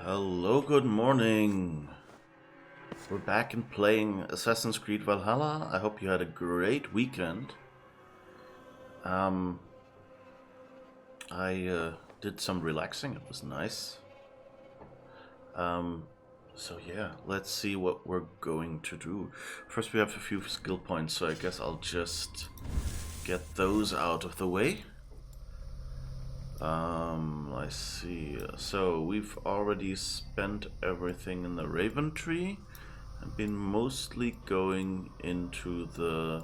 Hello, good morning. We're back and playing Assassin's Creed Valhalla. I hope you had a great weekend. I did some relaxing. It was nice. So yeah, let's see what we're going to do. First, we have a few skill points, so I guess I'll just get those out of the way. I see. So we've already spent everything in the Raven Tree. I've been mostly going into the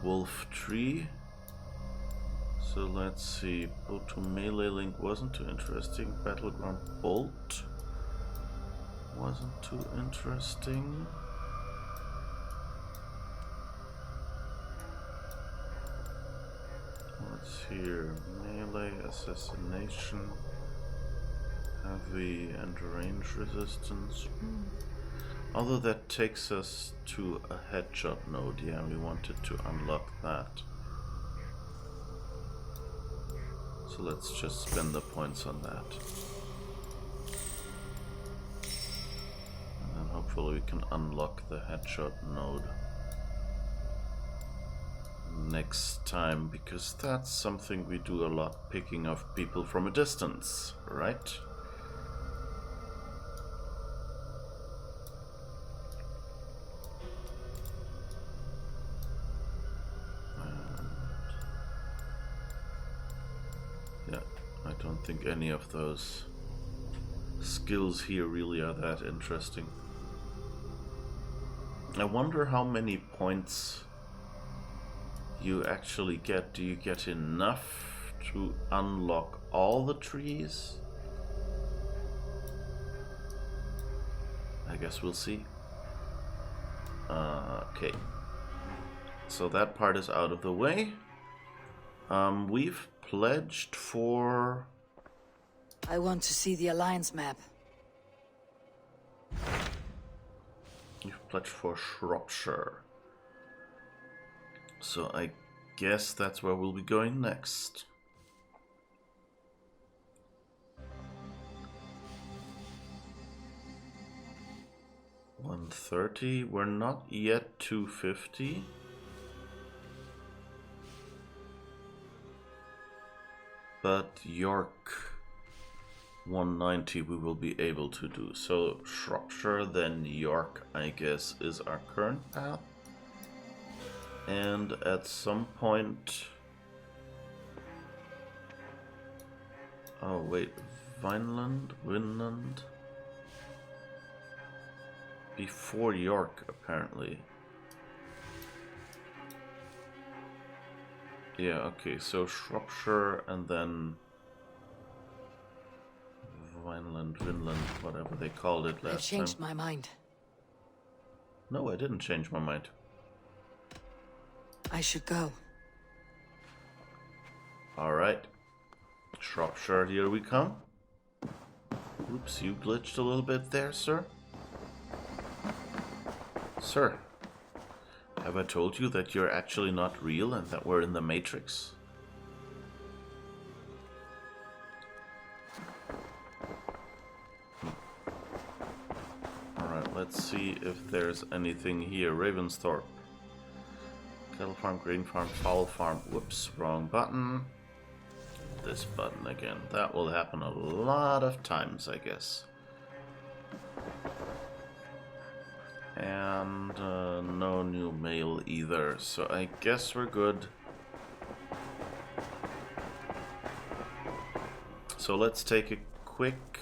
Wolf Tree. So let's see. Bow to melee link wasn't too interesting. Battleground Bolt wasn't too interesting. What's here? Melee, assassination, heavy and range resistance. Although that takes us to a headshot node. Yeah, we wanted to unlock that. So let's just spend the points on that. And then hopefully we can unlock the headshot node next time, because that's something we do a lot, picking off people from a distance, right? Yeah, I don't think any of those skills here really are that interesting. I wonder how many points you actually get. Do you get enough to unlock all the trees? I guess we'll see. Okay. So that part is out of the way. We've pledged for... I want to see the Alliance map. You've pledged for Shropshire. So I guess that's where we'll be going next. $130. We're not yet 250. But York 190 we will be able to do. So Shropshire, then York, I guess, is our current path. And at some point... Oh wait, Vinland? Before York, apparently. Yeah, okay, so Shropshire and then Vinland, whatever they called it last time. I've changed my mind. No, I didn't change my mind. I should go. Alright. Shropshire, here we come. Oops, you glitched a little bit there, sir. Sir, have I told you that you're actually not real and that we're in the Matrix? Alright, let's see if there's anything here. Ravensthorpe. Cattle farm, grain farm, fowl farm. Whoops, wrong button. This button again. That will happen a lot of times, I guess. And no new mail either, so I guess we're good. So let's take a quick...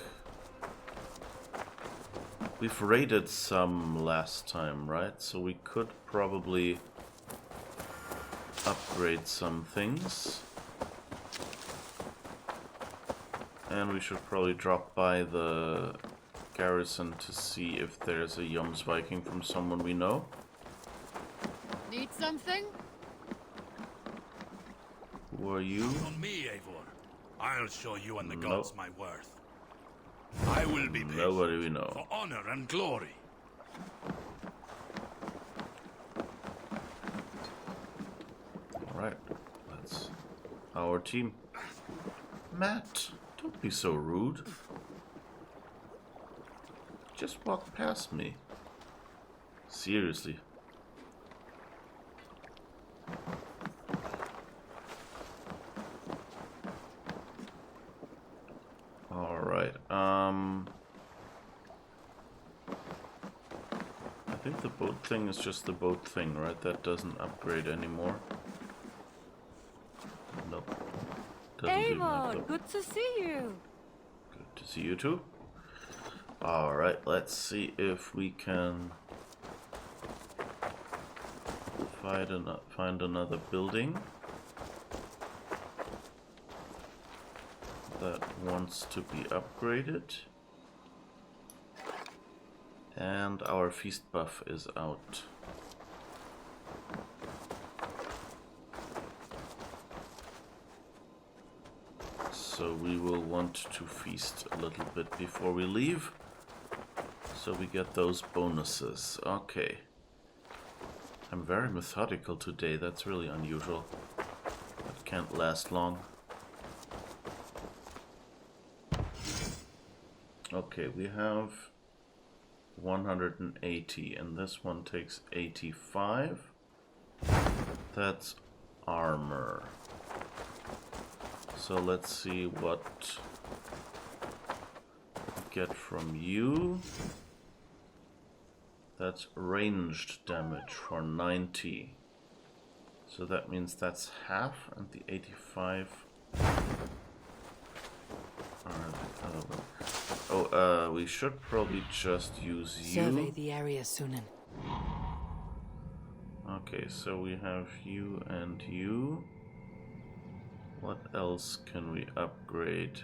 We've raided some last time, right? So we could probably upgrade some things. And we should probably drop by the garrison to see if there's a Yums Viking from someone we know. Need something? Who are you? On me, Eivor. I'll show you and the gods my worth. I will be paid Nobody we know. for honor and glory. Alright, that's our team. Matt, Don't be so rude. Just walk past me. Seriously. Alright, I think the boat thing is just the boat thing, right? That doesn't upgrade anymore. Nope. Doesn't even have the... Good to see you. Good to see you too. Alright, let's see if we can find another building that wants to be upgraded. And our feast buff is out. So we will want to feast a little bit before we leave. So we get those bonuses. Okay. I'm very methodical today. That's really unusual. That can't last long. Okay, we have 180 and this one takes 85. That's armor. So let's see what we get from you. That's ranged damage for 90. So that means that's half, and the 85 are the other one. Oh, we should probably just use you. Survey the area, Sunan. Okay, so we have you and you. What else can we upgrade?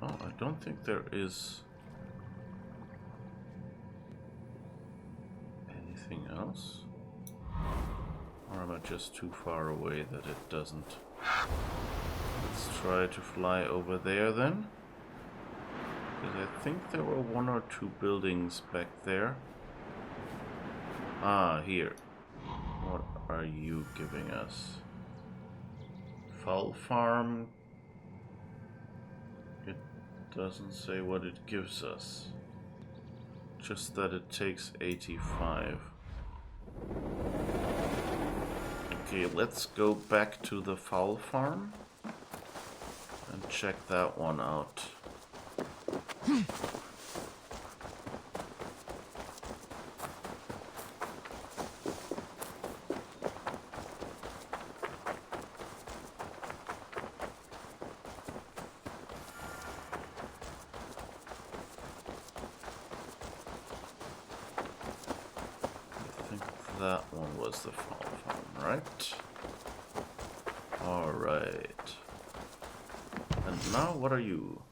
Oh, I don't think there is anything else. Or am I just too far away that it doesn't? Let's try to fly over there then. Because I think there were one or two buildings back there. Ah, here. What are you giving us? Fowl farm. It doesn't say what it gives us. Just that it takes 85. Okay, let's go back to the fowl farm and check that one out. That one was the fowl farm, right? Alright. And now what are you?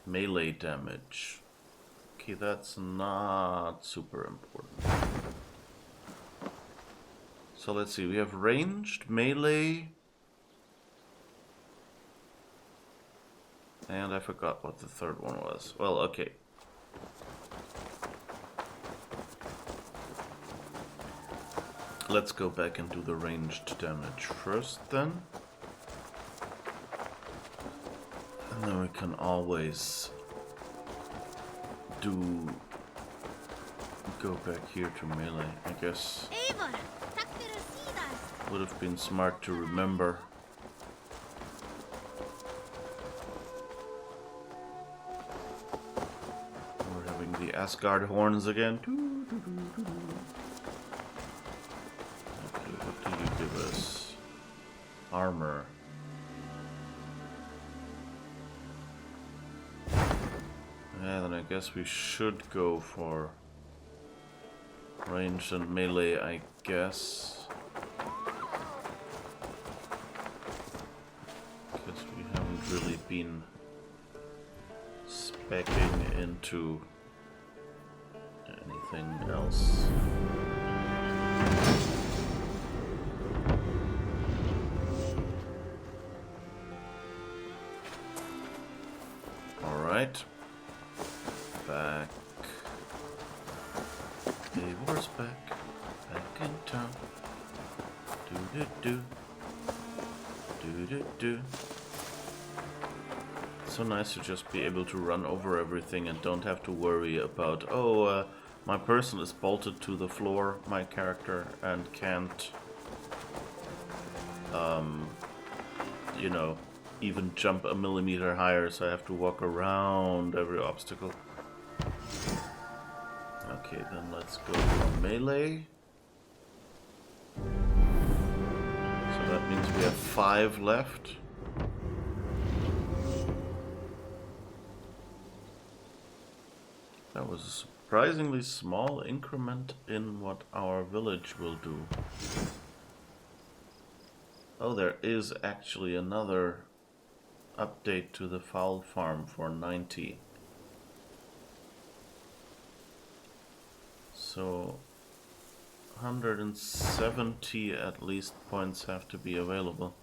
Melee damage. Okay, that's not super important. So let's see, we have ranged, melee, and I forgot what the third one was. Well, okay. Let's go back and do the ranged damage first then. And then we can always go back here to melee. I guess would have been smart to remember. We're having the Asgard horns again. What do you give us? Armor. Yeah, then I guess we should go for range and melee, I guess. Because we haven't really been speccing into anything else. Alright. Back. Eivor back. Back Do. Do. So nice to just be able to run over everything and don't have to worry about, oh, my person is bolted to the floor, my character, and can't, you know, even jump a millimeter higher, so I have to walk around every obstacle. Okay, then let's go for melee. So that means we have 5 left. That was a surprisingly small increment in what our village will do. Oh, there is actually another update to the fowl farm for 90. So 170 at least points have to be available,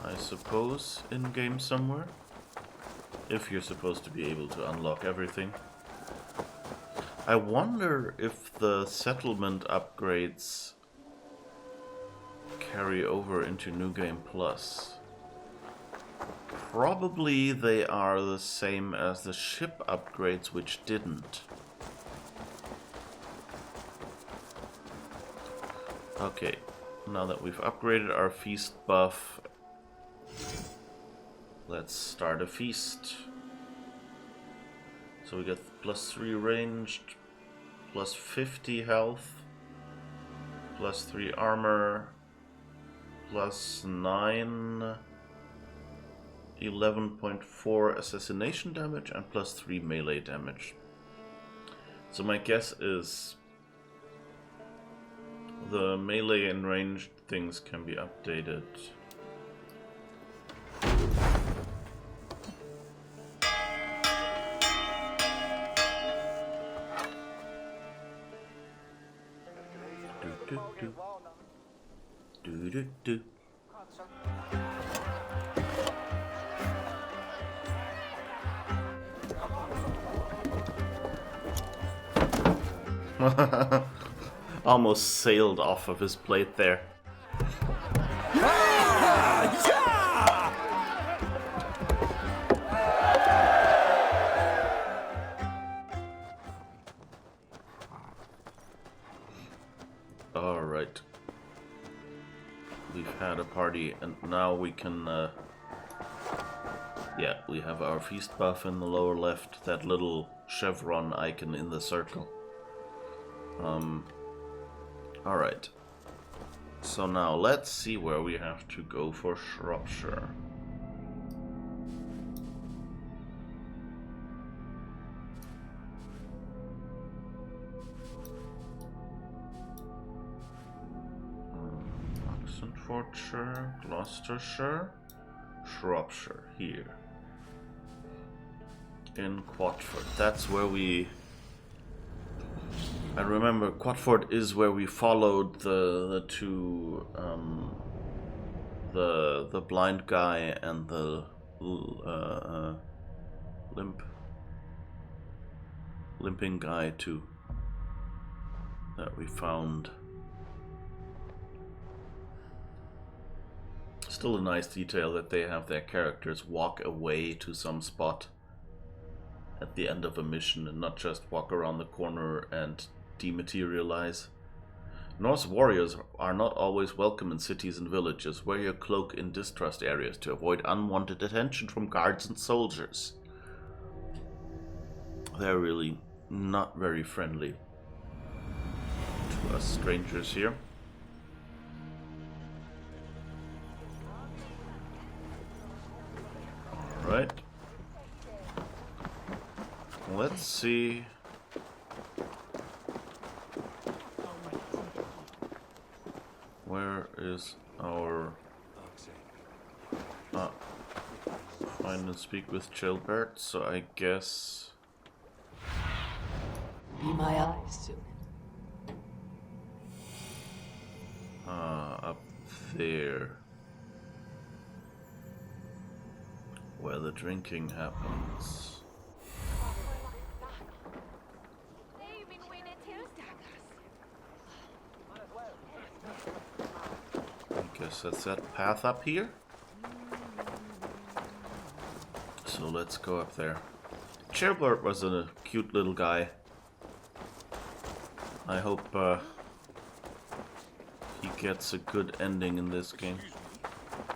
I suppose, in game somewhere, if you're supposed to be able to unlock everything. I wonder if the settlement upgrades carry over into New Game Plus. Probably they are the same as the ship upgrades, which didn't. Okay, now that we've upgraded our feast buff, let's start a feast. So we get +3 ranged, +50 health, +3 armor, +9, 11.4 assassination damage, and +3 melee damage. So my guess is the melee and ranged things can be updated. Do. Almost sailed off of his plate there. Alright. We've had a party and now we can, yeah, we have our feast buff in the lower left, that little chevron icon in the circle. Alright. So now let's see where we have to go for Shropshire. Oxfordshire, Gloucestershire, Shropshire, here. In Quatford. That's where we... I remember Quatford is where we followed the two, the blind guy and the limping guy too, that we found. Still a nice detail that they have their characters walk away to some spot at the end of a mission and not just walk around the corner and dematerialize. Norse warriors are not always welcome in cities and villages. Wear your cloak in distrust areas to avoid unwanted attention from guards and soldiers. They're really not very friendly to us strangers here. Alright. Let's see. Where is our... find and speak with Chilbert, so I guess... Be my eyes soon. Up there. Where the drinking happens. guess that's that path up here. So let's go up there. Chilbert was a cute little guy. I hope he gets a good ending in this game.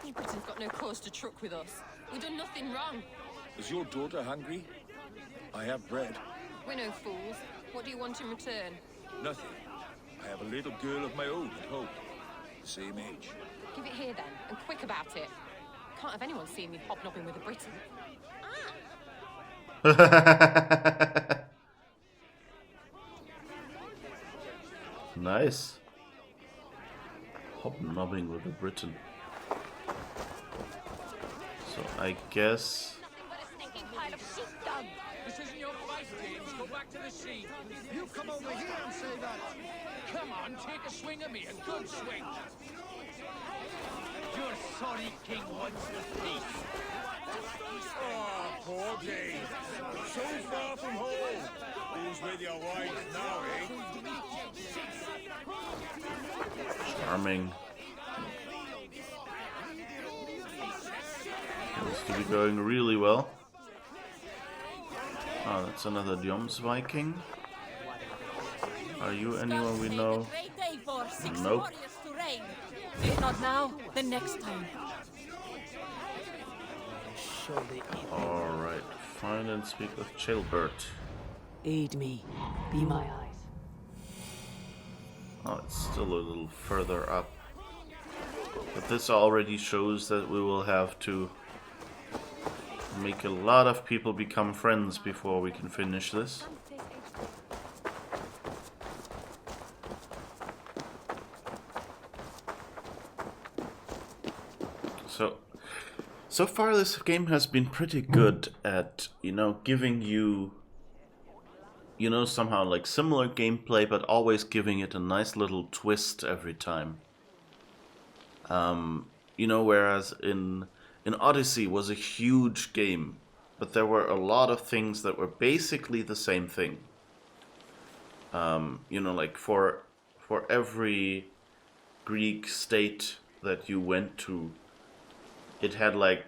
You Brits have got no cause to truck with us. We've done nothing wrong. Is your daughter hungry? I have bread. We're no fools. What do you want in return? Nothing. I have a little girl of my own at home. Same age. Give it here then, and quick about it. Can't have anyone seen me hobnobbing with a Briton. Nice. Hobnobbing with a Briton. So I guess... Nothing but a stinking pile of sheepdog. This isn't your place, James. Go back to the sheep. You come over here and say that. Come on, take a swing at me, a good swing. Your sorry king wants the peace. Oh, poor Dave. So far from home. Who's with your wife now, eh? Charming. Seems to be going really well. Oh, that's another Dioms Viking. Are you anyone we know? Nope. If not now, then next time. Alright, find and speak with Chilbert. Aid me. Be my eyes. Oh, it's still a little further up. But this already shows that we will have to make a lot of people become friends before we can finish this. So far this game has been pretty good at, giving you, somehow like similar gameplay, but always giving it a nice little twist every time. Whereas in Odyssey was a huge game, but there were a lot of things that were basically the same thing. Like for every Greek state that you went to, it had like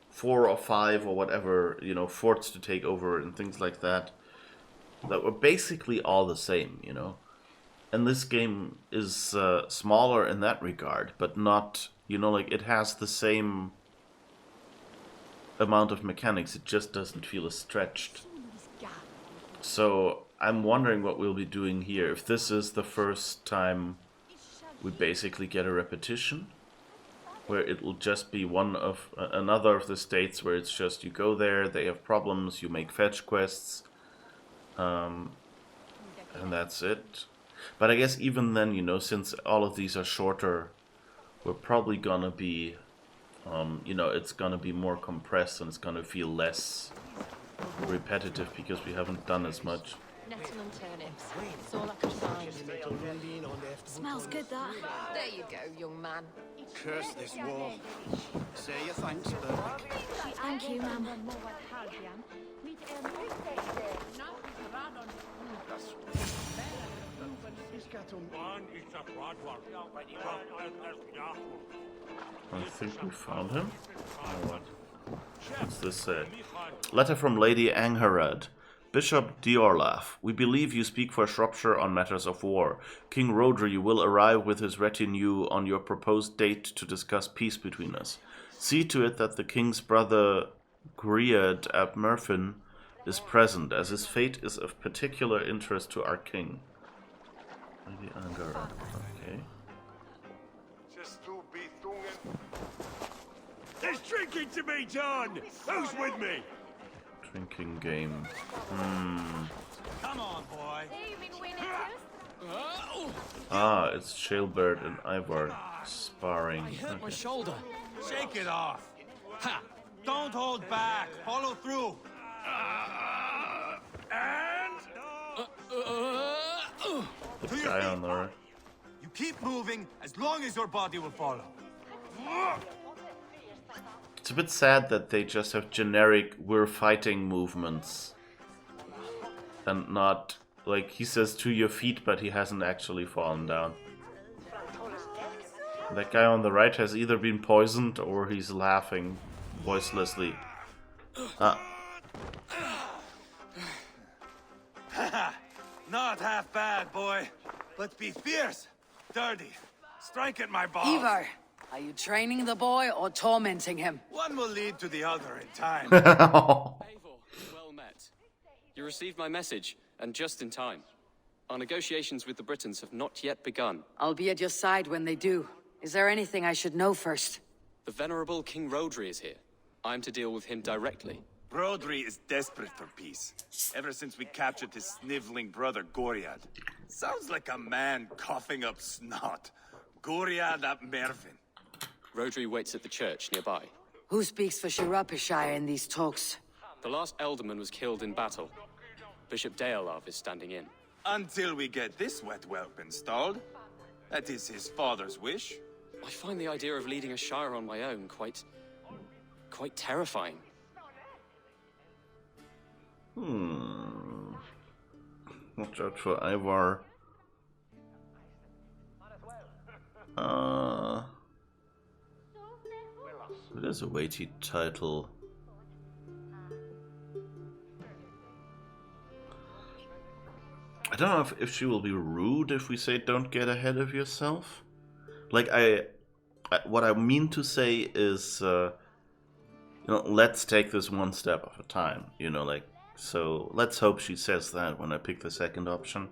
4 or 5 or whatever, forts to take over and things like that were basically all the same, And this game is smaller in that regard, but not, it has the same amount of mechanics. It just doesn't feel as stretched. So I'm wondering what we'll be doing here. If this is the first time we basically get a repetition, where it will just be another of the states where it's just you go there, they have problems, you make fetch quests, and that's it. But I guess even then, since all of these are shorter, we're probably gonna be, it's gonna be more compressed and it's gonna feel less repetitive because we haven't done as much. Nettle and turnips. It's all I could find. Smells good, that. There you go, young man. Curse this war. Say your thanks, Berwick. Thank you, ma'am. I think we found him. What's this say? Letter from Lady Angharad. Bishop Diorlaf, we believe you speak for Shropshire on matters of war. King Rodri will arrive with his retinue on your proposed date to discuss peace between us. See to it that the king's brother Griad ap Murfin is present, as his fate is of particular interest to our king. Lady Angharad, okay. There's drinking to be done! Who's with me? Drinking game. Come on, boy. Ah, it's Chilbert and Ivar sparring. I hurt my Okay. shoulder. Shake it off. Ha! Don't hold back. Follow through. And... The guy on the right. You keep moving as long as your body will follow. It's a bit sad that they just have generic "we're fighting" movements. And not, like, he says to your feet, but he hasn't actually fallen down. That guy on the right has either been poisoned or he's laughing voicelessly. Not half bad, boy. But be fierce, dirty. Strike at my balls. Ivar, are you training the boy or tormenting him? One will lead to the other in time. Well met. You received my message, and just in time. Our negotiations with the Britons have not yet begun. I'll be at your side when they do. Is there anything I should know first? The venerable King Rodri is here. I'm to deal with him directly. Rodri is desperate for peace. Ever since we captured his sniveling brother, Goriad. Sounds like a man coughing up snot. Goriad ap Mervin. Rodri waits at the church nearby. Who speaks for Sciropeshire in these talks? The last alderman was killed in battle. Bishop Deolav is standing in. Until we get this wet whelp installed. That is his father's wish. I find the idea of leading a shire on my own quite terrifying. Watch out for Ivar. It is a weighty title. I don't know if she will be rude if we say don't get ahead of yourself. Like what I mean to say is, let's take this one step at a time. So let's hope she says that when I pick the second option.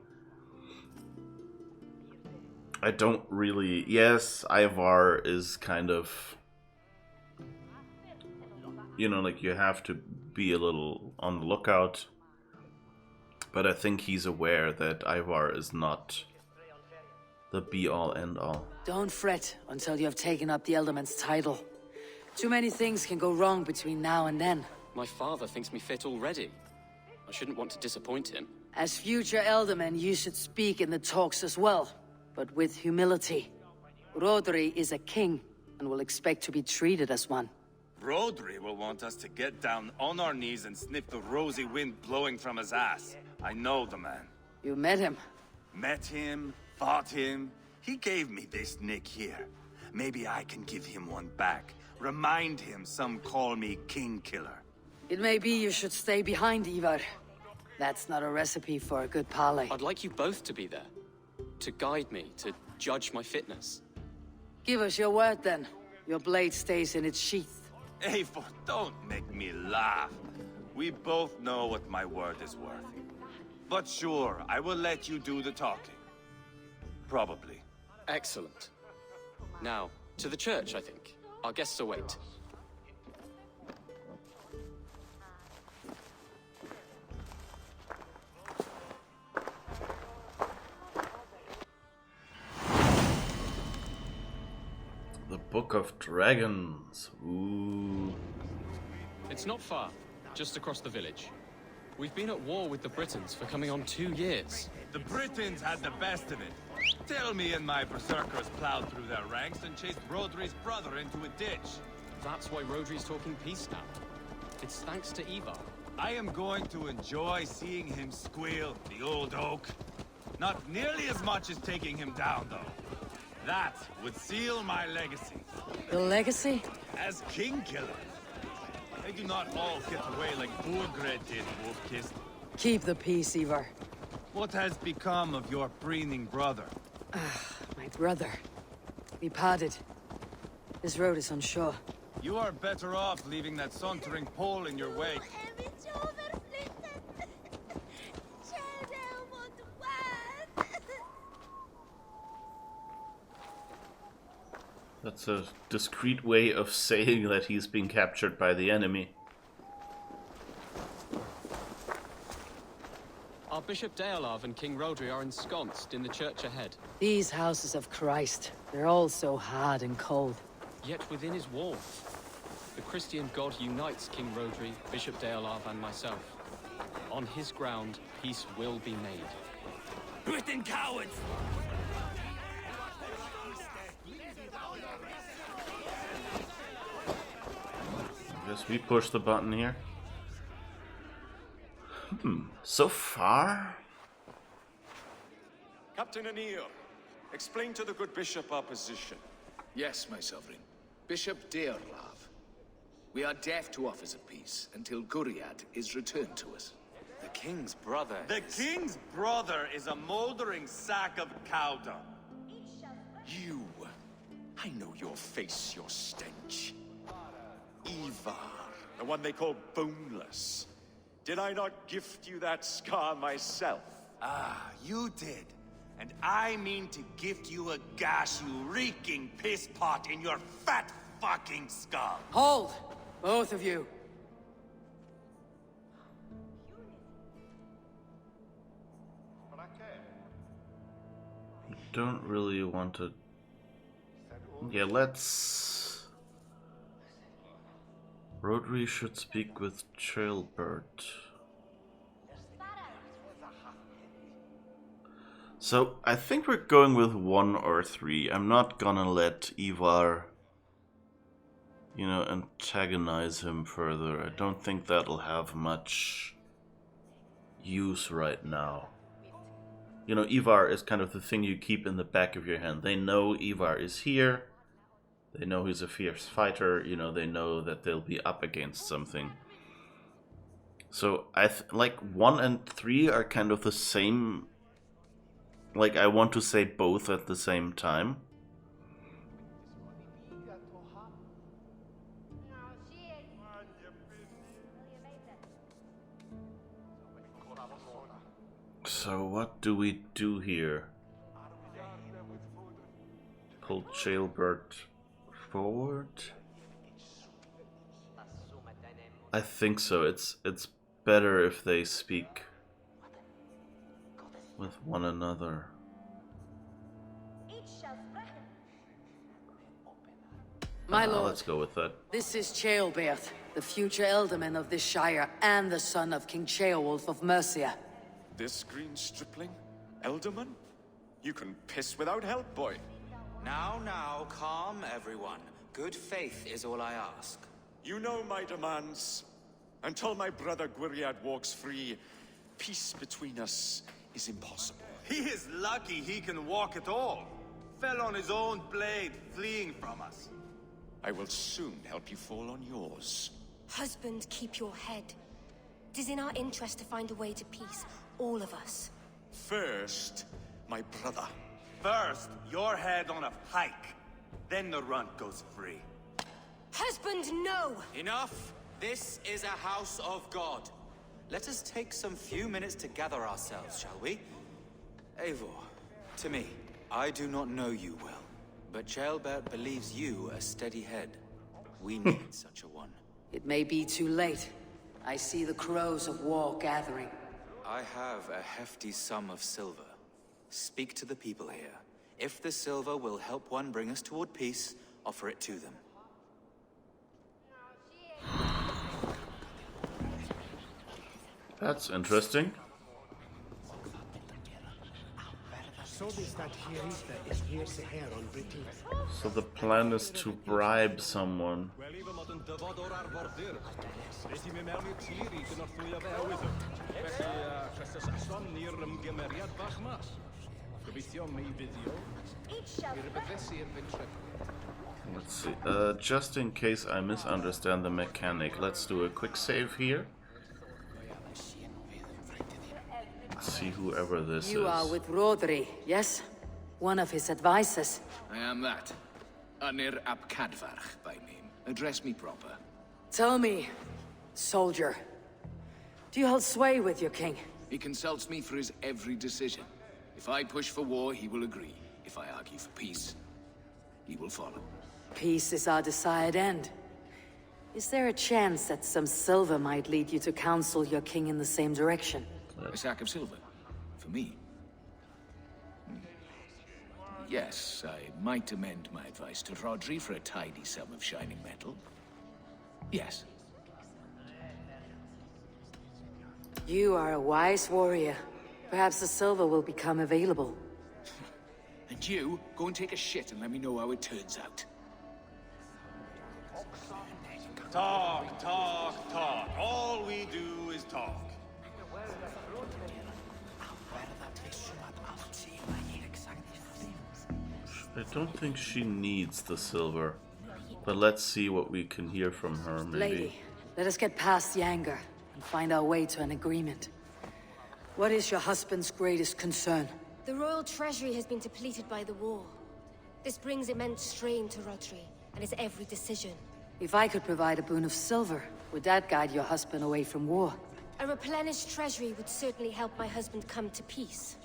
I don't really... Yes, Ivar is kind of... you have to be a little on the lookout. But I think he's aware that Ivar is not the be-all, end-all. Don't fret until you have taken up the Elderman's title. Too many things can go wrong between now and then. My father thinks me fit already. I shouldn't want to disappoint him. As future Elderman, you should speak in the talks as well, but with humility. Rodri is a king, and will expect to be treated as one. Rodri will want us to get down on our knees and sniff the rosy wind blowing from his ass. I know the man. You met him? Met him, fought him. He gave me this nick here. Maybe I can give him one back. Remind him some call me King Killer. It may be you should stay behind, Ivar. That's not a recipe for a good parley. I'd like you both to be there. To guide me, to judge my fitness. Give us your word, then. Your blade stays in its sheath. Eivor, don't make me laugh. We both know what my word is worth. But sure, I will let you do the talking. Probably. Excellent. Now, to the church, I think. Our guests await. The Book of Dragons. Ooh. It's not far, just across the village. We've been at war with the Britons for coming on 2 years. The Britons had the best of it. Tell me and my berserkers plowed through their ranks and chased Rodri's brother into a ditch. That's why Rodri's talking peace now. It's thanks to Ivar. I am going to enjoy seeing him squeal, the old oak. Not nearly as much as taking him down, though. That would seal my legacy. Your legacy? As King Killer. They do not all get away like Burgred did, Wolf-Kissed. Keep the peace, Ivar. What has become of your preening brother? My brother. We parted. This road is unsure. You are better off leaving that sauntering Pole in your wake. That's a discreet way of saying that he's been captured by the enemy. Our Bishop Deolav and King Rodri are ensconced in the church ahead. These houses of Christ, they're all so hard and cold. Yet within his walls, the Christian God unites King Rodri, Bishop Deolav, and myself. On his ground, peace will be made. Britain cowards! Guess we push the button here. So far? Captain Anil, explain to the good bishop our position. Yes, my sovereign. Bishop Deorlav. We are deaf to offers of peace until Guriad is returned to us. The king's brother. The king's brother is a moldering sack of cow dung. You. I know your face, your stench. Ivar, the one they call boneless. Did I not gift you that scar myself? Ah, you did. And I mean to gift you a gash, you reeking piss pot in your fat fucking skull. Hold! Both of you. Don't really want to... Yeah, let's... Rhodri should speak with Trailbird. So, I think we're going with 1 or 3. I'm not gonna let Ivar, you know, antagonize him further. I don't think that'll have much use right now. You know, Ivar is kind of the thing you keep in the back of your hand. They know Ivar is here. They know he's a fierce fighter. You know, they know that they'll be up against something. So, like 1 and 3 are kind of the same. Like, I want to say both at the same time. So what do we do here? Pull Jailbird forward? I think so. It's better if they speak with one another. My lord, let's go with that. this is Ceolbert, the future alderman of this shire and the son of King Ceolwulf of Mercia. This green stripling? Elderman? You can piss without help, boy. Now, calm everyone. Good faith is all I ask. You know my demands. Until my brother Gwiriad walks free, peace between us is impossible. He is lucky he can walk at all. Fell on his own blade, fleeing from us. I will soon help you fall on yours. Husband, keep your head. It is in our interest to find a way to peace, all of us. First, my brother. First, your head on a pike. Then the runt goes free. Husband, no! Enough! This is a house of God. Let us take some few minutes to gather ourselves, shall we? Eivor, to me, I do not know you well, but Ceolbert believes you a steady head. We need such a one. It may be too late. I see the crows of war gathering. I have a hefty sum of silver. Speak to the people here. If the silver will help one bring us toward peace, offer it to them. That's interesting. So the plan is to bribe someone. Let's see. Just in case I misunderstand the mechanic, let's do a quick save here. See whoever this is. You are with Rhodri, yes? One of his advisors. I am that. Anir ap Cadfarch by name. Address me proper. Tell me, soldier, do you hold sway with your king? He consults me for his every decision. If I push for war, he will agree. If I argue for peace, he will follow. Peace is our desired end. Is there a chance that some silver might lead you to counsel your king in the same direction? A sack of silver? For me? Yes, I might amend my advice to Rhodri for a tidy sum of shining metal. Yes. You are a wise warrior. Perhaps the silver will become available. And you, go and take a shit and let me know how it turns out. Talk, talk, talk. All we do is talk. I don't think she needs the silver. But let's see what we can hear from her, maybe. Lady, let us get past the anger and find our way to an agreement. What is your husband's greatest concern? The royal treasury has been depleted by the war. This brings immense strain to Rodri and his every decision. If I could provide a boon of silver, would that guide your husband away from war? A replenished treasury would certainly help my husband come to peace.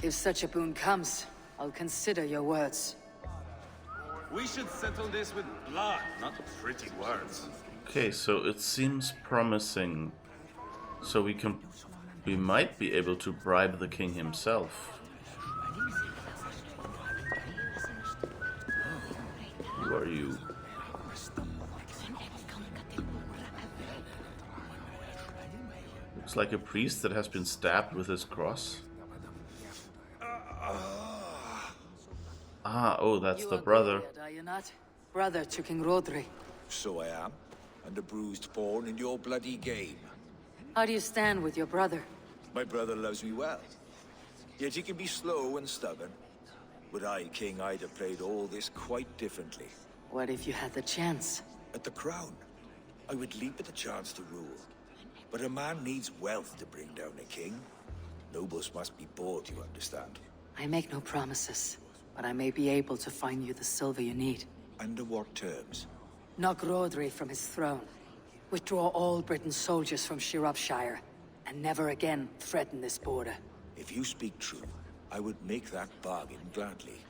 If such a boon comes, I'll consider your words. We should settle this with blood, not pretty words. Okay, so it seems promising. So we might be able to bribe the king himself. Who are you? Looks like a priest that has been stabbed with his cross. Ah, oh, that's the brother. Are you not? Brother to King Rodri. So I am, and a bruised pawn in your bloody game. How do you stand with your brother? My brother loves me well. Yet he can be slow and stubborn. Were I king, I'd have played all this quite differently. What if you had the chance? At the crown, I would leap at the chance to rule. But a man needs wealth to bring down a king. Nobles must be bought, you understand. I make no promises, but I may be able to find you the silver you need. Under what terms? Knock Rodri from his throne. Withdraw all Britain's soldiers from Sciropeshire, and never again threaten this border. If you speak true, I would make that bargain gladly.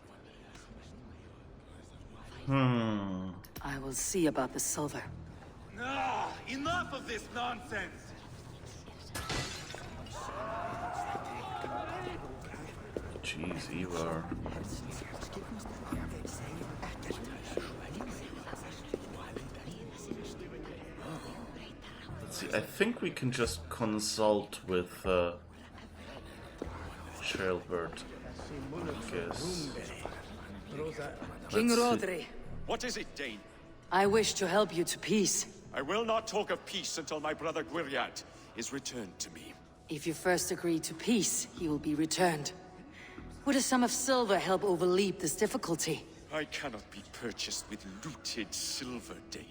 I will see about the silver. Ah, enough of this nonsense! Jeez, Ivar. Let's see, I think we can just consult with Shalbert. Guess. King Let's see. Rodri, What is it, Dane? I wish to help you to peace. I will not talk of peace until my brother Gwiriad is returned to me. If you first agree to peace, he will be returned. Would a sum of silver help overleap this difficulty? I cannot be purchased with looted silver, Dane.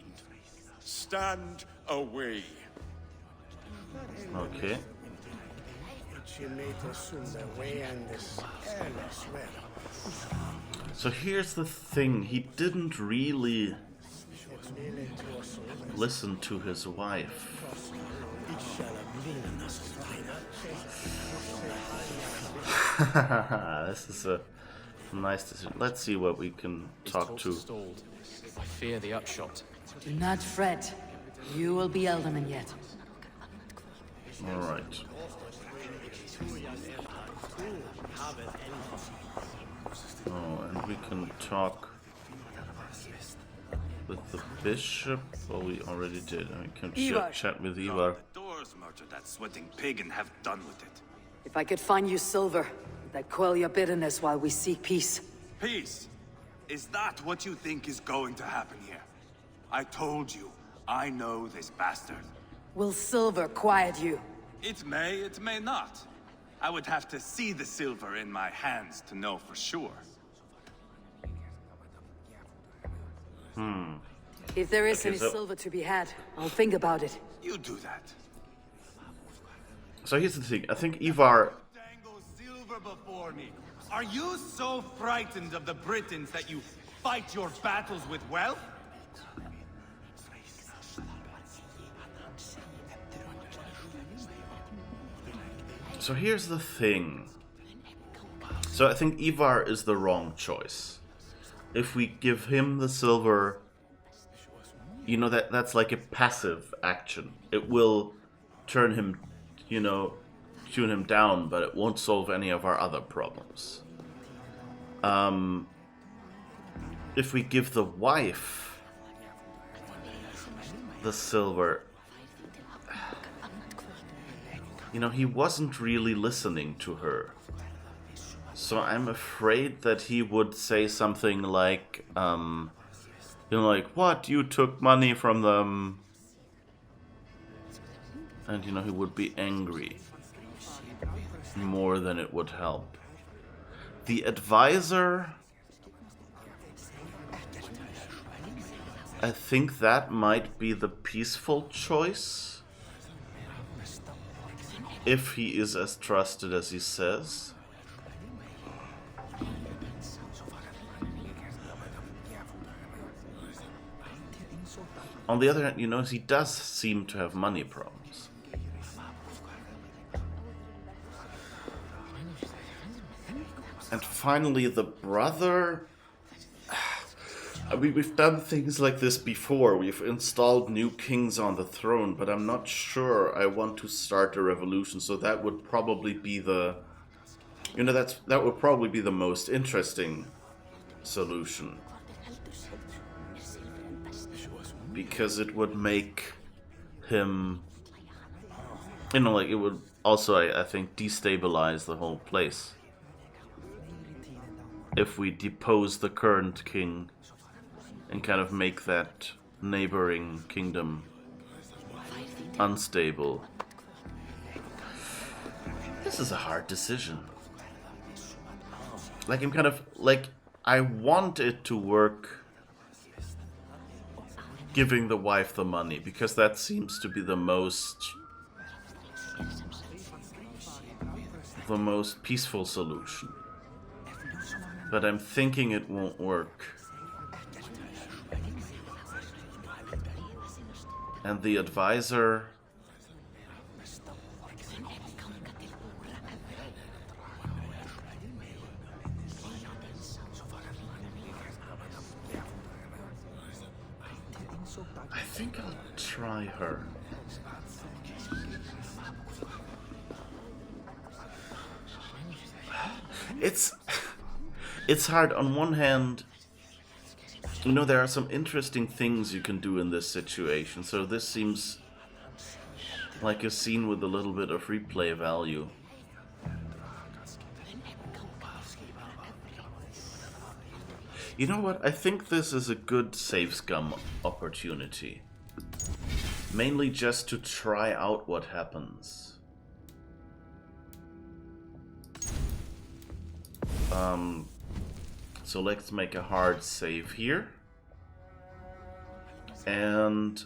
Stand away. Okay. So here's the thing, he didn't really listen to his wife. This is a nice decision. Let's see what we can talk to. Stalled. I fear the upshot. Do not fret. You will be Elderman yet. Alright. Oh, and we can talk with the bishop. Well, we already did. We can chat with Ivar. The doors murder that sweating pig and have done with it. If I could find you silver, that quell your bitterness while we seek peace. Peace? Is that what you think is going to happen here? I told you, I know this bastard. Will silver quiet you? It may not. I would have to see the silver in my hands to know for sure. If there is Okay, any so- silver to be had, I'll think about it. You do that. So here's the thing. I think Ivar... Dangle silver before me. Are you so frightened of the Britons that you fight your battles with wealth? So here's the thing. So I think Ivar is the wrong choice. If we give him the silver, you know, that's like a passive action. It will turn him, you know, tune him down, but it won't solve any of our other problems. If we give the wife the silver, you know, he wasn't really listening to her. So I'm afraid that he would say something like, you know, like, what? You took money from them? And, you know, he would be angry. more than it would help. The advisor, I think that might be the peaceful choice, if he is as trusted as he says. On the other hand, you know, he does seem to have money problems. And finally, the brother. I mean, we've done things like this before. We've installed new kings on the throne, but I'm not sure I want to start a revolution. So that would probably be the, you know, that would probably be the most interesting solution, because it would make him, you know, like it would also, I think, destabilize the whole place if we depose the current king and kind of make that neighboring kingdom unstable. This is a hard decision. Like, I'm kind of, like, I want it to work giving the wife the money, because that seems to be the most peaceful solution. But I'm thinking it won't work. And the advisor, I think I'll try her. It's hard. On one hand, you know, there are some interesting things you can do in this situation, so this seems like a scene with a little bit of replay value. You know what? I think this is a good save scum opportunity. Mainly just to try out what happens. So let's make a hard save here. And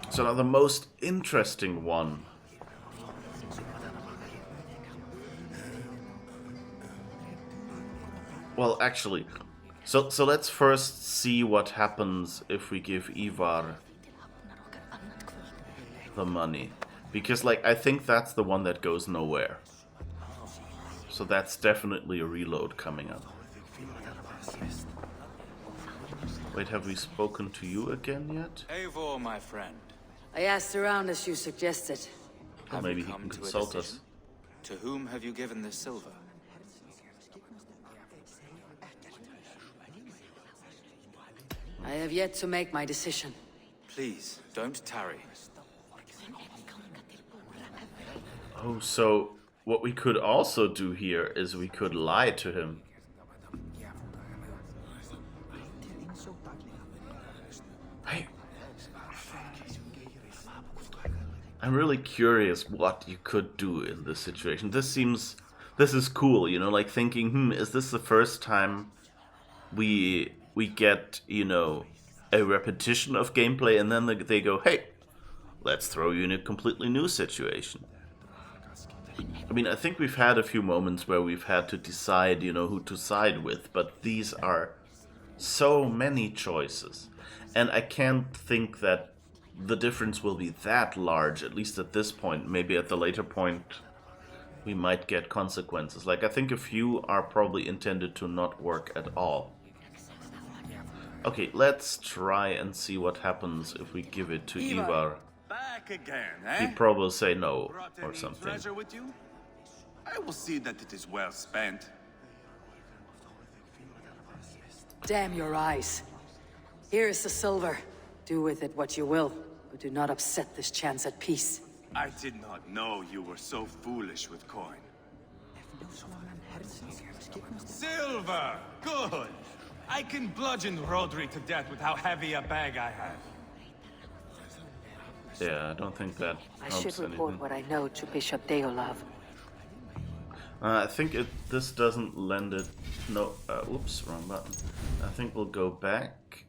so now the most interesting one. Well, actually, so let's first see what happens if we give Ivar the money. Because, like, I think that's the one that goes nowhere. So that's definitely a reload coming up. Wait, have we spoken to you again yet? Eivor, my friend. I asked around as you suggested. Well, maybe he can consult us. To whom have you given this silver? I have yet to make my decision. Please, don't tarry. Oh, so what we could also do here is we could lie to him. I'm really curious what you could do in this situation. This is cool, you know, like thinking, is this the first time we get, you know, a repetition of gameplay, and then they go, hey, let's throw you in a completely new situation. I mean, I think we've had a few moments where we've had to decide, you know, who to side with, but these are so many choices. And I can't think that the difference will be that large, at least at this point. Maybe at the later point we might get consequences. Like, I think a few are probably intended to not work at all. Okay, let's try and see what happens if we give it to Ivar. Back again, eh? He'd probably say no or Any something. treasure with you? I will see that it is well spent. Damn your eyes. Here is the silver. Do with it what you will, but do not upset this chance at peace. I did not know you were so foolish with coin. Silver! Good! I can bludgeon Rodri to death with how heavy a bag I have. Yeah, I don't think that I helps should report anything. what I know to Bishop Deolav. I think this doesn't lend it. No, oops, wrong button. I think we'll go back.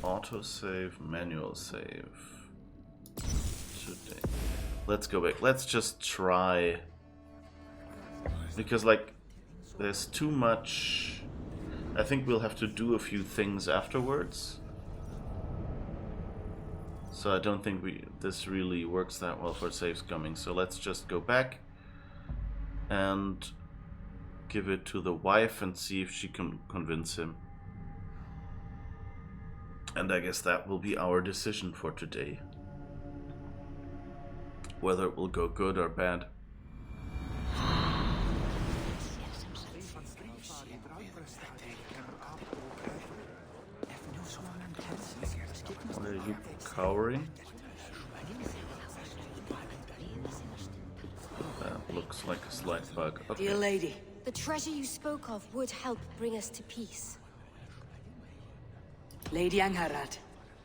Autosave, manual save. Today. Let's go back. Let's just try. Because, like, there's too much. I think we'll have to do a few things afterwards. So I don't think this really works that well for saves coming. So let's just go back and give it to the wife and see if she can convince him. And I guess that will be our decision for today. Whether it will go good or bad. Why are you cowering? That looks like a slight bug. Okay. Dear lady. The treasure you spoke of would help bring us to peace. Lady Angharad,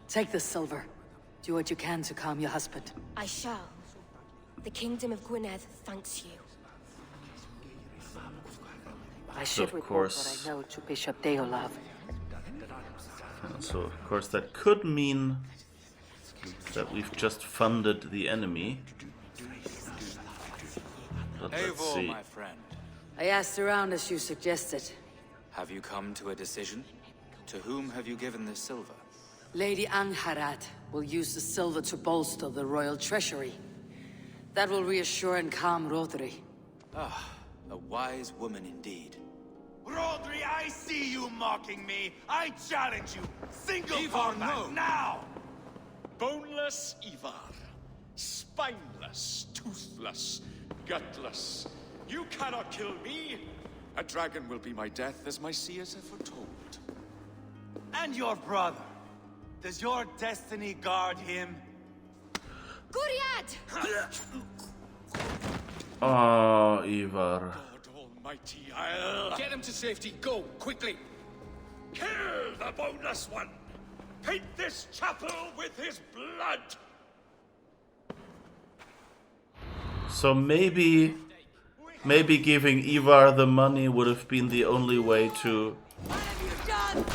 take the silver. Do what you can to calm your husband. I shall. The Kingdom of Gwynedd thanks you. I should report what I know to Bishop Deolav. So, of course, that could mean that we've just funded the enemy. But let's see. my friend. I asked around as you suggested. Have you come to a decision? To whom have you given this silver? Lady Angharad will use the silver to bolster the royal treasury. That will reassure and calm Rodri. Ah, a wise woman indeed. Rodri, I see you mocking me. I challenge you. Single Ivar, combat no. now. Boneless Ivar. Spineless, toothless, gutless. You cannot kill me. A dragon will be my death, as my seers have foretold. And your brother. Does your destiny guard him? Guriad! Oh, Ivar. God almighty, I'll... Get him to safety. Go, quickly. Kill the boneless one! Paint this chapel with his blood! So maybe giving Ivar the money would have been the only way to... What have you done?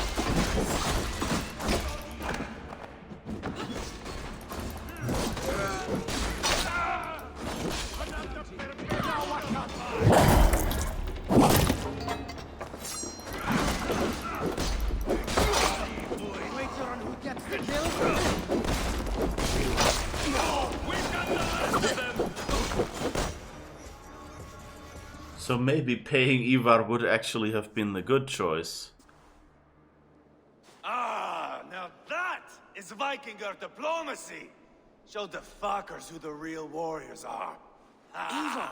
So maybe paying Ivar would actually have been the good choice. Ah, now that is Vikinger diplomacy. Show the fuckers who the real warriors are. Ivar,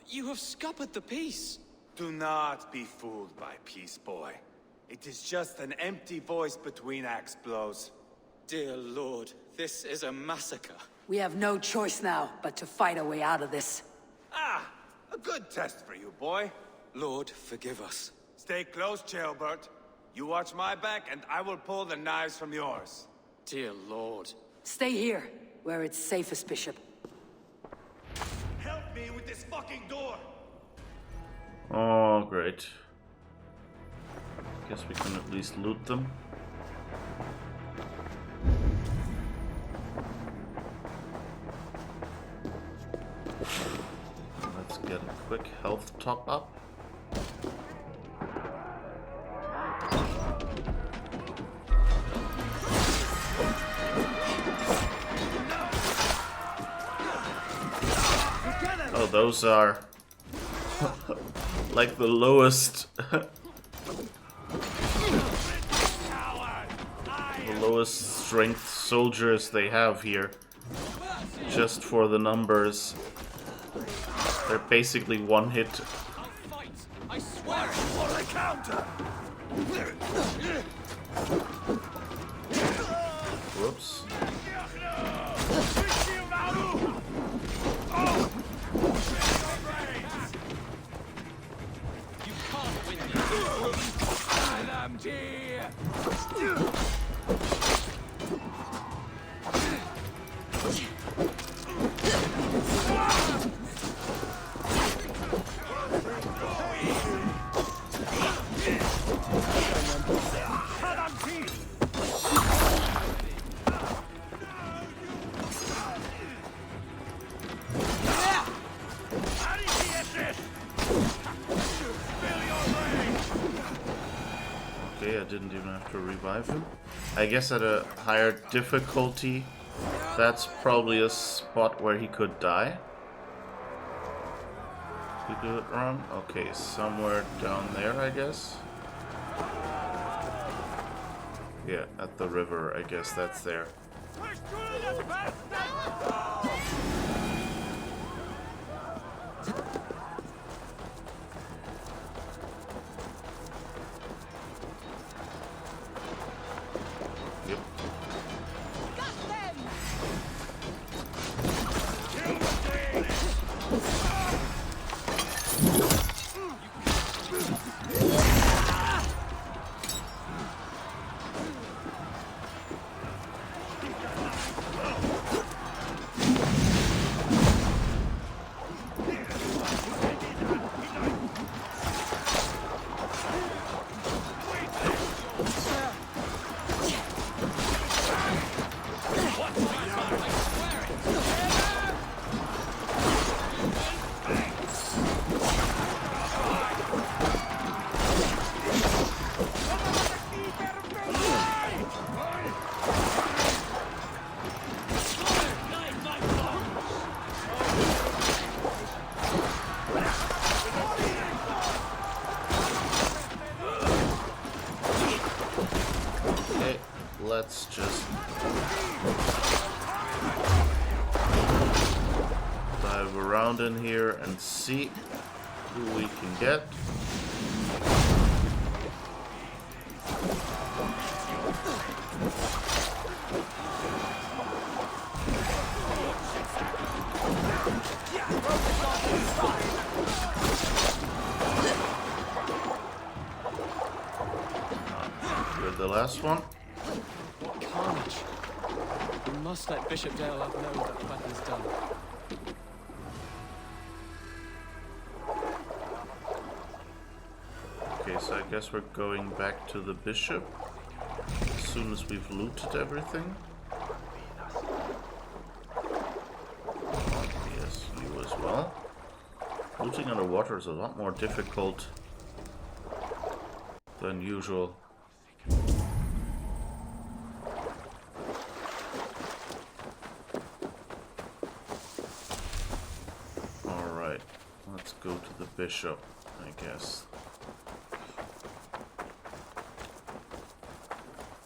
you have scuppered the peace. Do not be fooled by peace, boy. It is just an empty voice between axe blows. Dear Lord, this is a massacre. We have no choice now but to fight our way out of this. Ah, a good test for you, boy. Lord, forgive us. Stay close, Chaelbert. You watch my back, and I will pull the knives from yours. Dear Lord. Stay here, where it's safest, Bishop. Help me with this fucking door! Oh, great. Guess we can at least loot them. Let's get a quick health top up. Oh, those are like the lowest the lowest strength soldiers they have here. Just for the numbers. They're basically one hit. I'll fight. I swear it. For the counter! Whoops. You can't win this. And I'm dear. I didn't even have to revive him. I guess at a higher difficulty, that's probably a spot where he could die. We do it wrong? Okay, somewhere down there, I guess. Yeah, at the river, I guess that's there. Yep. Let's just dive around in here and see who we can get. You're the last one. Carnage. We must let Bishop Deolaf know that the battle is done. Okay, so I guess we're going back to the bishop as soon as we've looted everything. Yes, you as well. Looting underwater is a lot more difficult than usual. Let's go to the bishop, I guess.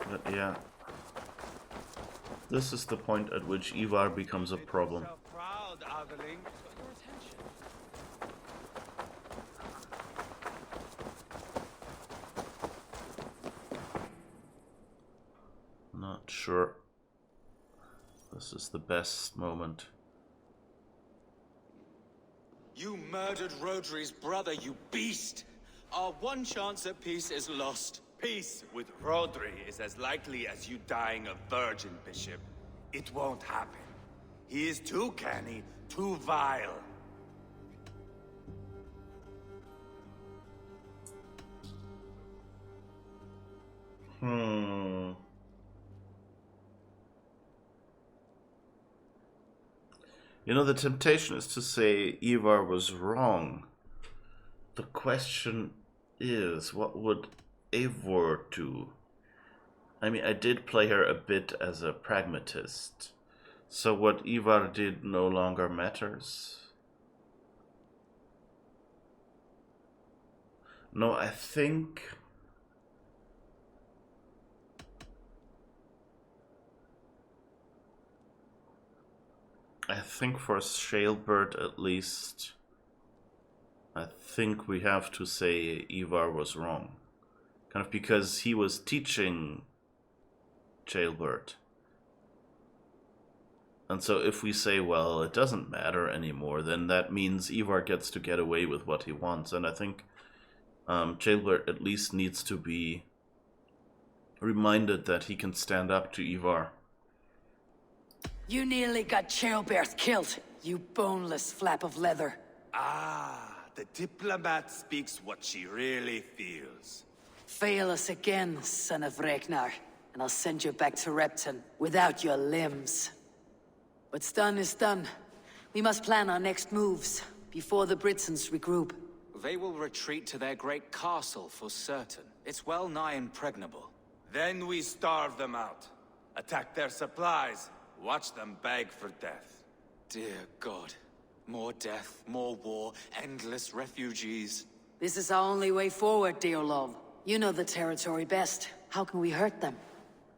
But yeah, this is the point at which Ivar becomes a problem. Not sure this is the best moment. You murdered Rodri's brother, you beast! Our one chance at peace is lost. Peace with Rodri is as likely as you dying a virgin, Bishop. It won't happen. He is too canny, too vile. You know, the temptation is to say Ivar was wrong. The question is, what would Eivor do? I mean, I did play her a bit as a pragmatist. So what Ivar did no longer matters. No, I think... for Shalebert at least, I think we have to say Ivar was wrong. Kind of because he was teaching Shalebert. And so if we say, well, it doesn't matter anymore, then that means Ivar gets to get away with what he wants. And I think Shalebert at least needs to be reminded that he can stand up to Ivar. You nearly got Sciropeshire killed, you boneless flap of leather. Ah, the diplomat speaks what she really feels. Fail us again, son of Ragnar, and I'll send you back to Repton without your limbs. What's done is done. We must plan our next moves before the Britsons regroup. They will retreat to their great castle for certain. It's well nigh impregnable. Then we starve them out. Attack their supplies. Watch them beg for death. Dear God. More death, more war, endless refugees. This is our only way forward, Deolov. You know the territory best. How can we hurt them?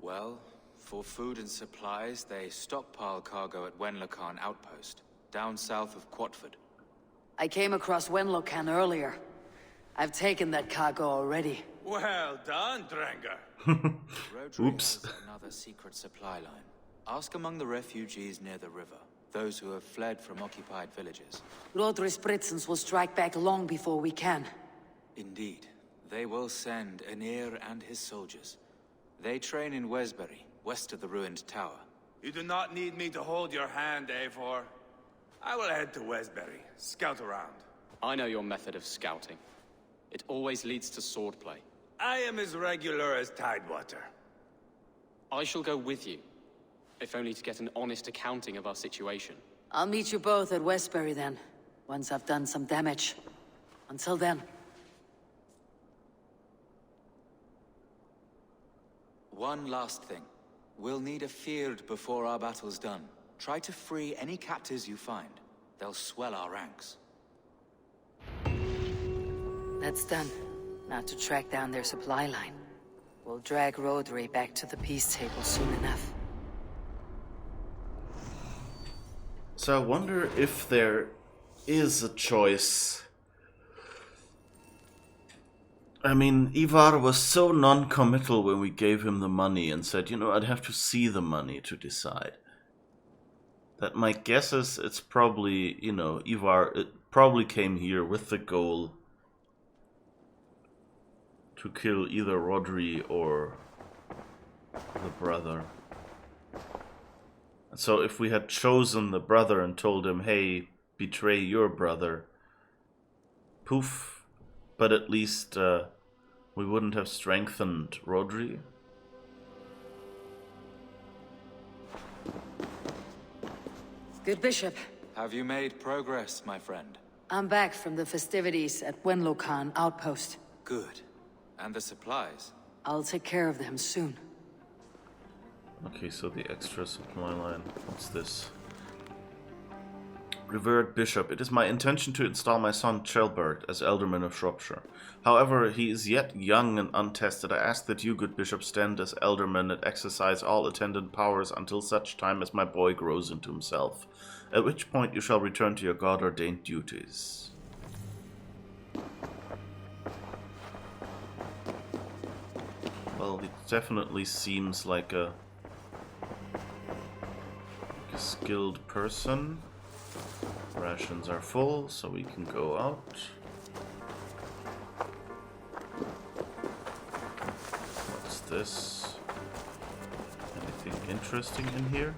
Well, for food and supplies, they stockpile cargo at Wenlokan Outpost, down south of Quatford. I came across Wenlokan earlier. I've taken that cargo already. Well done, Drengar. Oops. Has another secret supply line. Ask among the refugees near the river, those who have fled from occupied villages. Rodri's Britsons will strike back long before we can. Indeed. They will send Aenir and his soldiers. They train in Wesbury, west of the ruined tower. You do not need me to hold your hand, Eivor. I will head to Wesbury, scout around. I know your method of scouting. It always leads to swordplay. I am as regular as Tidewater. I shall go with you, if only to get an honest accounting of our situation. I'll meet you both at Westbury then, once I've done some damage. Until then. One last thing. We'll need a field before our battle's done. Try to free any captives you find. They'll swell our ranks. That's done. Now to track down their supply line. We'll drag Rodri back to the peace table soon enough. So I wonder if there is a choice. I mean, Ivar was so non-committal when we gave him the money and said, you know, I'd have to see the money to decide. That my guess is it's probably, you know, Ivar probably came here with the goal to kill either Rodri or the brother. So if we had chosen the brother and told him, hey, betray your brother, poof, but at least we wouldn't have strengthened Rodri. Good bishop. Have you made progress, my friend? I'm back from the festivities at Wenlokan Outpost. Good. And the supplies? I'll take care of them soon. Okay, so the extra supply line. What's this? Revered Bishop, it is my intention to install my son Chelbert as Alderman of Shropshire. However, he is yet young and untested. I ask that you, good bishop, stand as Alderman and exercise all attendant powers until such time as my boy grows into himself, at which point you shall return to your God-ordained duties. Well, it definitely seems like a skilled person. Rations are full, so we can go out. What's this? Anything interesting in here?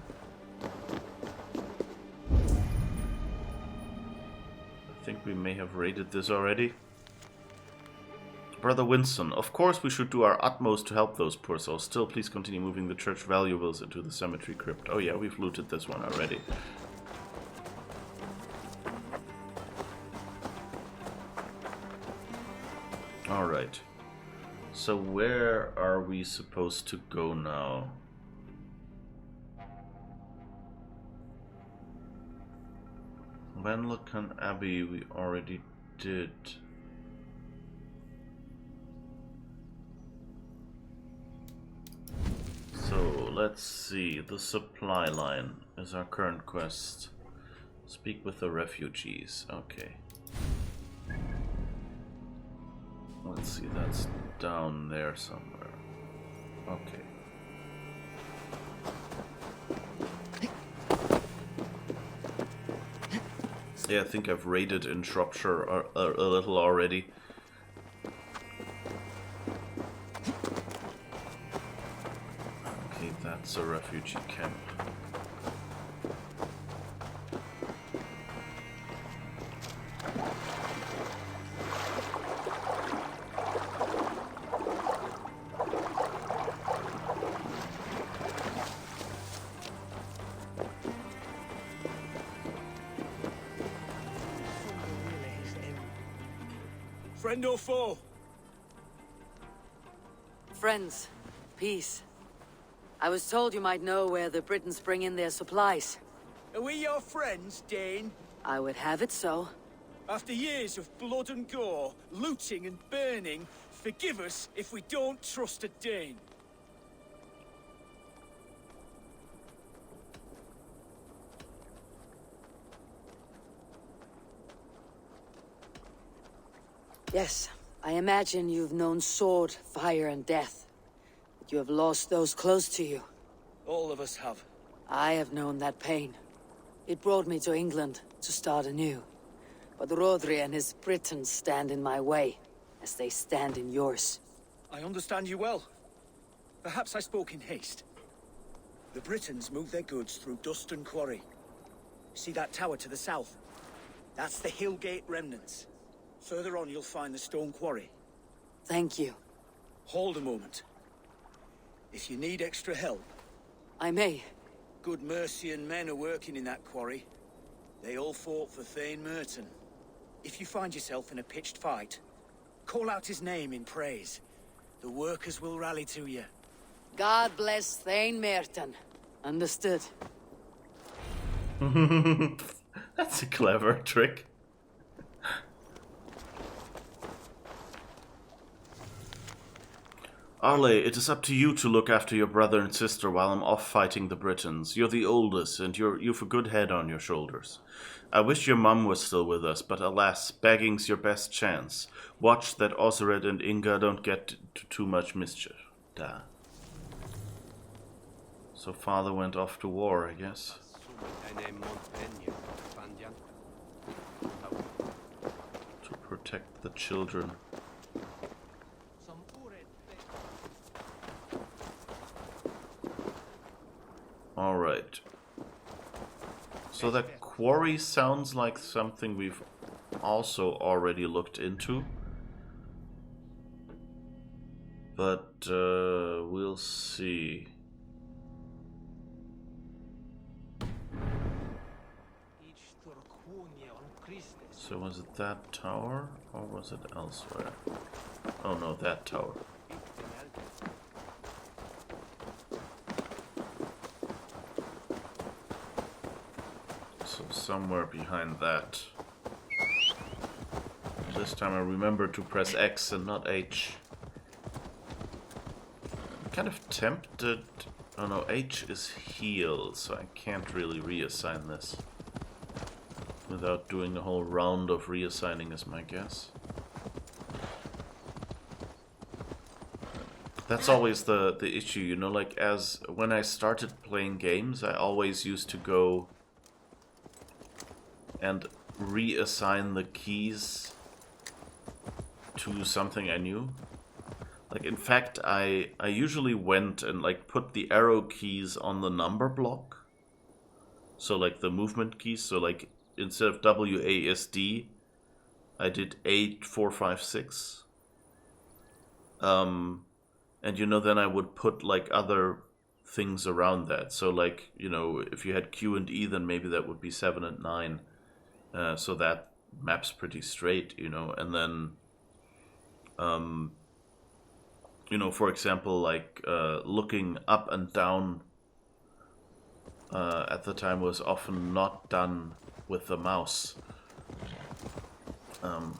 I think we may have raided this already. Brother Winston, of course we should do our utmost to help those poor souls. Still, please continue moving the church valuables into the cemetery crypt. Oh yeah, we've looted this one already. Alright. So where are we supposed to go now? Wenlokan Abbey we already did. So let's see, the supply line is our current quest. Speak with the refugees, okay. Let's see, that's down there somewhere. Okay. Yeah, I think I've raided in Shropshire a little already. Okay, that's a refugee camp. Friend or foe? Friends. Peace. I was told you might know where the Britons bring in their supplies. Are we your friends, Dane? I would have it so. After years of blood and gore, looting and burning, forgive us if we don't trust a Dane. Yes, I imagine you've known sword, fire, and death. But you have lost those close to you. All of us have. I have known that pain. It brought me to England to start anew. But Rodri and his Britons stand in my way, as they stand in yours. I understand you well. Perhaps I spoke in haste. The Britons move their goods through dust and quarry. See that tower to the south? That's the Hillgate remnants. Further on, you'll find the stone quarry. Thank you. Hold a moment. If you need extra help... I may. Good Mercian men are working in that quarry. They all fought for Thane Merton. If you find yourself in a pitched fight, call out his name in praise. The workers will rally to you. God bless Thane Merton. Understood. That's a clever trick. Arle, it is up to you to look after your brother and sister while I'm off fighting the Britons. You're the oldest, and you've a good head on your shoulders. I wish your mum was still with us, but alas, begging's your best chance. Watch that Osred and Inga don't get to too much mischief. Da. So father went off to war, I guess. To protect the children. Alright. So that quarry sounds like something we've also already looked into. But we'll see. So was it that tower or was it elsewhere? Oh no, that tower. So somewhere behind that. This time I remember to press X and not H. I'm kind of tempted. Oh no, H is heal, so I can't really reassign this. Without doing a whole round of reassigning is my guess. That's always the issue, you know, like as when I started playing games, I always used to go and reassign the keys to something I knew. Like in fact, I usually went and like put the arrow keys on the number block. So like the movement keys, so like instead of WASD, I did 8, 4, 5, 6. And you know, then I would put like other things around that. So like, you know, if you had Q and E, then maybe that would be 7 and 9. So that maps pretty straight, you know, and then, you know, for example, like looking up and down at the time was often not done with the mouse, and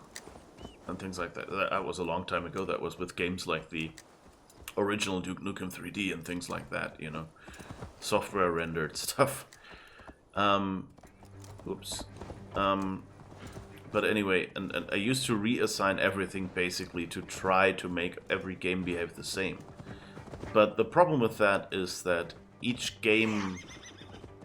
things like that. That was a long time ago. That was with games like the original Duke Nukem 3D and things like that, you know, software rendered stuff. Oops. But anyway, and I used to reassign everything basically to try to make every game behave the same. But the problem with that is that each game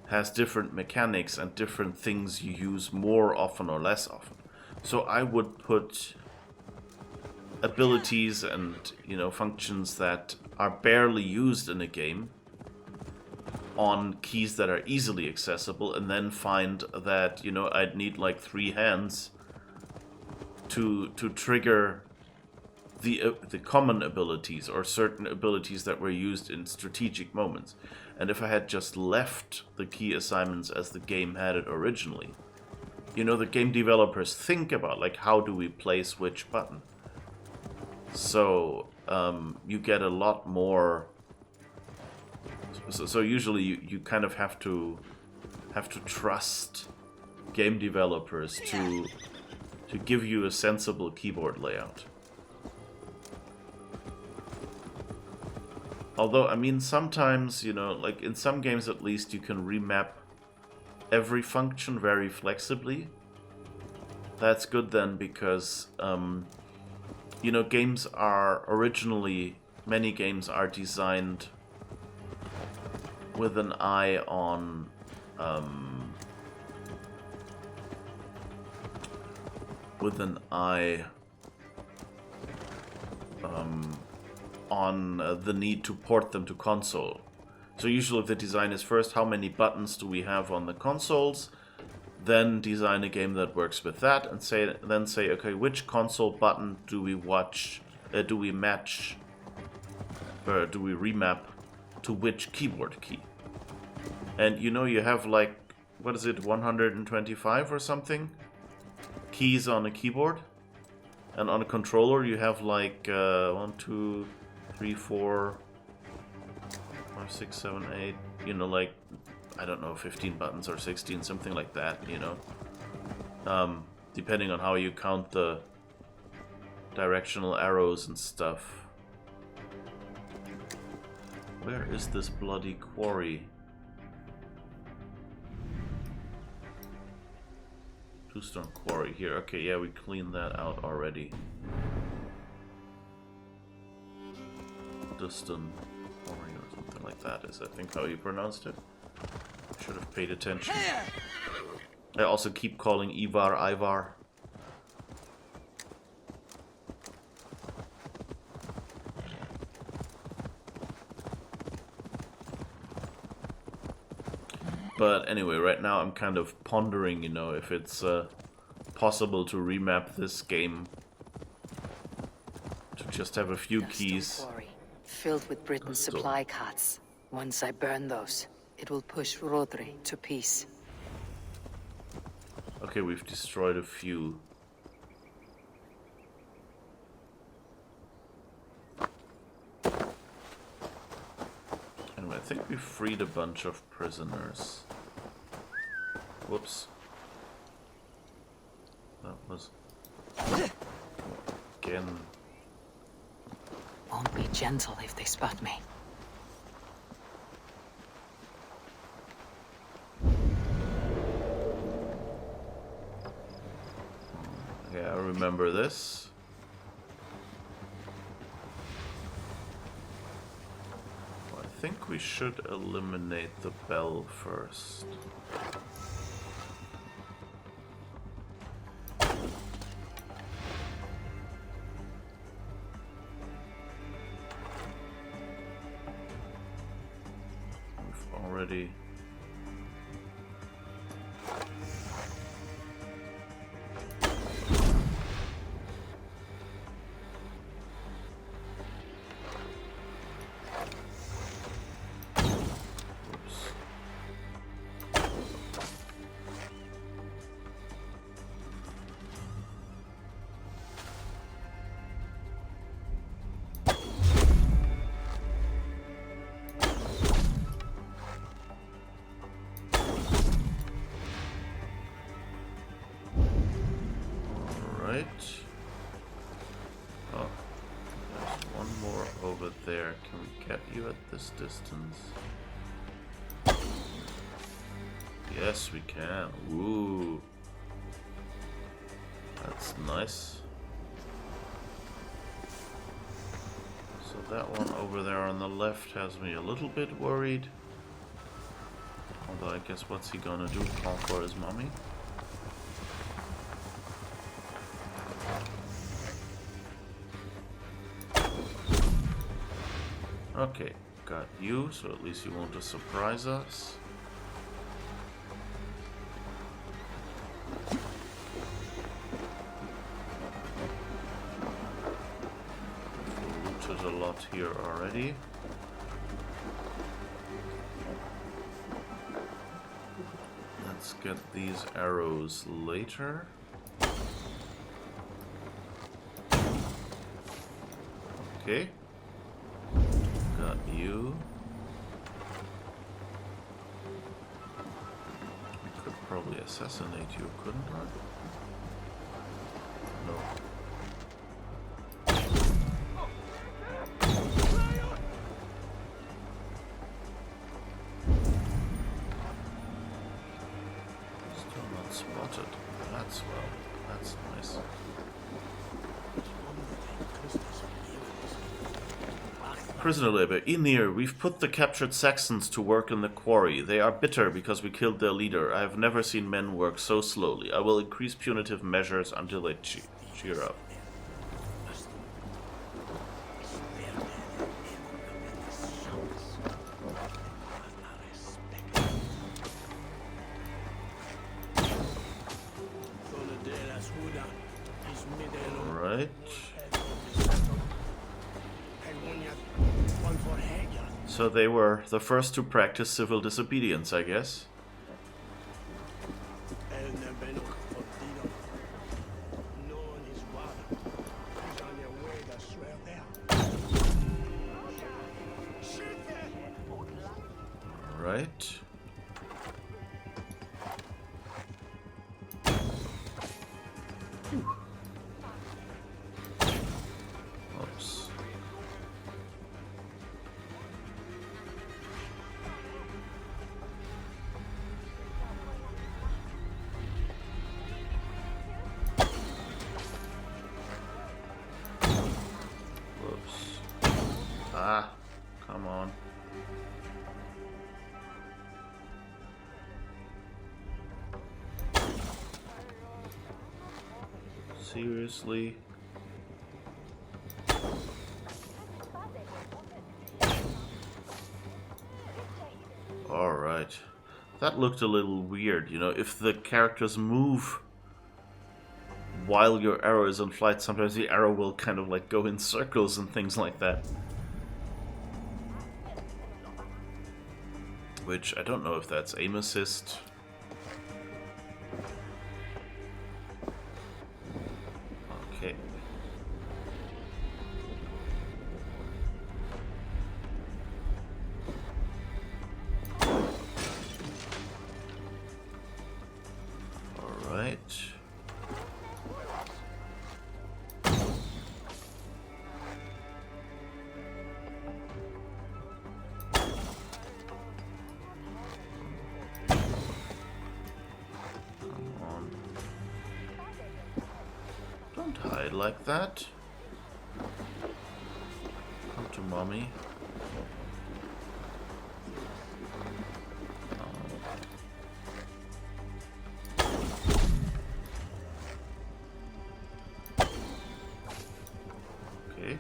has different mechanics and different things you use more often or less often. So I would put abilities and, you know, functions that are barely used in a game on keys that are easily accessible, and then find that, you know, I'd need like 3 hands to trigger the common abilities or certain abilities that were used in strategic moments. And if I had just left the key assignments as the game had it originally, you know, the game developers think about, like, how do we place which button. So you get a lot more. So usually you kind of have to trust game developers to give you a sensible keyboard layout. Although, I mean, sometimes, you know, like in some games at least, you can remap every function very flexibly. That's good then, because you know, games are originally, many games are designed with an eye on the need to port them to console. So usually the design is first, how many buttons do we have on the consoles? Then design a game that works with that, and then say, okay, which console button do we match, or do we remap to which keyboard key? And you know, you have like, what is it, 125 or something keys on a keyboard, and on a controller you have like 1, 2, 3, 4, 5, 6, 7, 8. You know, like, I don't know, 15 buttons or 16, something like that, you know. Depending on how you count the directional arrows and stuff. Where is this bloody quarry? Two-stone quarry here. Okay, yeah, we cleaned that out already. Dustin quarry or something like that is, I think, how you pronounced it. Should have paid attention. I also keep calling Ivar Ivar. But anyway, right now I'm kind of pondering, you know, if it's possible to remap this game to just have a few keys. Quarry, filled with Britain's supply carts. Once I burn those, it will push Rodri to peace. Okay, we've destroyed a few. Anyway, I think we freed a bunch of prisoners. Whoops. That was... again. Won't be gentle if they spot me. Yeah, I remember this. Well, I think we should eliminate the bell first. We've already... Oh, there's one more over there. Can we get you at this distance? Yes, we can. Ooh. That's nice. So that one over there on the left has me a little bit worried. Although I guess what's he gonna do? Call for his mommy? Okay, got you, so at least you won't just surprise us. We've looted a lot here already. That's get these arrows later. Okay. Got you. I could probably assassinate you, couldn't I? No. Still not spotted. That's well. That's nice. Prisoner labor. Enir, we've put the captured Saxons to work in the quarry. They are bitter because we killed their leader. I have never seen men work so slowly. I will increase punitive measures until they cheer up. Alright. So they were the first to practice civil disobedience, I guess. Right. Oops. Whoops. Ah, come on. Seriously? Alright. That looked a little weird, you know, if the characters move while your arrow is in flight, sometimes the arrow will kind of like go in circles and things like that. Which, I don't know if that's aim assist. Okay. Alright. Don't hide like that. Come to mommy. Okay.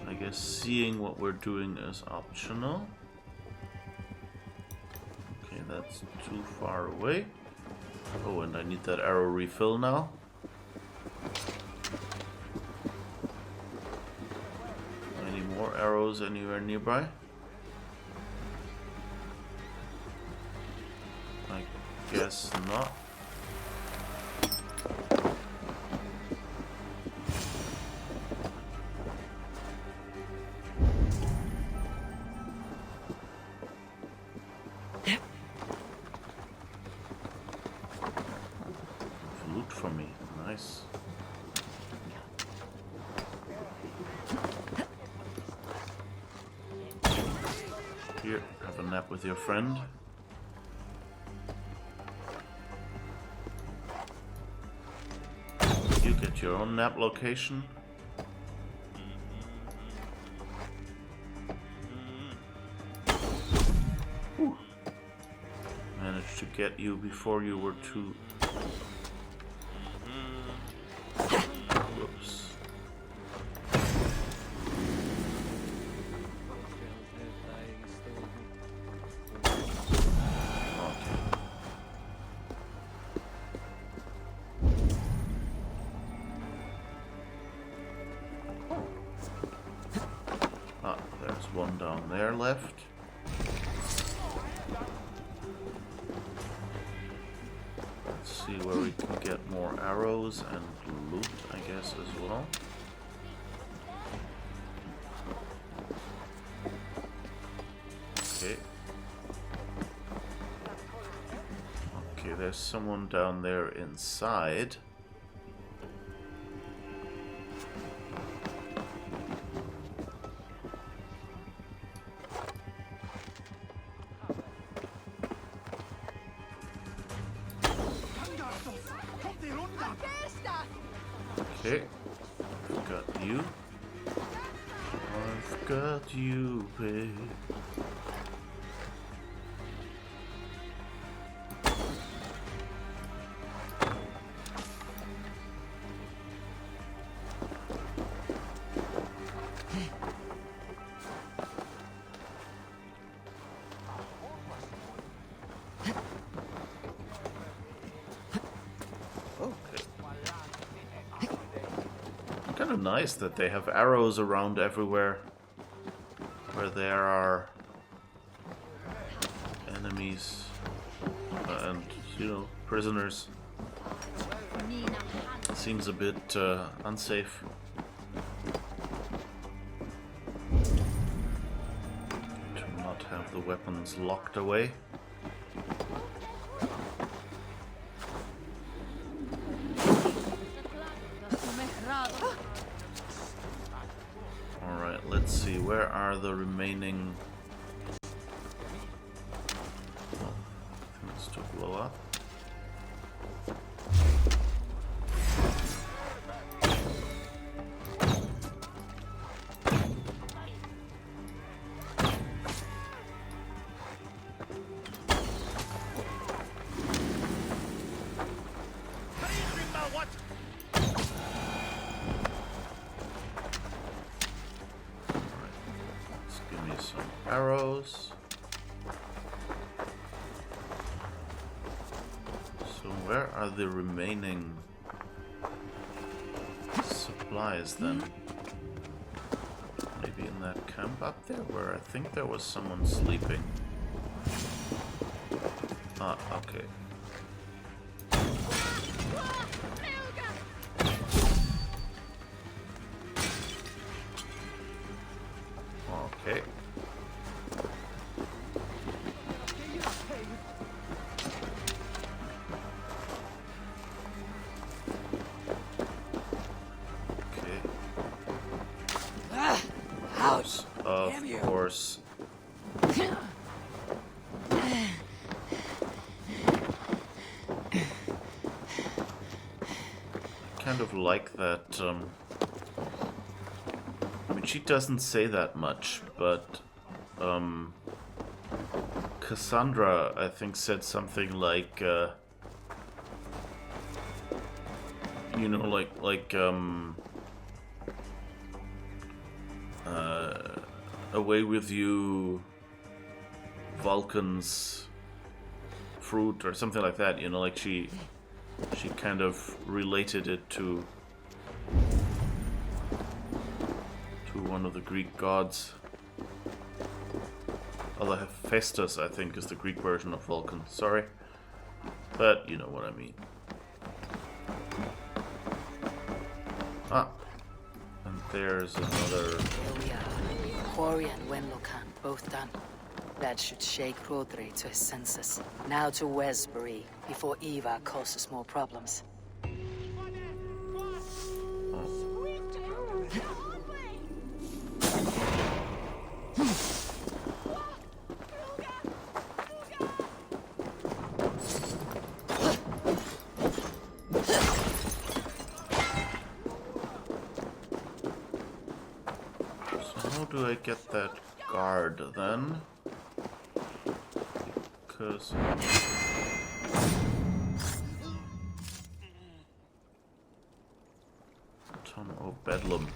I guess seeing what we're doing is optional. Okay, that's too far away. Oh, and I need that arrow refill now. Any more arrows anywhere nearby? I guess not. Loot for me, nice. Here, have a nap with your friend. You get your own nap location. Whew. Managed to get you before you were too... Whoops. Ah, there's one down there left. Let's see where we can get more arrows and loot, I guess, as well. Okay. Okay, there's someone down there inside. Okay, I've got you. I've got you, babe. Kind of nice that they have arrows around everywhere where there are enemies and, you know, prisoners. It seems a bit unsafe. To not have the weapons locked away. Alright, let's see, where are the remaining... Oh, things to blow up. Arrows. So where are the remaining supplies then? Maybe in that camp up there where I think there was someone sleeping. Ah, okay. Okay. Of course. Kind of like that, I mean, she doesn't say that much, but, Cassandra, I think, said something like, you know, away with you, Vulcan's fruit, or something like that, you know, like she kind of related it to one of the Greek gods. Although Hephaestus, I think, is the Greek version of Vulcan. Sorry, but you know what I mean. Ah, and there's another... Here we are. Quarry and Wenlocan, both done. That should shake Rodri to his senses. Now to Westbury, before Eva causes more problems. How do I get that guard then? Because... Tom O'Bedlam.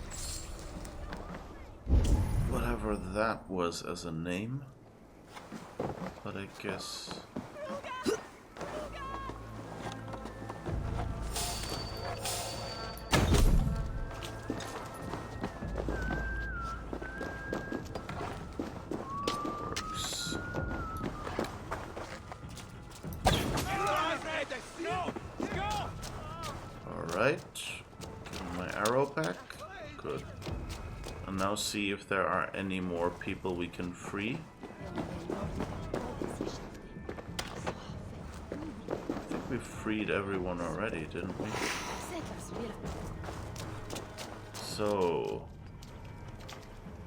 Whatever that was as a name. But I guess... No! Alright. Give me my arrow back. Good. And now see if there are any more people we can free. I think we freed everyone already, didn't we? So...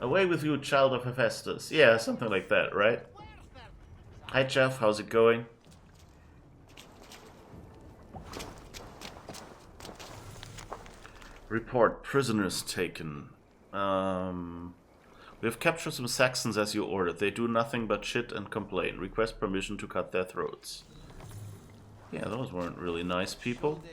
Away with you, child of Hephaestus. Yeah, something like that, right? Hi, Jeff. How's it going? Report. Prisoners taken. We have captured some Saxons as you ordered. They do nothing but shit and complain. Request permission to cut their throats. Yeah, those weren't really nice people.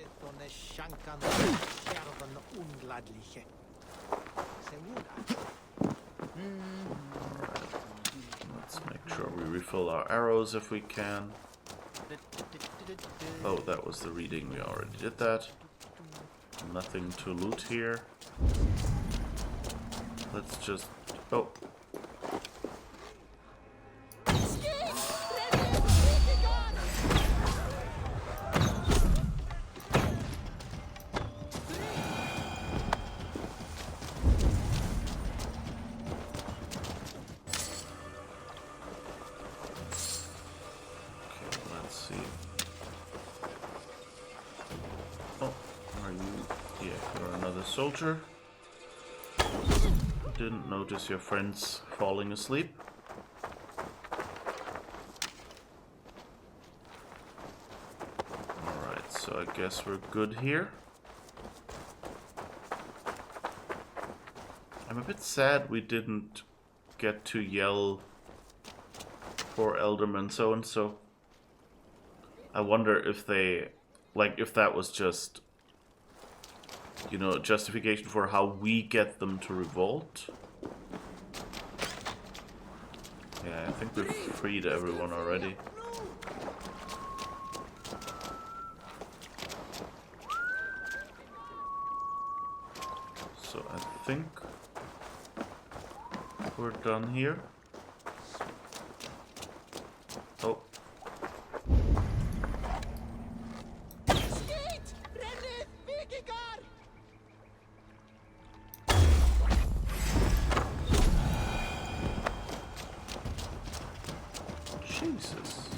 Let's make sure we refill our arrows if we can. Oh, that was the reading. We already did that. Nothing to loot here. Let's just... Oh. Soldier. Didn't notice your friends falling asleep. Alright, so I guess we're good here. I'm a bit sad we didn't get to yell for Elderman so and so. I wonder if they, like, if that was just, you know, justification for how we get them to revolt. Yeah, I think we've freed everyone already. So I think we're done here. Oh. Jesus.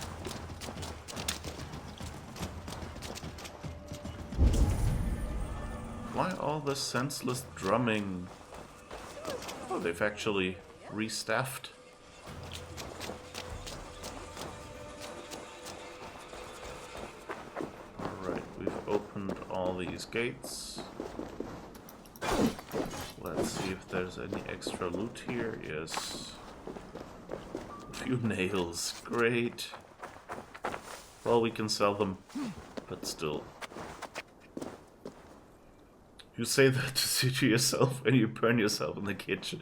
Why all this senseless drumming? Oh, they've actually restaffed. Alright, we've opened all these gates. Let's see if there's any extra loot here. Yes. Few nails, great. Well, we can sell them, but still. You say that to yourself when you burn yourself in the kitchen.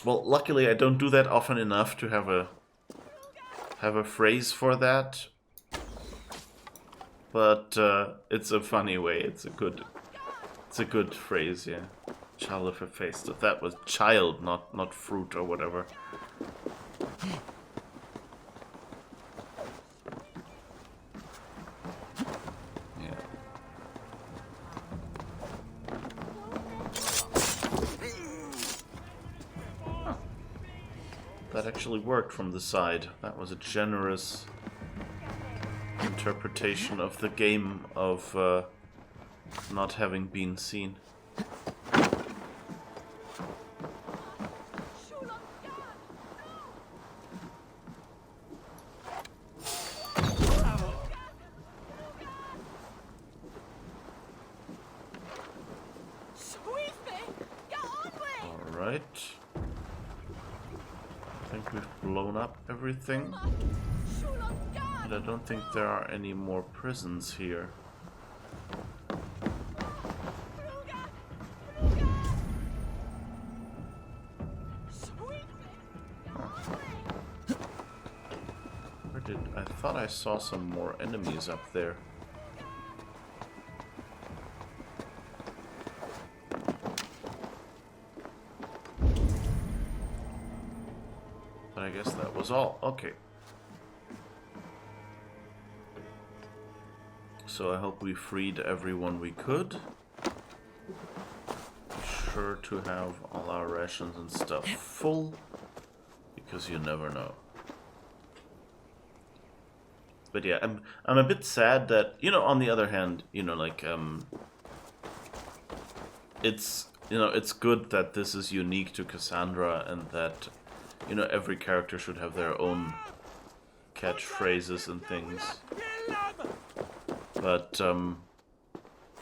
Well, luckily I don't do that often enough to have a phrase for that. But it's a funny way. It's a good phrase, yeah. Child of a face. That was child, not fruit or whatever. That actually worked from the side. That was a generous interpretation of the game of not having been seen. Alright. I think we've blown up everything. And I don't think there are any more prisons here. Where did... I thought I saw some more enemies up there. I guess that was all. Okay. So I hope we freed everyone we could. Be sure to have all our rations and stuff full, because you never know. But yeah, I'm a bit sad that, you know, on the other hand, you know, like it's, you know, it's good that this is unique to Cassandra and that, you know, every character should have their own catchphrases and things. But I'm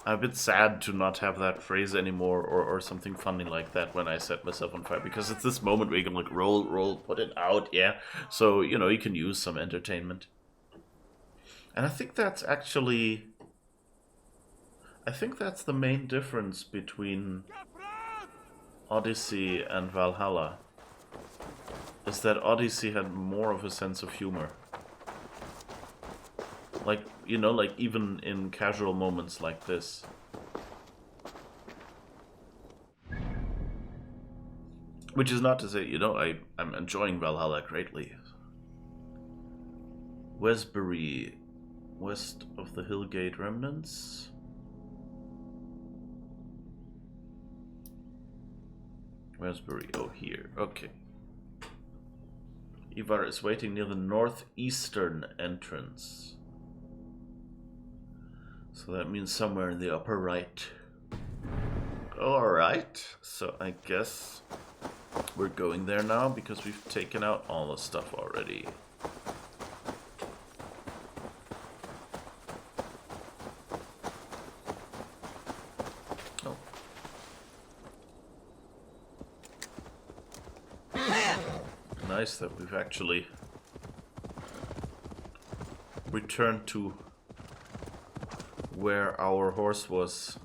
a bit sad to not have that phrase anymore, or something funny like that when I set myself on fire, because it's this moment where you can like roll, put it out, yeah. So, you know, you can use some entertainment. And I think that's actually, I think that's the main difference between Odyssey and Valhalla, is that Odyssey had more of a sense of humor. Like, you know, like even in casual moments like this. Which is not to say, you know, I'm enjoying Valhalla greatly. Westbury, west of the Hillgate remnants. Westbury, oh here, okay. Ivar is waiting near the northeastern entrance. So that means somewhere in the upper right. Alright, so I guess we're going there now because we've taken out all the stuff already. Oh. Nice that we've actually returned to where our horse was.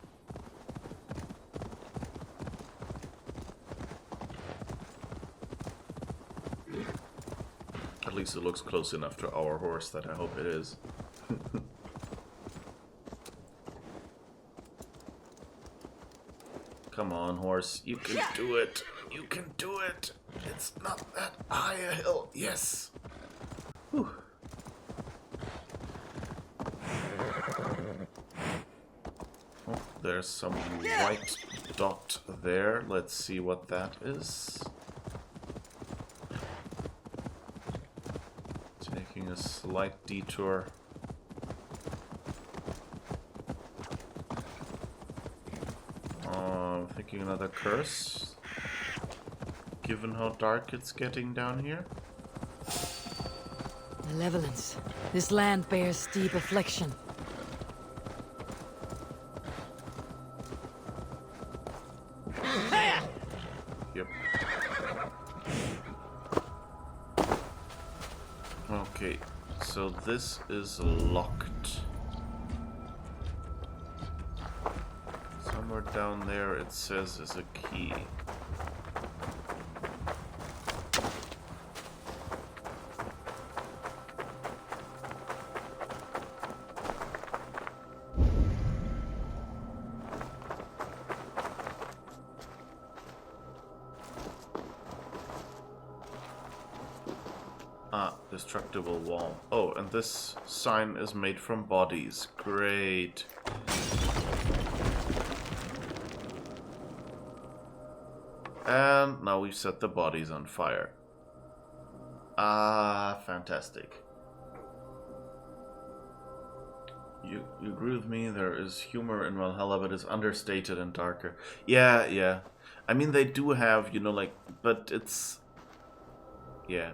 At least it looks close enough to our horse that I hope it is. Come on, horse. You can do it. You can do it. It's not that high a hill. Yes. Whew. Oh, there's some white dot there. Let's see what that is. Taking a slight detour. I'm thinking another curse, given how dark it's getting down here. Malevolence. This land bears deep affliction. Yep. Okay, so this is locked. Somewhere down there it says is a key. Destructible wall. Oh, and this sign is made from bodies. Great. And now we've set the bodies on fire. Ah, fantastic. You agree with me, there is humor in Valhalla, but it's understated and darker. Yeah, yeah. I mean, they do have, you know, like, but it's... Yeah.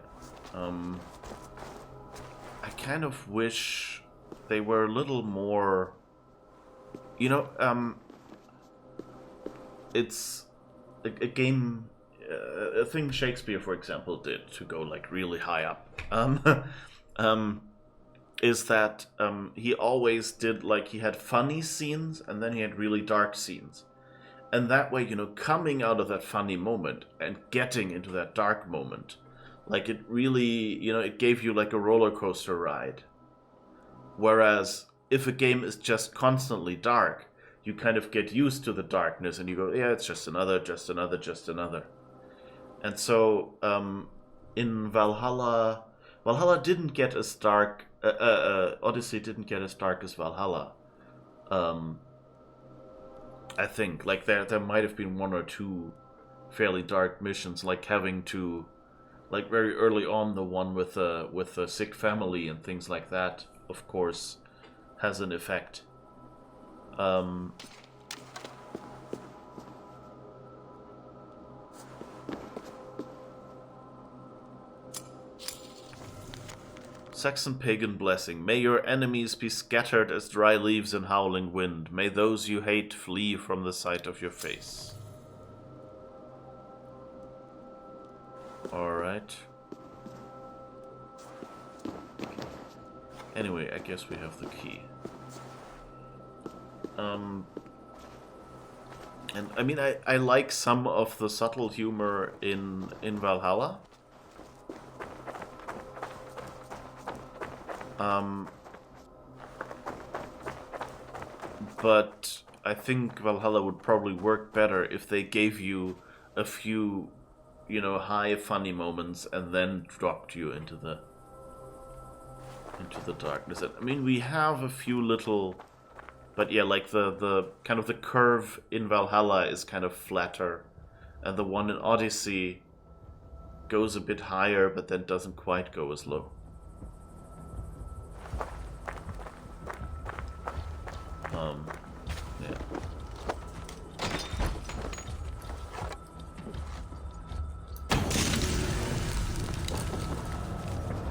I kind of wish they were a little more, you know, it's a game, a thing Shakespeare, for example, did to go like really high up, is that he always did, like, he had funny scenes and then he had really dark scenes. And that way, you know, coming out of that funny moment and getting into that dark moment, like, it really, you know, it gave you like a roller coaster ride. Whereas if a game is just constantly dark, you kind of get used to the darkness and you go, yeah, it's just another. And so in Valhalla didn't get as dark Odyssey didn't get as dark as Valhalla. I think like there might have been one or two fairly dark missions, like having to, like very early on, the one with a sick family and things like that. Of course, has an effect. Saxon pagan blessing. May your enemies be scattered as dry leaves in howling wind. May those you hate flee from the sight of your face. Alright. Anyway, I guess we have the key. And I mean, I like some of the subtle humor in Valhalla. But I think Valhalla would probably work better if they gave you a few, you know, high funny moments and then dropped you into the darkness. I mean, we have a few little, but yeah, like the kind of the curve in Valhalla is kind of flatter, and the one in Odyssey goes a bit higher, but then doesn't quite go as low. Yeah.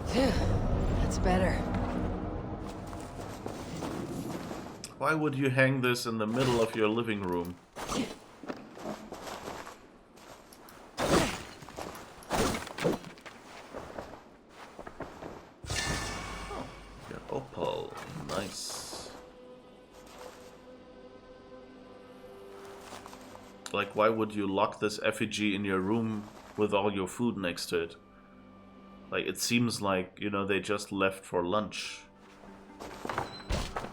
Phew, that's better. Why would you hang this in the middle of your living room? Your opal, nice. Like, why would you lock this effigy in your room with all your food next to it? Like, it seems like, you know, they just left for lunch.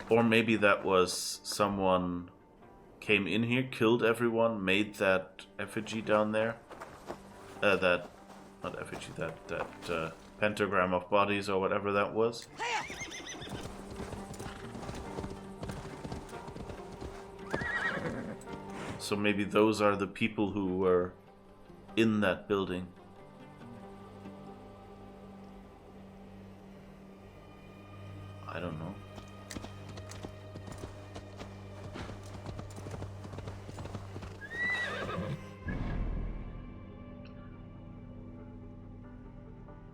Or maybe that was someone came in here, killed everyone, made that effigy down there. Not effigy, that pentagram of bodies or whatever that was. So maybe those are the people who were in that building. I don't know.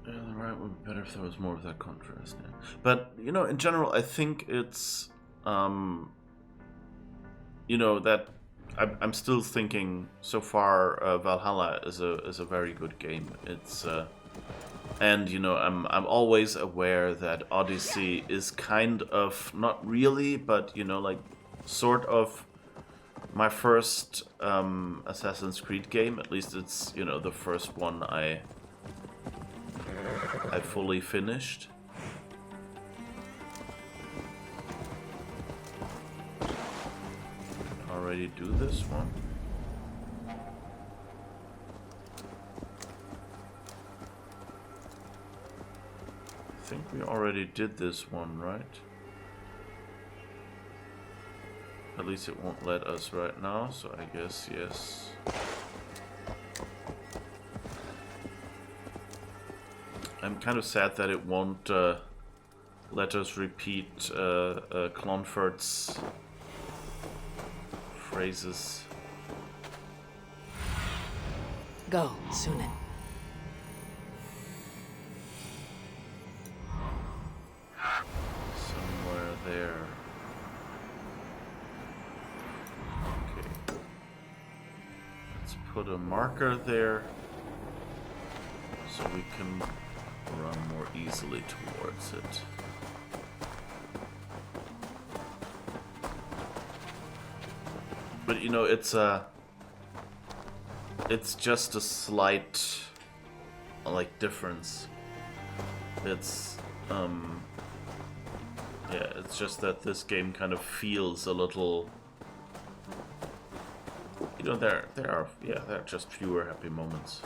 Yeah, the right would be better if there was more of that contrast. Yeah. But, you know, in general, I think it's, you know, that I'm still thinking so far Valhalla is a very good game. It's and you know, I'm always aware that Odyssey is kind of, not really, but you know, like sort of my first Assassin's Creed game. At least it's, you know, the first one I fully finished. Already do this one. I think we already did this one, right? At least it won't let us right now, so I guess yes. I'm kind of sad that it won't let us repeat Clonfert's phrases. Go, Sunan. Somewhere there. Okay. Let's put a marker there so we can run more easily towards it. But you know, it's just a slight like difference. It's yeah, it's just that this game kind of feels a little, you know, there are just fewer happy moments.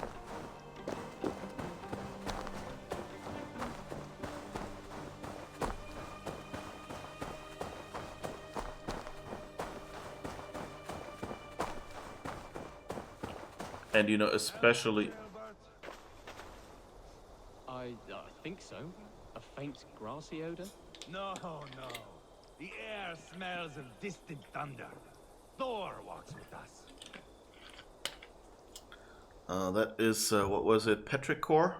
And you know, especially... I think so. A faint grassy odor? No, no. The air smells of distant thunder. Thor walks with us. That is, what was it, petrichor?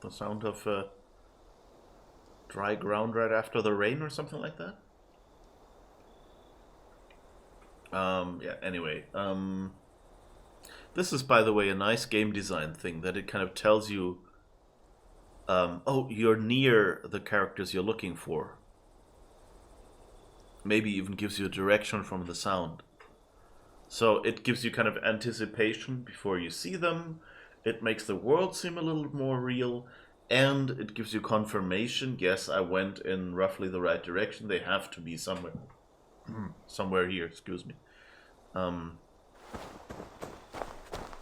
The sound of dry ground right after the rain or something like that? Yeah, anyway. This is, by the way, a nice game design thing, that it kind of tells you, oh, you're near the characters you're looking for. Maybe even gives you a direction from the sound. So it gives you kind of anticipation before you see them. It makes the world seem a little more real. And it gives you confirmation. Yes, I went in roughly the right direction. They have to be somewhere. Somewhere here, excuse me.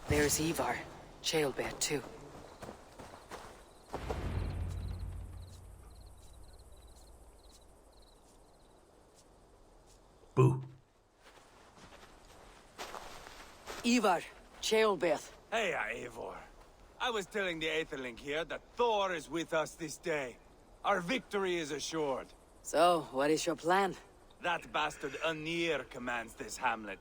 There's Ivar. Jailbear, too. Boo. Ivar, Jailbear. Hey, Eivor. I was telling the Aetherling here that Thor is with us this day. Our victory is assured. So, what is your plan? That bastard Anir commands this hamlet.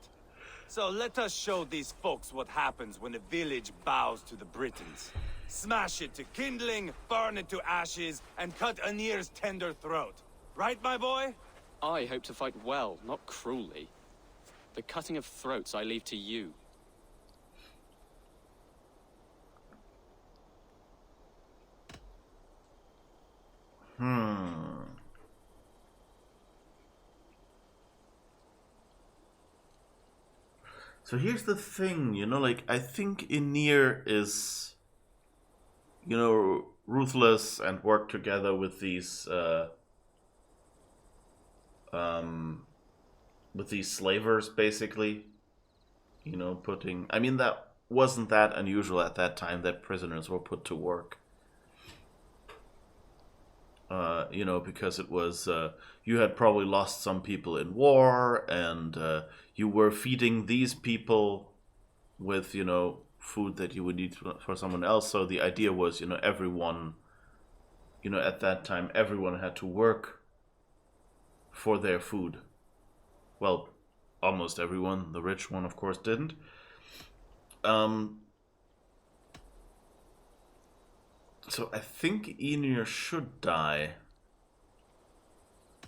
So let us show these folks what happens when a village bows to the Britons. Smash it to kindling, burn it to ashes, and cut Anir's tender throat. Right, my boy? I hope to fight well, not cruelly. The cutting of throats I leave to you. So here's the thing, you know, like, I think Ynir is, you know, ruthless and work together with these slavers, basically. You know, putting... I mean, that wasn't that unusual at that time, that prisoners were put to work. You know, because it was, you had probably lost some people in war, and you were feeding these people with, you know, food that you would need for someone else. So the idea was, you know, everyone, you know, at that time, everyone had to work for their food. Well, almost everyone. The rich one, of course, didn't. So I think Ynir should die.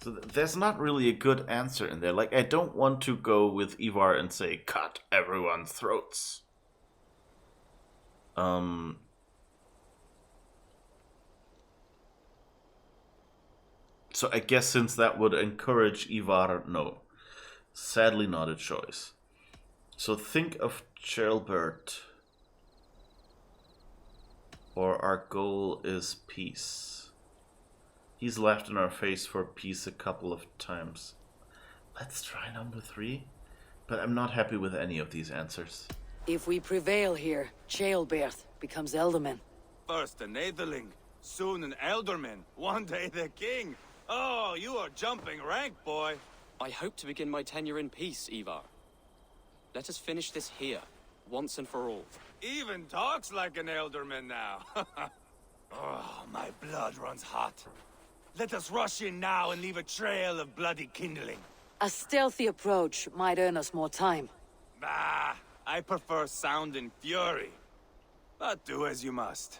So there's not really a good answer in there. Like, I don't want to go with Ivar and say, cut everyone's throats. So I guess since that would encourage Ivar, no. Sadly not a choice. So think of Ceolbert. Or our goal is peace. He's laughed in our face for peace a couple of times. Let's try number 3. But I'm not happy with any of these answers. If we prevail here, Ceolbert becomes Elderman. First an Aetherling, soon an Elderman, one day the king. Oh, you are jumping rank, boy. I hope to begin my tenure in peace, Ivar. Let us finish this here, once and for all. Even talks like an Elderman now. Oh, my blood runs hot. Let us rush in now and leave a trail of bloody kindling. A stealthy approach might earn us more time. Bah, I prefer sound and fury. But do as you must.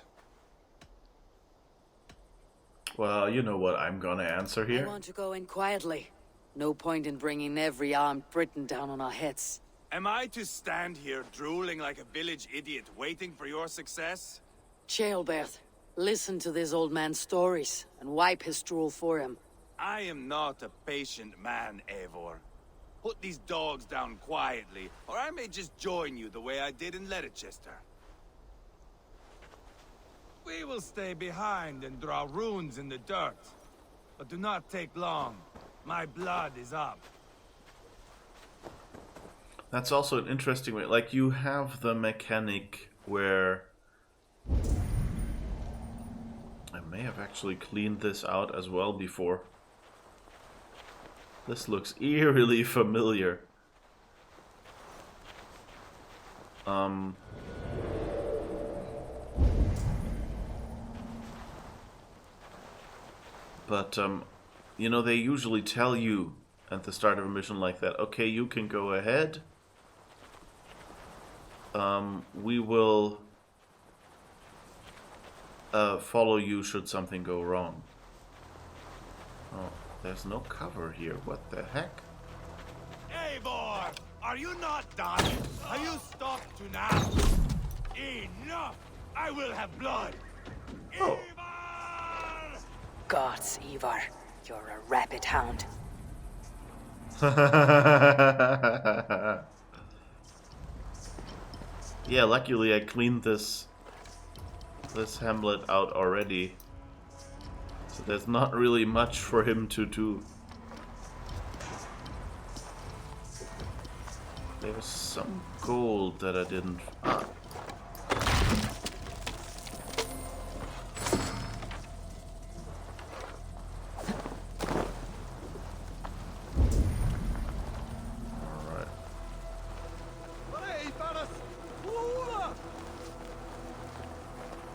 Well, you know what I'm gonna answer here. I want to go in quietly. No point in bringing every armed Briton down on our heads. Am I to stand here drooling like a village idiot waiting for your success? Ceolbert, listen to this old man's stories and wipe his drool for him. I am not a patient man, Eivor. Put these dogs down quietly, or I may just join you the way I did in Leicester. We will stay behind and draw runes in the dirt. But do not take long. My blood is up. That's also an interesting way. Like, you have the mechanic where... I may have actually cleaned this out as well before. This looks eerily familiar. But you know, they usually tell you at the start of a mission like that, okay, you can go ahead. We will follow you should something go wrong. Oh, there's no cover here. What the heck? Eivor! Are you not done? Have you stopped to now? Enough! I will have blood! Oh. Ivar! Gods, Ivar, you're a rabbit hound. Yeah, luckily I cleaned this hamlet out already. So there's not really much for him to do. There's some gold that I didn't... Ah. Alright.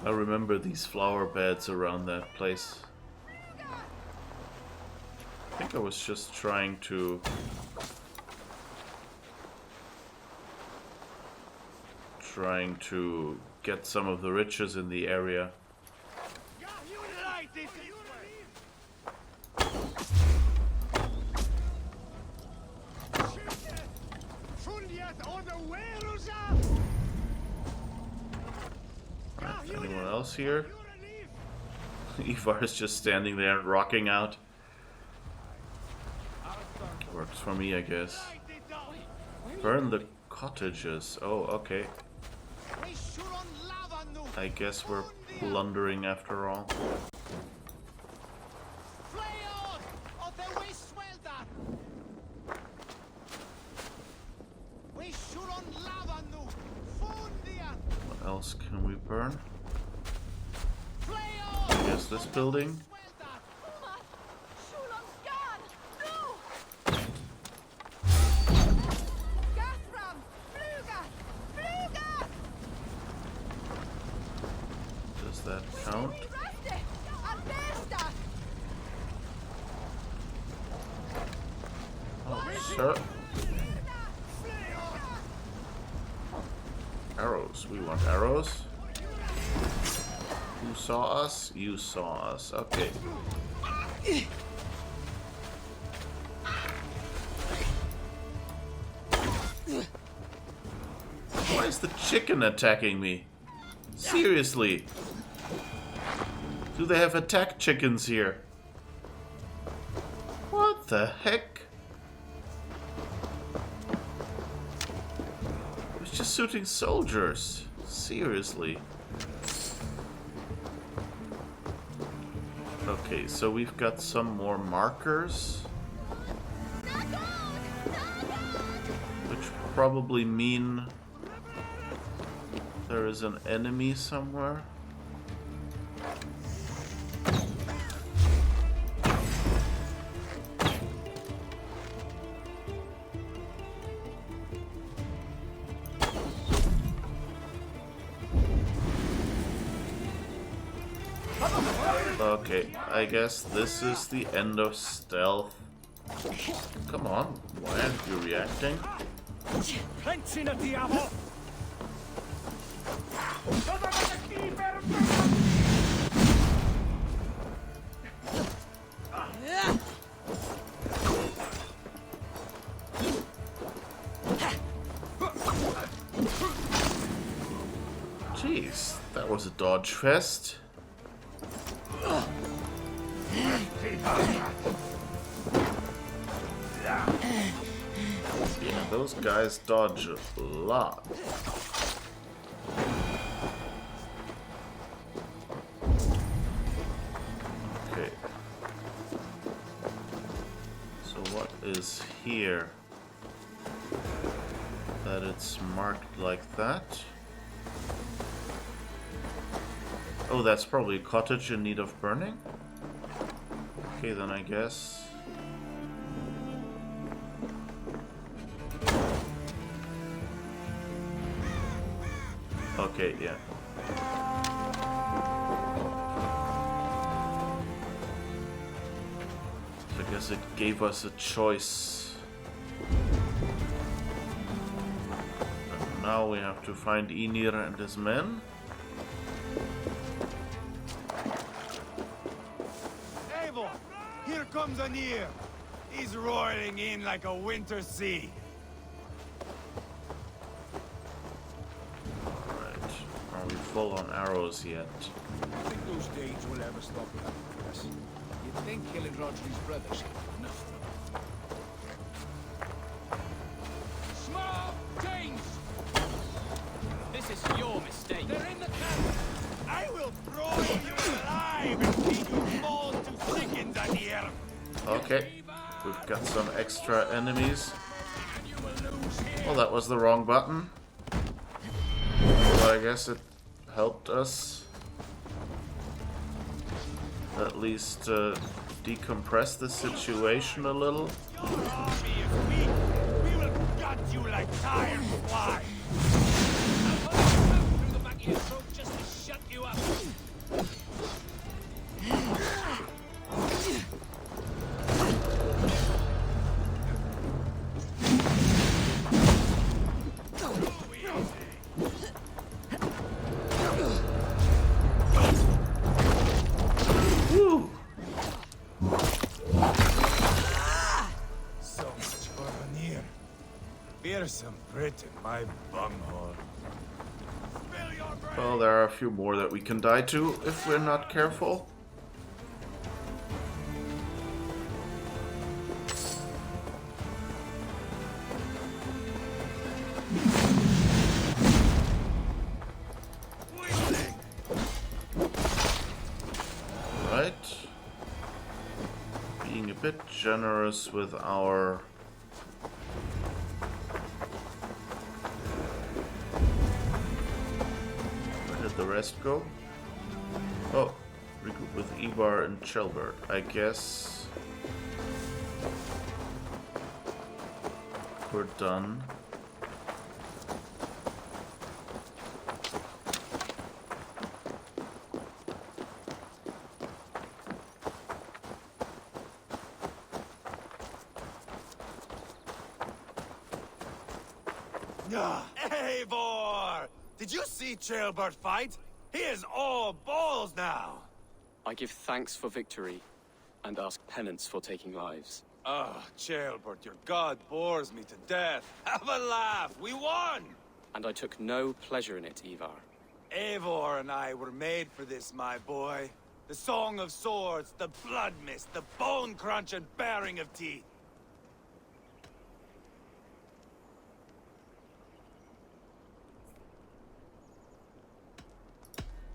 I remember these flower beds around that place. I think I was just trying to... get some of the riches in the area. Anyone else here? Ivar is just standing there rocking out. Works for me, I guess. Burn the cottages. Oh, okay. I guess we're plundering after all. What else can we burn? I guess this building. Does that count? Oh, sure. Arrows. We want arrows. Who saw us? You saw us. Okay. Why is the chicken attacking me? Seriously. Do they have attack chickens here? What the heck? I was just shooting soldiers. Seriously. Okay, so we've got some more markers. Which probably mean there is an enemy somewhere. Okay, I guess this is the end of stealth. Come on, why aren't you reacting? Jeez, that was a dodge fest. Yeah, those guys dodge a lot. Okay. So what is here? That it's marked like that. Oh, that's probably a cottage in need of burning? Okay, then I guess... Okay, yeah. I guess it gave us a choice. And now we have to find Ynir and his men. Eivor! Here comes Anir! He's roaring in like a winter sea. Alright. Are we full on arrows yet? I think those Danes will ever stop coming us. You'd think killing Rodri's brothers should be enough for them. Small Danes! This is your mistake. They're in the camp! I will broil you alive and feed you balls to chickens, Anir! Okay. We've got some extra enemies. Well, that was the wrong button. But I guess it helped us at least decompress the situation a little. Your army is weak! We will gut you like tired flies! I'll put a spoon through the back of your throat just to shut you up! Woo! So much for Anir. Fearsome Britain, my bunghole. Well, there are a few more that we can die to if we're not careful. Right. Being a bit generous with our the rest go? Oh, regroup with Ivar and Chelbert. I guess we're done. Eivor! Did you see Chelbert fight? He is all balls now! I give thanks for victory, and ask penance for taking lives. Ah, Chelbert, your god bores me to death. Have a laugh! We won! And I took no pleasure in it, Ivar. Eivor and I were made for this, my boy. The song of swords, the blood mist, the bone crunch and baring of teeth.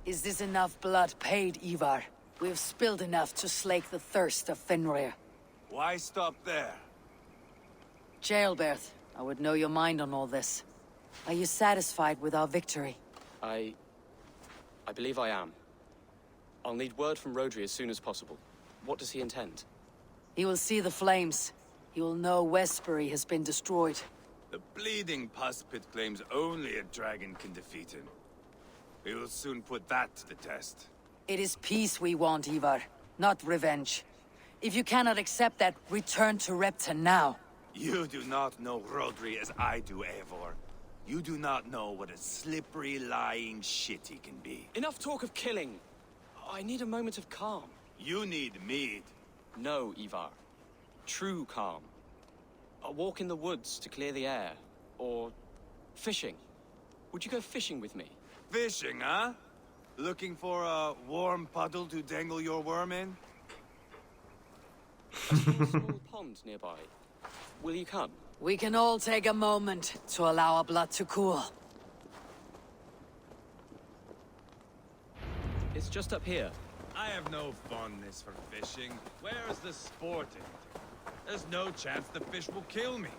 Is this enough blood paid, Ivar? We've spilled enough to slake the thirst of Fenrir. Why stop there? Jailbert, I would know your mind on all this. Are you satisfied with our victory? I believe I am. I'll need word from Rodri as soon as possible. What does he intend? He will see the flames. He will know Westbury has been destroyed. The bleeding pus pit claims only a dragon can defeat him. We will soon put that to the test. It is peace we want, Ivar, not revenge. If you cannot accept that, return to Repton now. You do not know Rodri as I do, Eivor. You do not know what a slippery, lying shit he can be. Enough talk of killing. I need a moment of calm. You need mead. No, Ivar. True calm. A walk in the woods to clear the air. Or fishing. Would you go fishing with me? Fishing, huh? Looking for a warm puddle to dangle your worm in? A small pond nearby. Will you come? We can all take a moment to allow our blood to cool. It's just up here. I have no fondness for fishing. Where is the sport in it? There's no chance the fish will kill me.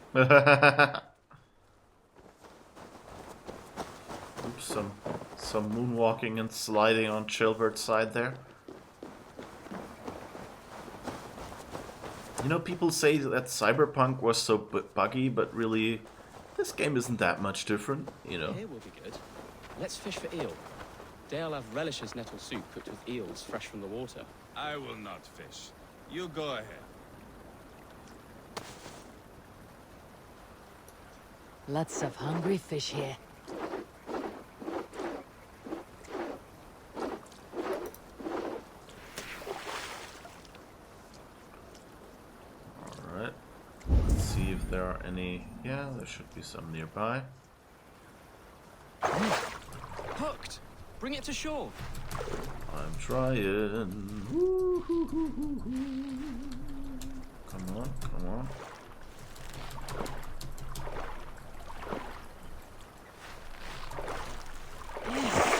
Oops, some moonwalking and sliding on Chilbert's side there. You know, people say that Cyberpunk was so buggy, but really, this game isn't that much different, you know. Here will be good. Let's fish for eel. Dale have relishes nettle soup cooked with eels fresh from the water. I will not fish. You go ahead. Lots of hungry fish here. Alright. Let's see if there are any... Yeah, there should be some nearby. Hooked! Bring it to shore! I'm trying. Woo-hoo-hoo-hoo-hoo. Come on, come on.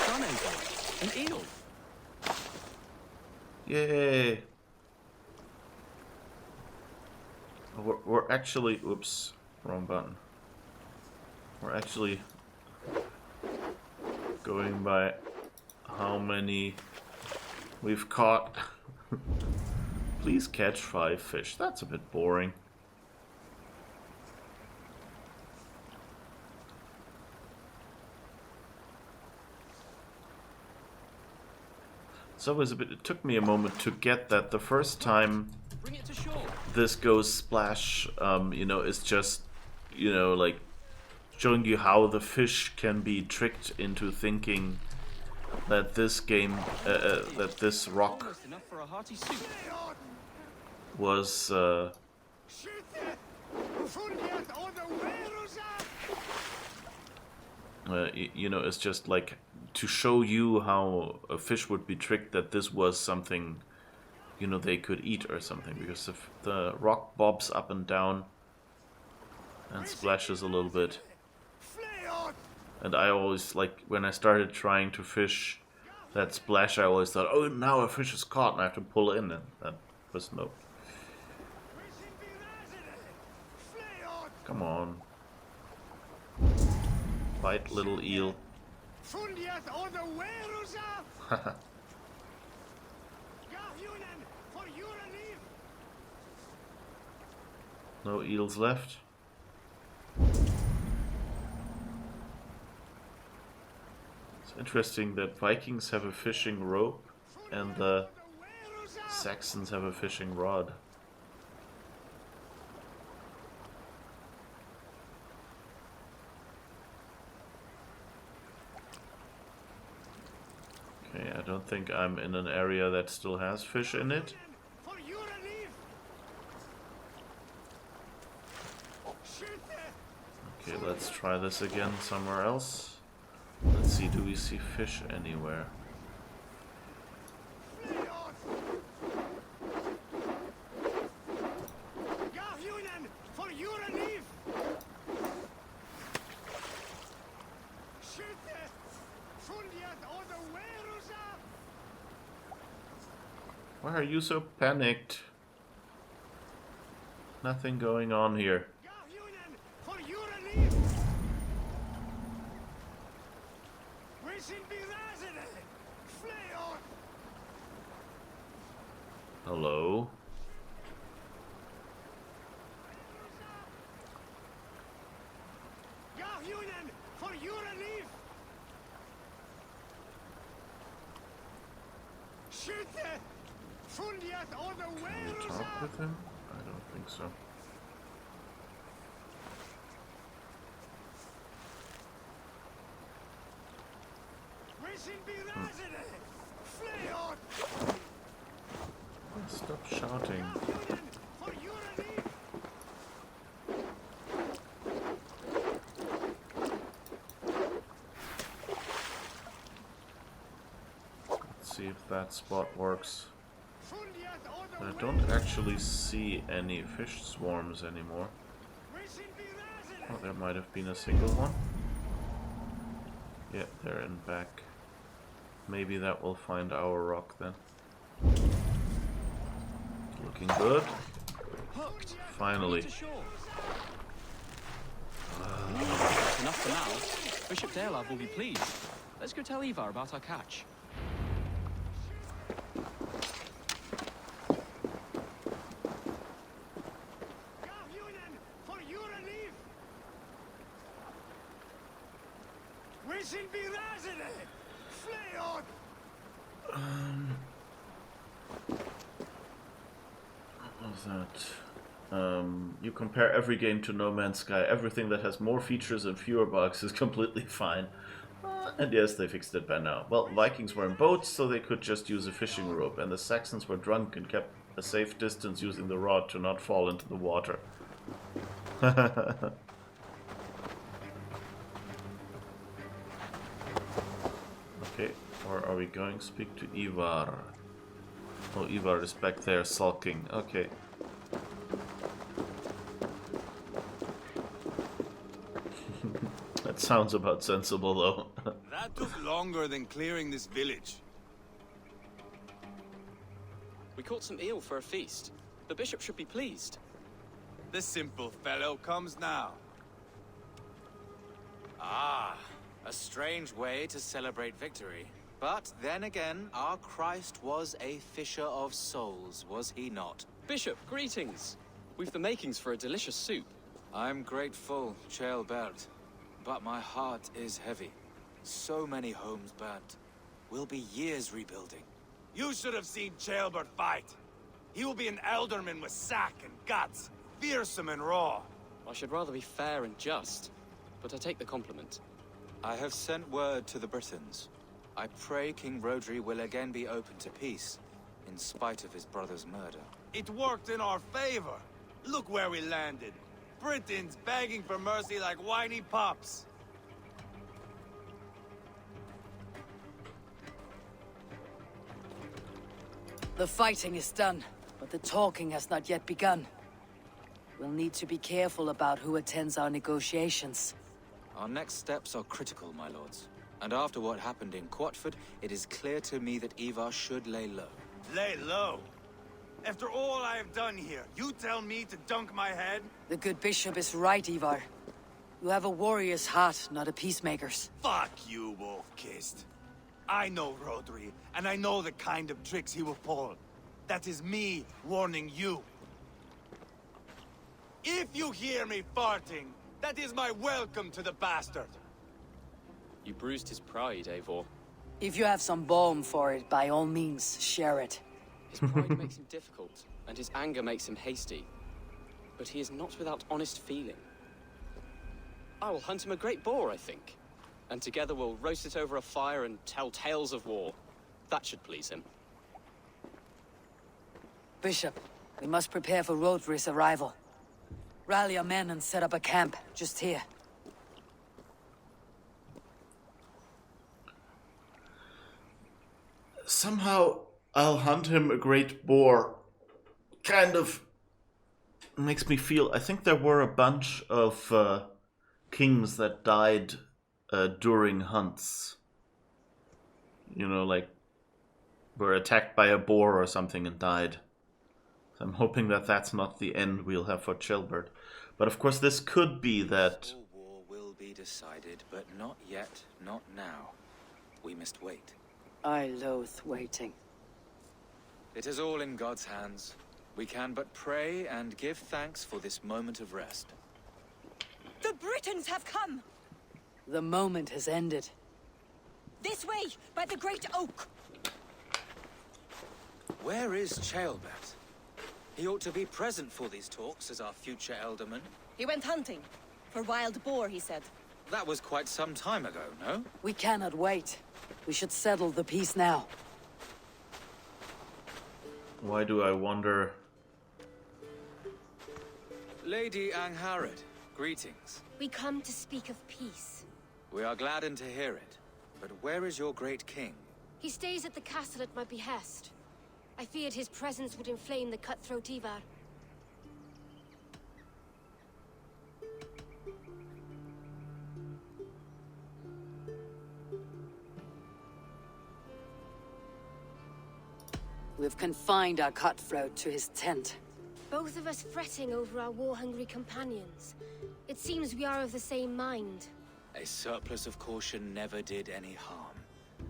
Done, Ava. An eel! Yay! We're actually... Oops. Wrong button. We're actually going by how many we've caught. Please catch 5 fish. That's a bit boring. It's always a bit... It took me a moment to get that the first time this goes splash, you know, it's just, you know, like showing you how the fish can be tricked into thinking that this game, that this rock was, you know, it's just like to show you how a fish would be tricked that this was something, you know, they could eat or something, because if the rock bobs up and down and splashes a little bit. And I always, like, when I started trying to fish that splash, I always thought, oh, now a fish is caught and I have to pull in, and that was no. Come on. Bite, little eel. No eels left. It's interesting that Vikings have a fishing rope and the Saxons have a fishing rod. Okay, I don't think I'm in an area that still has fish in it. Okay, let's try this again somewhere else. Let's see, do we see fish anywhere? Why are you so panicked? Nothing going on here. Hello? Can we talk with him? I don't think so. Stop shouting. Let's see if that spot works. I don't actually see any fish swarms anymore. Oh, there might have been a single one. Yeah, they're in back. Maybe that will find our rock then. Looking good. Finally. Enough for now. Bishop Dalelav will be pleased. Let's go tell Ivar about our catch. Can Fishing be resident! Flay on! What was that? You compare every game to No Man's Sky. Everything that has more features and fewer bugs is completely fine. And yes, they fixed it by now. Well, Vikings were in boats, so they could just use a fishing rope, and the Saxons were drunk and kept a safe distance using the rod to not fall into the water. Okay, where are we going? Speak to Ivar. Oh, Ivar is back there sulking. Okay. That sounds about sensible, though. That took longer than clearing this village. We caught some eel for a feast. The bishop should be pleased. The simple fellow comes now. Ah, a strange way to celebrate victory. But then again, our Christ was a fisher of souls, was he not? Bishop, greetings. We've the makings for a delicious soup. I'm grateful, Ceolbert, but my heart is heavy. So many homes burnt. We'll be years rebuilding. You should have seen Ceolbert fight. He will be an alderman with sack and guts, fearsome and raw. I should rather be fair and just, but I take the compliment. I have sent word to the Britons. I pray King Rodri will again be open to peace, in spite of his brother's murder. It worked in our favor. Look where we landed. Britons begging for mercy like whiny pups. The fighting is done, but the talking has not yet begun. We'll need to be careful about who attends our negotiations. Our next steps are critical, my lords. And after what happened in Quatford, it is clear to me that Ivar should lay low. Lay low? After all I have done here, you tell me to dunk my head? The good bishop is right, Ivar. You have a warrior's heart, not a peacemaker's. Fuck you, wolf-kissed. I know Rodri, and I know the kind of tricks he will pull. That is me warning you. If you hear me farting, that is my welcome to the bastard. You bruised his pride, Eivor. If you have some balm for it, by all means, share it. His pride makes him difficult, and his anger makes him hasty. But he is not without honest feeling. I will hunt him a great boar, I think. And together we'll roast it over a fire and tell tales of war. That should please him. Bishop, we must prepare for Rodri's arrival. Rally our men and set up a camp, just here. Somehow, I'll hunt him a great boar. Kind of makes me feel... I think there were a bunch of kings that died during hunts. You know, like, were attacked by a boar or something and died. So I'm hoping that that's not the end we'll have for Ceolbert. But of course, this could be that... War will be decided, but not yet, not now. We must wait. I loathe waiting. It is all in God's hands. We can but pray and give thanks for this moment of rest. The Britons have come! The moment has ended. This way, by the great oak! Where is Ceolbert? He ought to be present for these talks as our future alderman. He went hunting. For wild boar, he said. That was quite some time ago, no? We cannot wait. We should settle the peace now. Why do I wonder? Lady Angharad, greetings. We come to speak of peace. We are gladdened to hear it. But where is your great king? He stays at the castle at my behest. I feared his presence would inflame the cutthroat Ivar. We've confined our cutthroat to his tent. Both of us fretting over our war-hungry companions. It seems we are of the same mind. A surplus of caution never did any harm.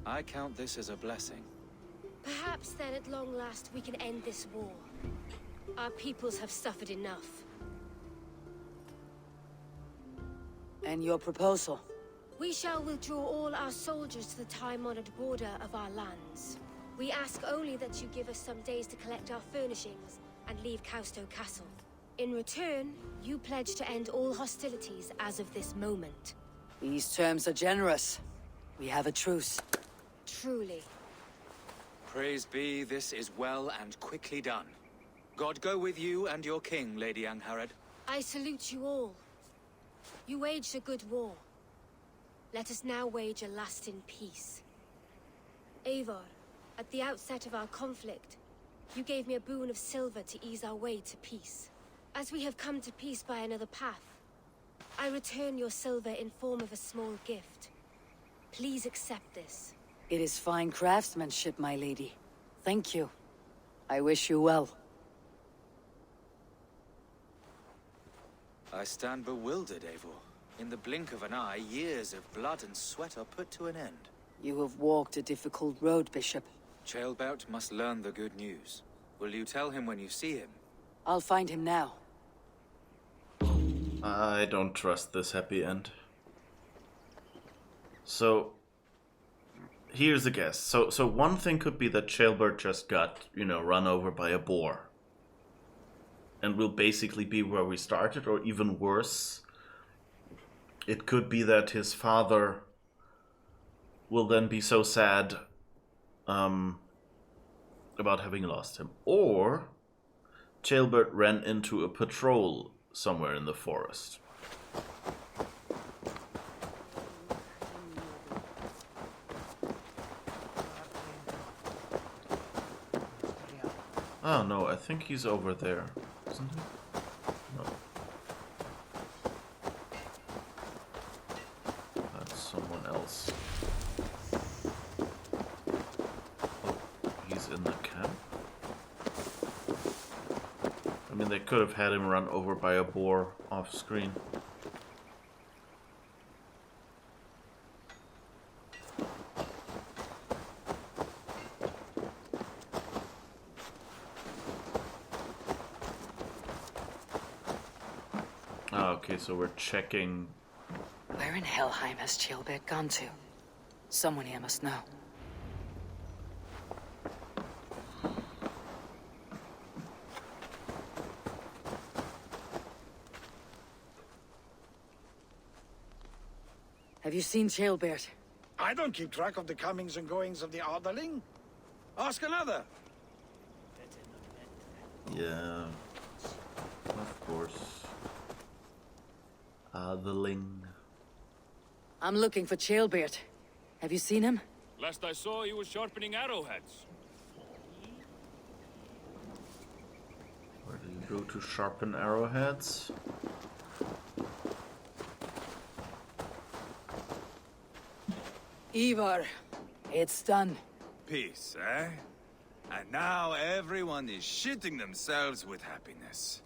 I count this as a blessing. Perhaps then at long last we can end this war. Our peoples have suffered enough. And your proposal? We shall withdraw all our soldiers to the time-honored border of our lands. We ask only that you give us some days to collect our furnishings and leave Causto Castle. In return, you pledge to end all hostilities as of this moment. These terms are generous. We have a truce. Truly. Praise be, this is well and quickly done. God go with you and your king, Lady Angharad. I salute you all. You waged a good war. Let us now wage a lasting peace. Eivor, at the outset of our conflict, you gave me a boon of silver to ease our way to peace. As we have come to peace by another path, I return your silver in form of a small gift. Please accept this. It is fine craftsmanship, my lady. Thank you. I wish you well. I stand bewildered, Eivor. In the blink of an eye, years of blood and sweat are put to an end. You have walked a difficult road, Bishop. Chaelbert must learn the good news. Will you tell him when you see him? I'll find him now. I don't trust this happy end. So, here's a guess. So one thing could be that Chaelbert just got, run over by a boar. And will basically be where we started, or even worse. It could be that his father will then be so sad about having lost him. Or Chaelbert ran into a patrol somewhere in the forest. Oh no, I think he's over there, isn't he? No. That's someone else. Oh, he's in the camp? I mean, they could have had him run over by a boar off screen. Okay, so we're checking. Where in Helheim has Chaelbert gone to? Someone here must know. Have you seen Chaelbert? I don't keep track of the comings and goings of the Arderling. Ask another. Yeah, of course. The Ling. I'm looking for Chaelbert. Have you seen him? Last I saw, he was sharpening arrowheads. Where do you go to sharpen arrowheads? Ivar, it's done. Peace, eh? And now everyone is shitting themselves with happiness.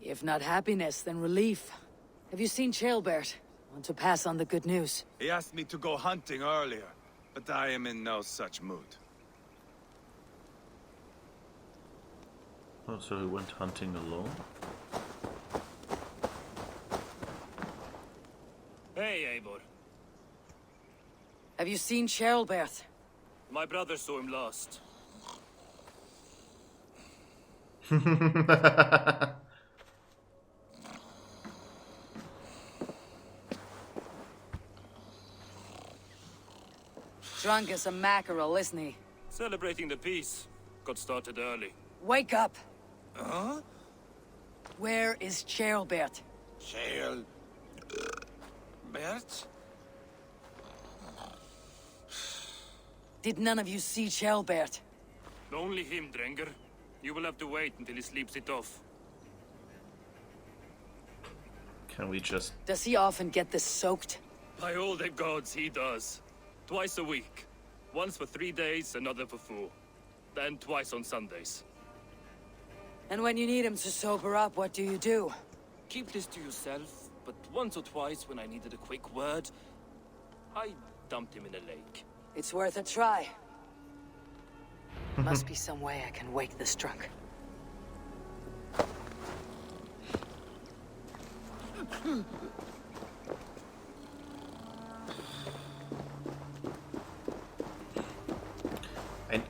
If not happiness, then relief. Have you seen Chaelbert? Want to pass on the good news? He asked me to go hunting earlier, but I am in no such mood. Oh, so he went hunting alone? Hey, Eivor. Have you seen Chaelbert? My brother saw him last. Drunk as a mackerel, isn't he? Celebrating the peace. Got started early. Wake up! Huh? Where is Chaelbert? Bert? Did none of you see Chaelbert? Only him, Drenger. You will have to wait until he sleeps it off. Can we just... Does he often get this soaked? By all the gods, he does. Twice a week. Once for 3 days, another for 4. Then twice on Sundays. And when you need him to sober up, what do you do? Keep this to yourself, but once or twice when I needed a quick word, I dumped him in a lake. It's worth a try. Must be some way I can wake this drunk.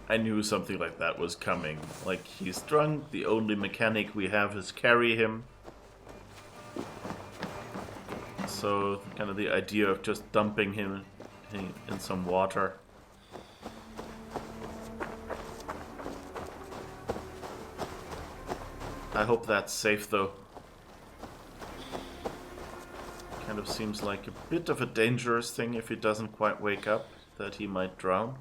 I knew something like that was coming. Like, he's drunk, the only mechanic we have is carry him. So, kind of the idea of just dumping him in some water. I hope that's safe, though. Kind of seems like a bit of a dangerous thing if he doesn't quite wake up, that he might drown.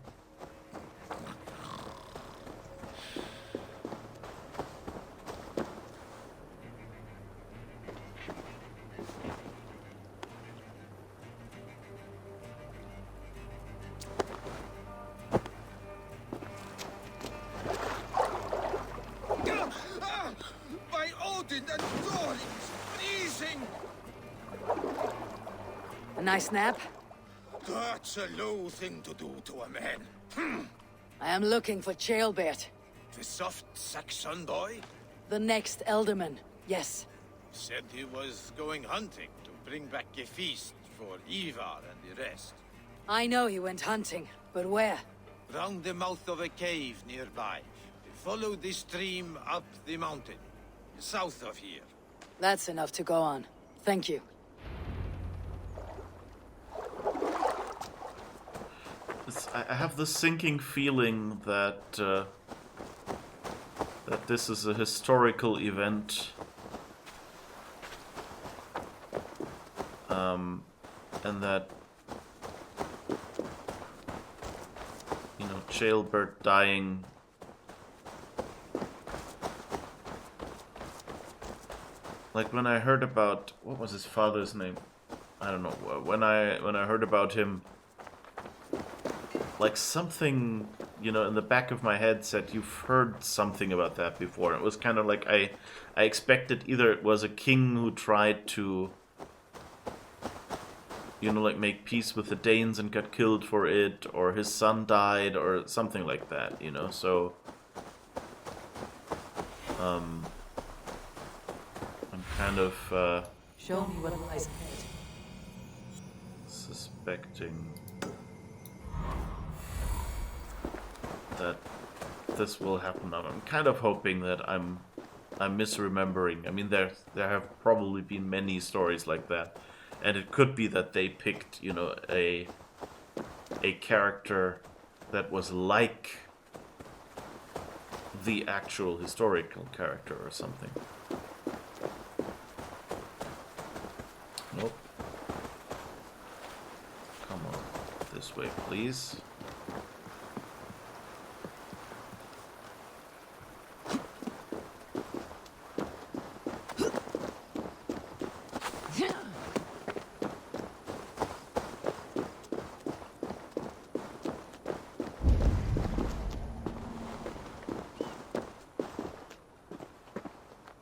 By Odin and Thor, it's freezing! A nice nap? That's a low thing to do to a man. I am looking for Ceolbert. The soft Saxon boy? The next Elderman, yes. Said he was going hunting to bring back a feast for Ivar and the rest. I know he went hunting, but where? Round the mouth of a cave nearby. Follow the stream up the mountain, south of here. That's enough to go on. Thank you. I have the sinking feeling that that this is a historical event, and that, you know, Ceolbert dying like when I heard about, what was his father's name? I don't know. When I heard about him, like something, you know, in the back of my head said, you've heard something about that before. It was kind of like I expected either it was a king who tried to, you know, like make peace with the Danes and got killed for it, or his son died, or something like that, you know, so I'm kind of Show me what lies ahead. suspecting that this will happen. I'm kind of hoping that I'm misremembering. I mean, there have probably been many stories like that, and it could be that they picked, you know, a character that was like the actual historical character or something. Nope. Come on, this way, please.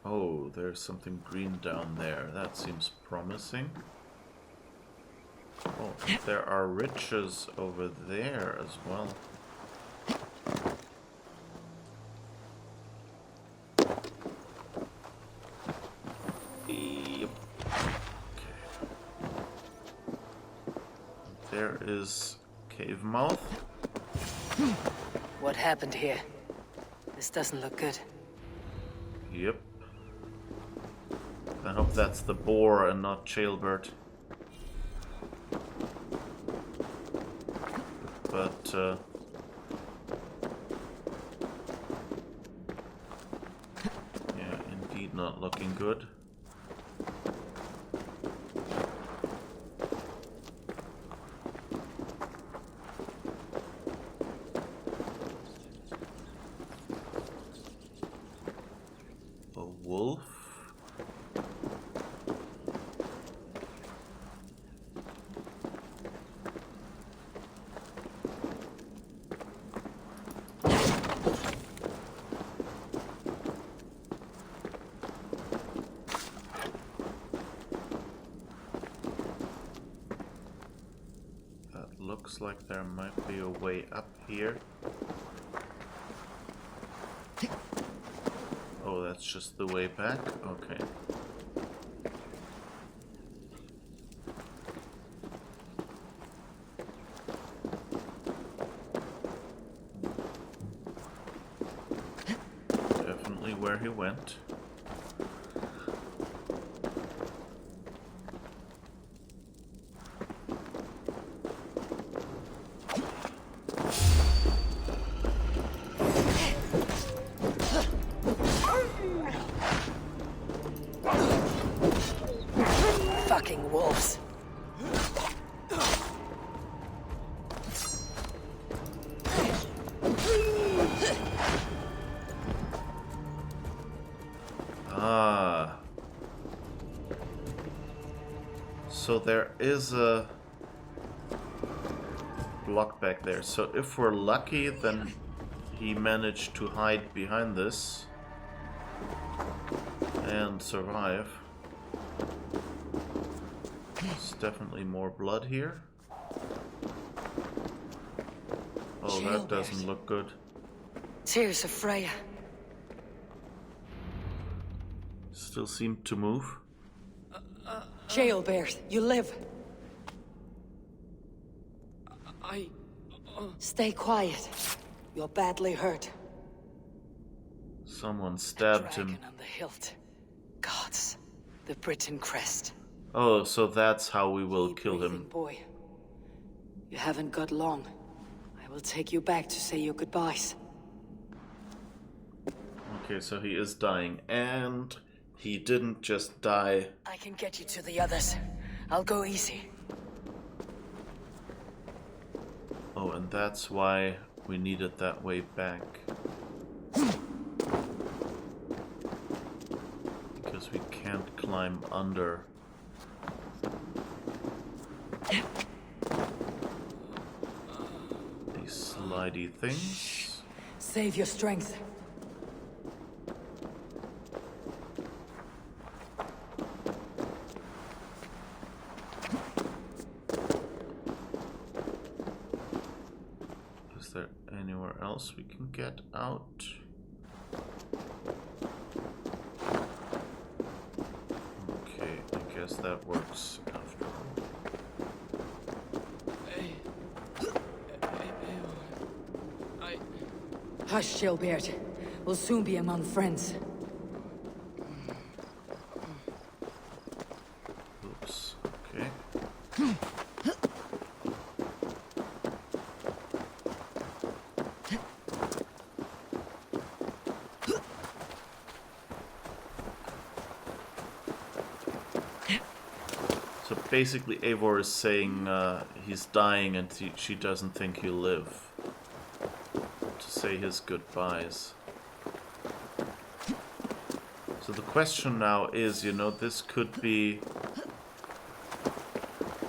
Oh, there's something green down there. That seems promising. Oh, there are riches over there as well. Yep. Okay. There is cave mouth. What happened here? This doesn't look good. Yep. I hope that's the boar and not Ceolbert. But, yeah, indeed not looking good. A wolf? Looks like there might be a way up here. Oh, that's just the way back? Okay. he went. Fucking wolves. Ah. So there is a block back there. So if we're lucky, then he managed to hide behind this and survive. There's definitely more blood here. Oh, that doesn't look good. Tears of Freya. Still seem to move. Jailbird, you live. Stay quiet. You're badly hurt. Someone stabbed him. On the hilt. Gods. The Britain crest. Oh, so that's how we will kill him. Boy. You haven't got long. I will take you back to say your goodbyes. Okay, so he is dying, and he didn't just die. I can get you to the others. I'll go easy. Oh, and that's why we needed that way back. Because we can't climb under. These slidey things. Save your strength. Is there anywhere else we can get out? Okay, I guess that works after all. Hush, Jailbird. We'll soon be among friends. Oops, okay. So basically Eivor is saying he's dying and she doesn't think he'll live. To say his goodbyes. So the question now is, you know, this could be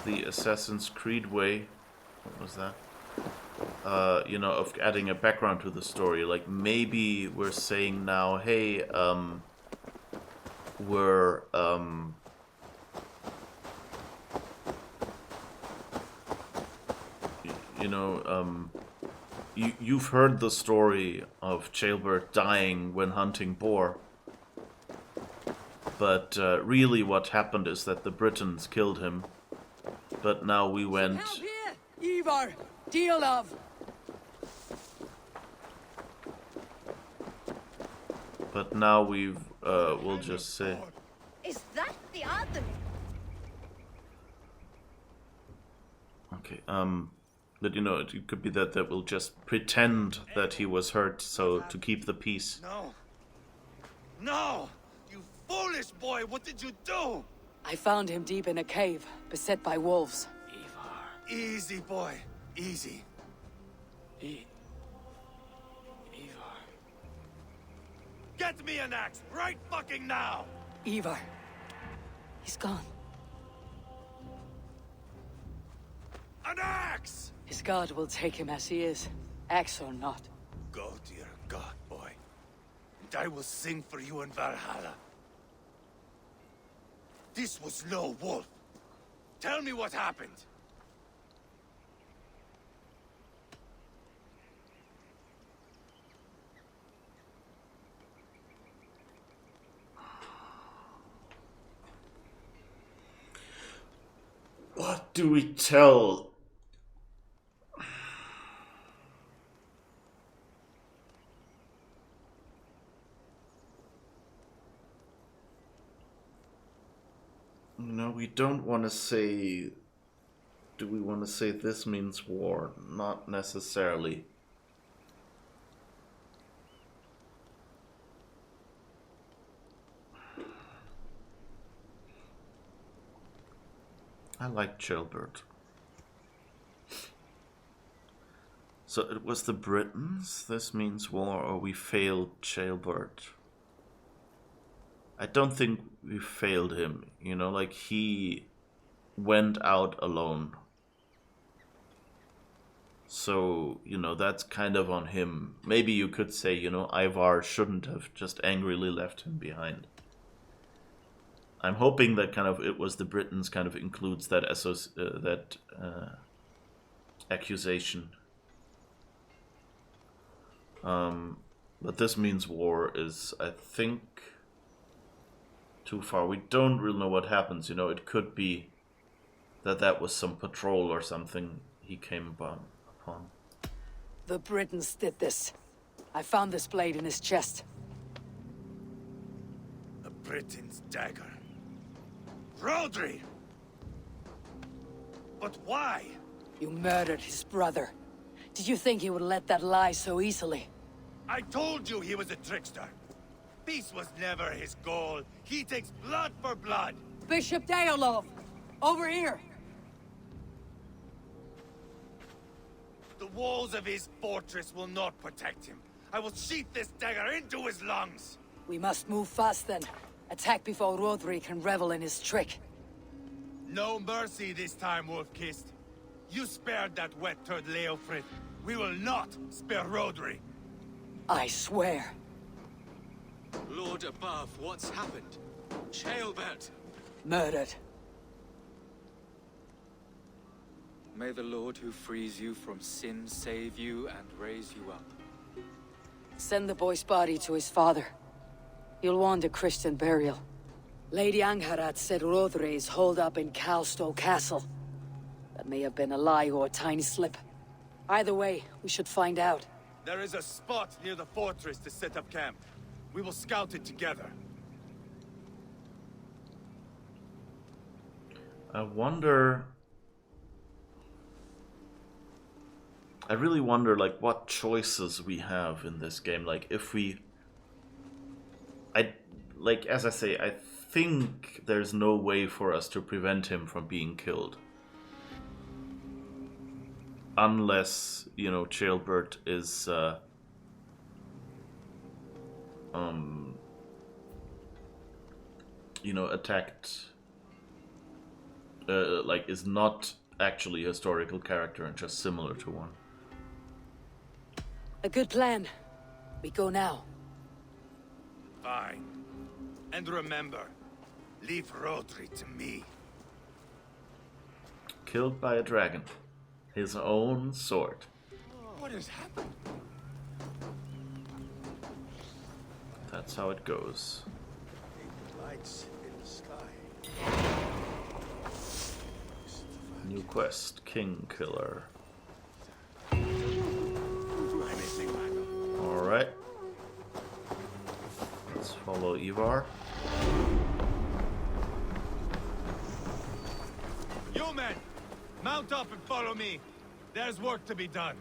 the Assassin's Creed way. What was that? You know, of adding a background to the story. Like maybe we're saying now, hey, we're you know, you've heard the story of Jailbird dying when hunting boar. But really what happened is that the Britons killed him. But now we went... Help here! Ivar! Deal of! But now we've, we'll just say... Is that the other? Okay, but you know, it could be that we'll just pretend that he was hurt, so to keep the peace. No! No! You foolish boy, what did you do? I found him deep in a cave, beset by wolves. Easy, boy. Easy. Ivar. Get me an axe right fucking now! Ivar. He's gone. An axe! His god will take him as he is, axe or not. Go to your god, boy. And I will sing for you in Valhalla. This was no wolf. Tell me what happened. What do we tell? No, we don't want to say... Do we want to say this means war? Not necessarily. I like Jailbird. So it was the Britons? This means war, or we failed Jailbird? I don't think we failed him, you know, like he went out alone. So, you know, that's kind of on him. Maybe you could say, you know, Ivar shouldn't have just angrily left him behind. I'm hoping that kind of it was the Britons kind of includes that accusation. But this means war is, I think, too far. We don't really know what happens, you know. It could be that that was some patrol or something he came upon. The Britons did this. I found this blade in his chest. The Britain's dagger. Rodri! But why? You murdered his brother. Did you think he would let that lie so easily? I told you he was a trickster. Peace was never his goal. He takes blood for blood. Bishop Deolov! Over here! The walls of his fortress will not protect him. I will sheath this dagger into his lungs. We must move fast then. Attack before Rodri can revel in his trick. No mercy this time, Wolf-Kissed. You spared that wet turd Leofrid. We will not spare Rodri. I swear. Lord above, what's happened? Jailbird! Murdered. May the Lord who frees you from sin save you and raise you up. Send the boy's body to his father. He'll want a Christian burial. Lady Angharad said Rodri is holed up in Calstow Castle. That may have been a lie or a tiny slip. Either way, we should find out. There is a spot near the fortress to set up camp. We will scout it together. I wonder... I really wonder, like, what choices we have in this game. Like, if we... Like, as I say, I think there's no way for us to prevent him from being killed. Unless, you know, Jailbird is, you know, attacked, like, is not actually a historical character and just similar to one. A good plan. We go now. Fine. And remember, leave Rodri to me. Killed by a dragon. His own sword. What has happened? That's how it goes. Lights in the sky. New quest, King Killer. Alright. Let's follow Ivar. You men! Mount up and follow me. There's work to be done.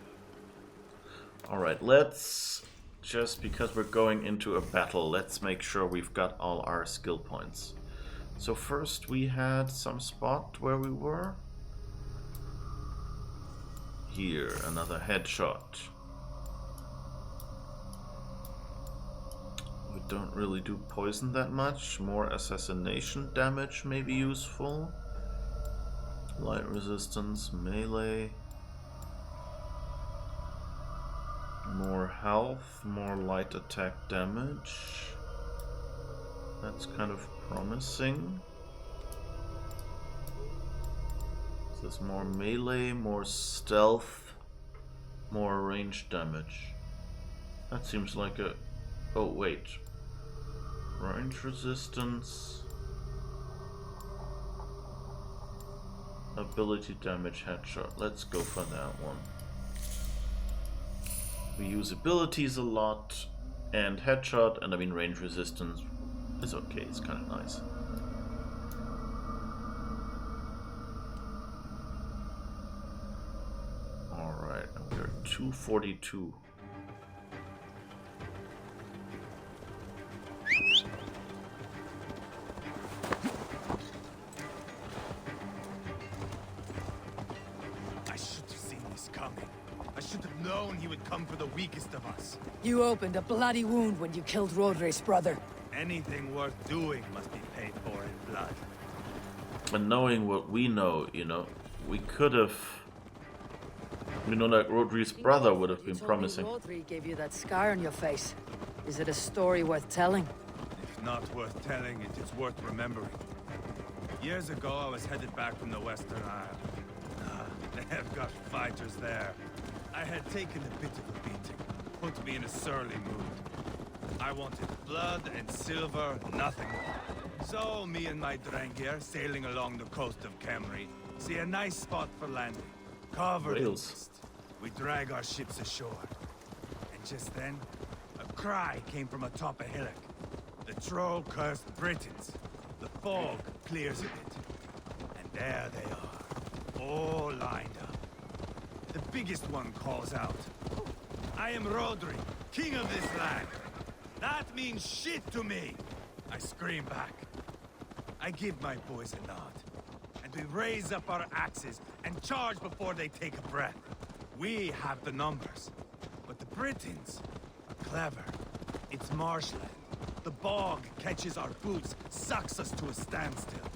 Alright, let's... Just because we're going into a battle, let's make sure we've got all our skill points. So first we had some spot where we were. Here, another headshot. We don't really do poison that much. More assassination damage may be useful. Light resistance, melee. More health, more light attack damage. That's kind of promising. This is more melee, more stealth, more range damage. That seems like a... Oh, wait. Range resistance. Ability damage headshot. Let's go for that one. We use abilities a lot, and headshot, and I mean range resistance is okay, it's kind of nice. 242. I should have seen this coming. I should have known he would come for the weakest of us. You opened a bloody wound when you killed Roderi's brother. Anything worth doing must be paid for in blood. And knowing what we know, you know, we could have... We know that Rodri's brother would have been promising. Rodri gave you that scar on your face. Is it a story worth telling? If not worth telling, it is worth remembering. Years ago, I was headed back from the Western Isle. They have got fighters there. I had taken a bit of a beating, put me in a surly mood. I wanted blood and silver, nothing more. So, me and my Drengir, sailing along the coast of Kemri, see a nice spot for landing. Covered in mist. We drag our ships ashore. And just then, a cry came from atop a hillock. The troll-cursed Britons. The fog clears a bit. And there they are, all lined up. The biggest one calls out, "I am Rodri, king of this land." That means shit to me! I scream back. I give my boys a nod. And we raise up our axes and charge before they take a breath. We have the numbers. But the Britons are clever. It's marshland. The bog catches our boots, sucks us to a standstill.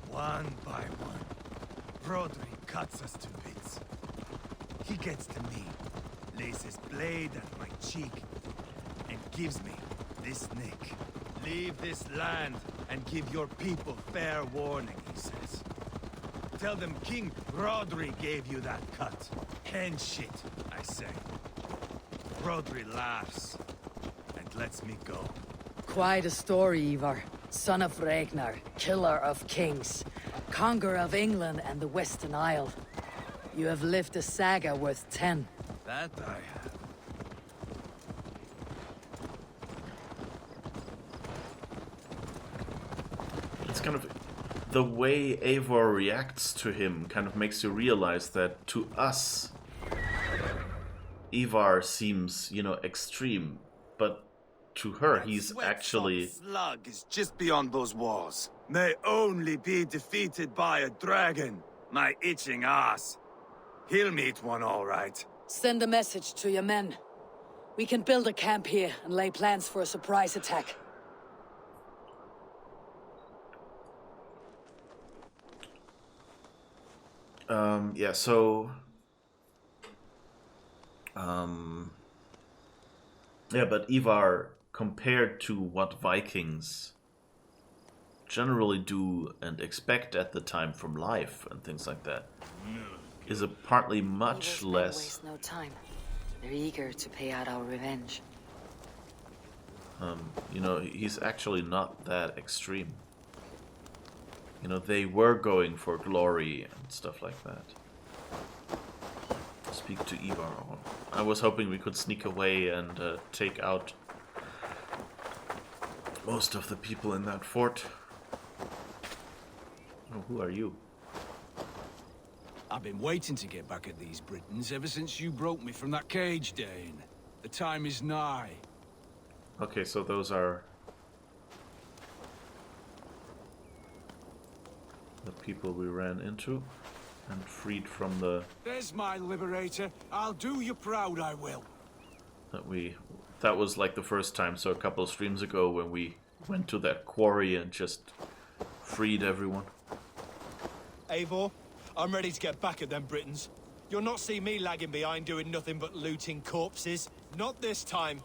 One by one, Rodri cuts us to bits. He gets to me, lays his blade at my cheek, and gives me this nick. Leave this land and give your people fair warning, he says. Tell them King Rodri gave you that cut. Hen shit, I say. Rodri laughs and lets me go. Quite a story, Ivar. Son of Ragnar, killer of kings, conqueror of England and the Western Isle. You have lived a saga worth 10. That I have. It's kind of... The way Eivor reacts to him kind of makes you realize that to us, Ivar seems, you know, extreme, but to her, he's actually... Slug is just beyond those walls. May only be defeated by a dragon. My itching ass. He'll meet one all right. Send a message to your men. We can build a camp here and lay plans for a surprise attack. Yeah, so... Yeah, but Ivar, compared to what Vikings generally do and expect at the time from life and things like that, is apparently much less... Waste no time. They're eager to pay out our revenge. You know, he's actually not that extreme. You know, they were going for glory and stuff like that. Speak to Ivar. I was hoping we could sneak away and take out most of the people in that fort. Oh, who are you? I've been waiting to get back at these Britons ever since you broke me from that cage, Dane. The time is nigh. Okay, so those are the people we ran into and freed from the... There's my liberator. I'll do you proud, I will. That was like the first time, so a couple of streams ago when we went to that quarry and just freed everyone. Eivor, I'm ready to get back at them Britons. You'll not see me lagging behind doing nothing but looting corpses. Not this time.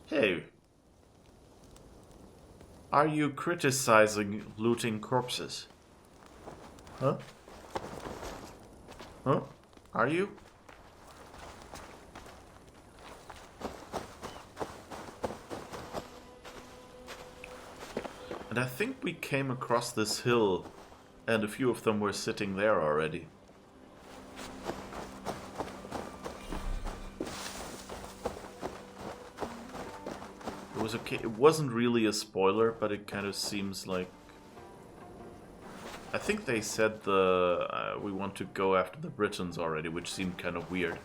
Hey. Are you criticizing looting corpses? Huh? Huh? Are you? And I think we came across this hill and a few of them were sitting there already. It was okay. It wasn't really a spoiler, but it kind of seems like... I think they said we want to go after the Britons already, which seemed kind of weird.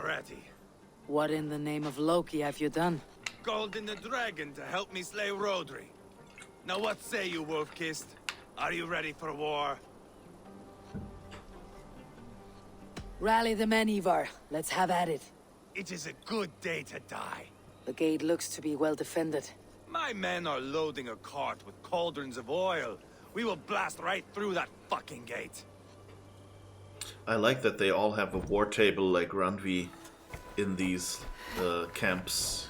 ready. What in the name of Loki have you done? Called in the dragon to help me slay Rodri. Now what say you, Wolf-Kissed? Are you ready for war? Rally the men, Ivar. Let's have at it. It is a good day to die. The gate looks to be well defended. My men are loading a cart with cauldrons of oil. We will blast right through that fucking gate. I like that they all have a war table like Randvi in these camps.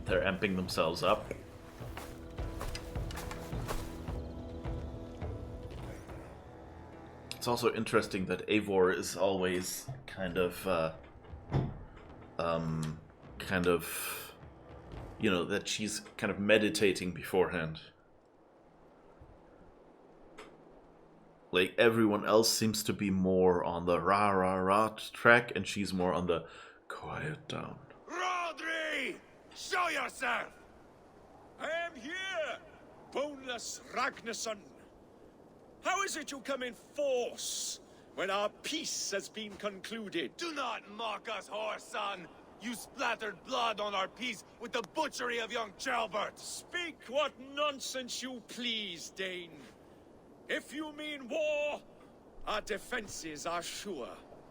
They're amping themselves up. It's also interesting that Eivor is always kind of, you know, that she's kind of meditating beforehand. Like, everyone else seems to be more on the rah-rah-rah track, and she's more on the quiet down. Rodri! Show yourself! I am here, boneless Ragnarsson. How is it you come in force when our peace has been concluded? Do not mock us, whoreson! You splattered blood on our peace with the butchery of young Chalbert! Speak what nonsense you please, Dane. If you mean war, our defenses are sure.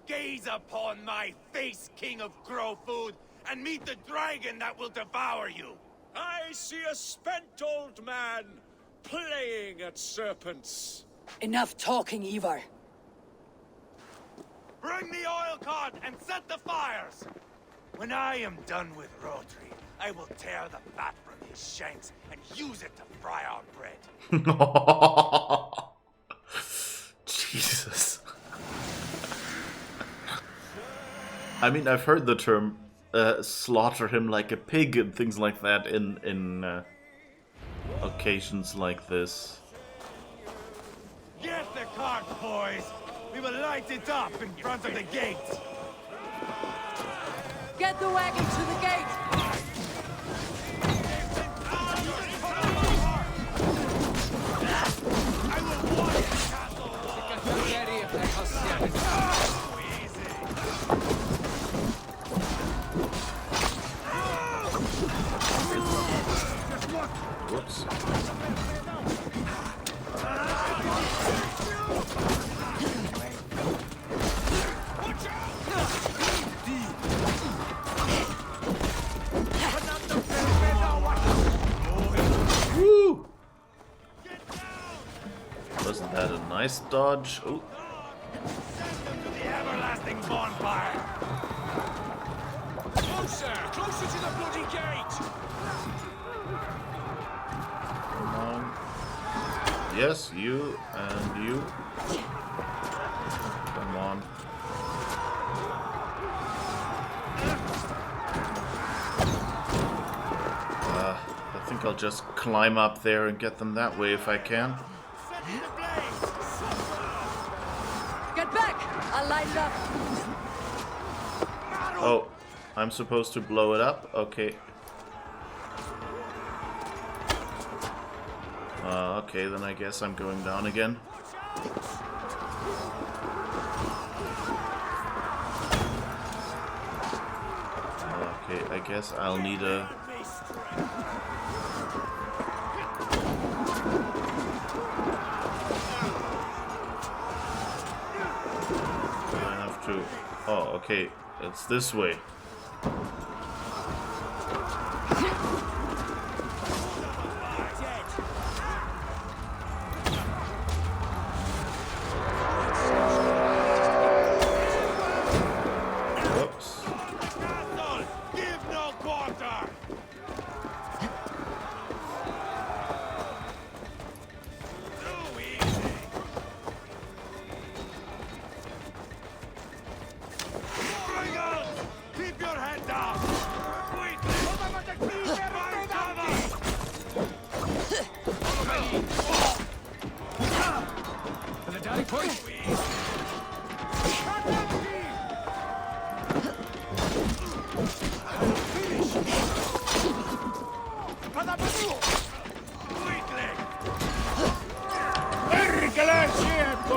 Gaze upon my face, King of Grow Food, and meet the dragon that will devour you! I see a spent old man playing at serpents. Enough talking, Ivar. Bring the oil cart and set the fires! When I am done with Rodri, I will tear the fat from his shanks and use it to fry our bread. Jesus. I mean, I've heard the term slaughter him like a pig and things like that in occasions like this. Get the cart, boys! We will light it up in front of the gate! Get the wagon to the gate! Whoops. Woo! Wasn't that a nice dodge? Oh. The everlasting bonfire! Closer! Closer to the bloody gate! Come on. Yes, you and you. Come on. I think I'll just climb up there and get them that way if I can. Get back! I'll light it up. Oh, I'm supposed to blow it up? Okay. Okay, then I guess I'm going down again. Okay, I guess I'll need a... I have to... Oh, okay, it's this way.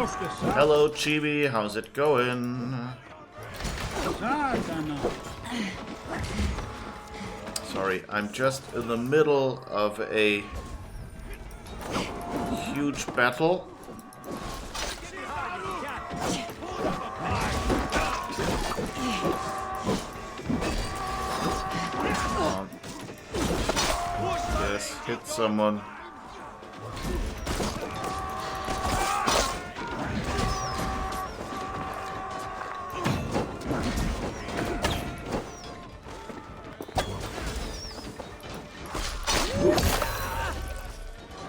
Hello, Chibi. How's it going? Sorry, I'm just in the middle of a huge battle. Yes, hit someone.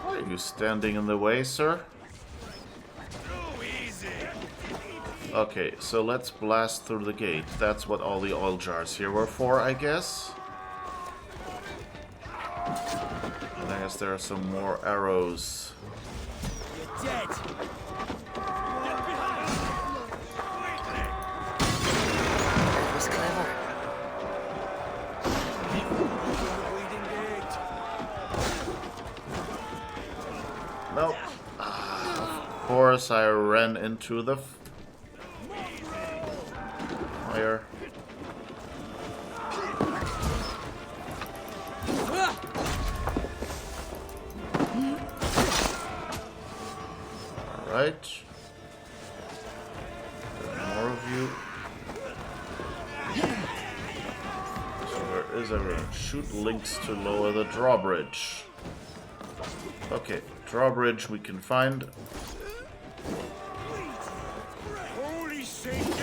Why are you standing in the way, sir? Okay, so let's blast through the gate. That's what all the oil jars here were for, I guess. And I guess there are some more arrows. You're dead. That was clever. Nope. Of course, I ran into the fire. Alright. More of you. So where is everyone? Shoot links to lower the drawbridge. Okay, drawbridge we can find. Holy Saint!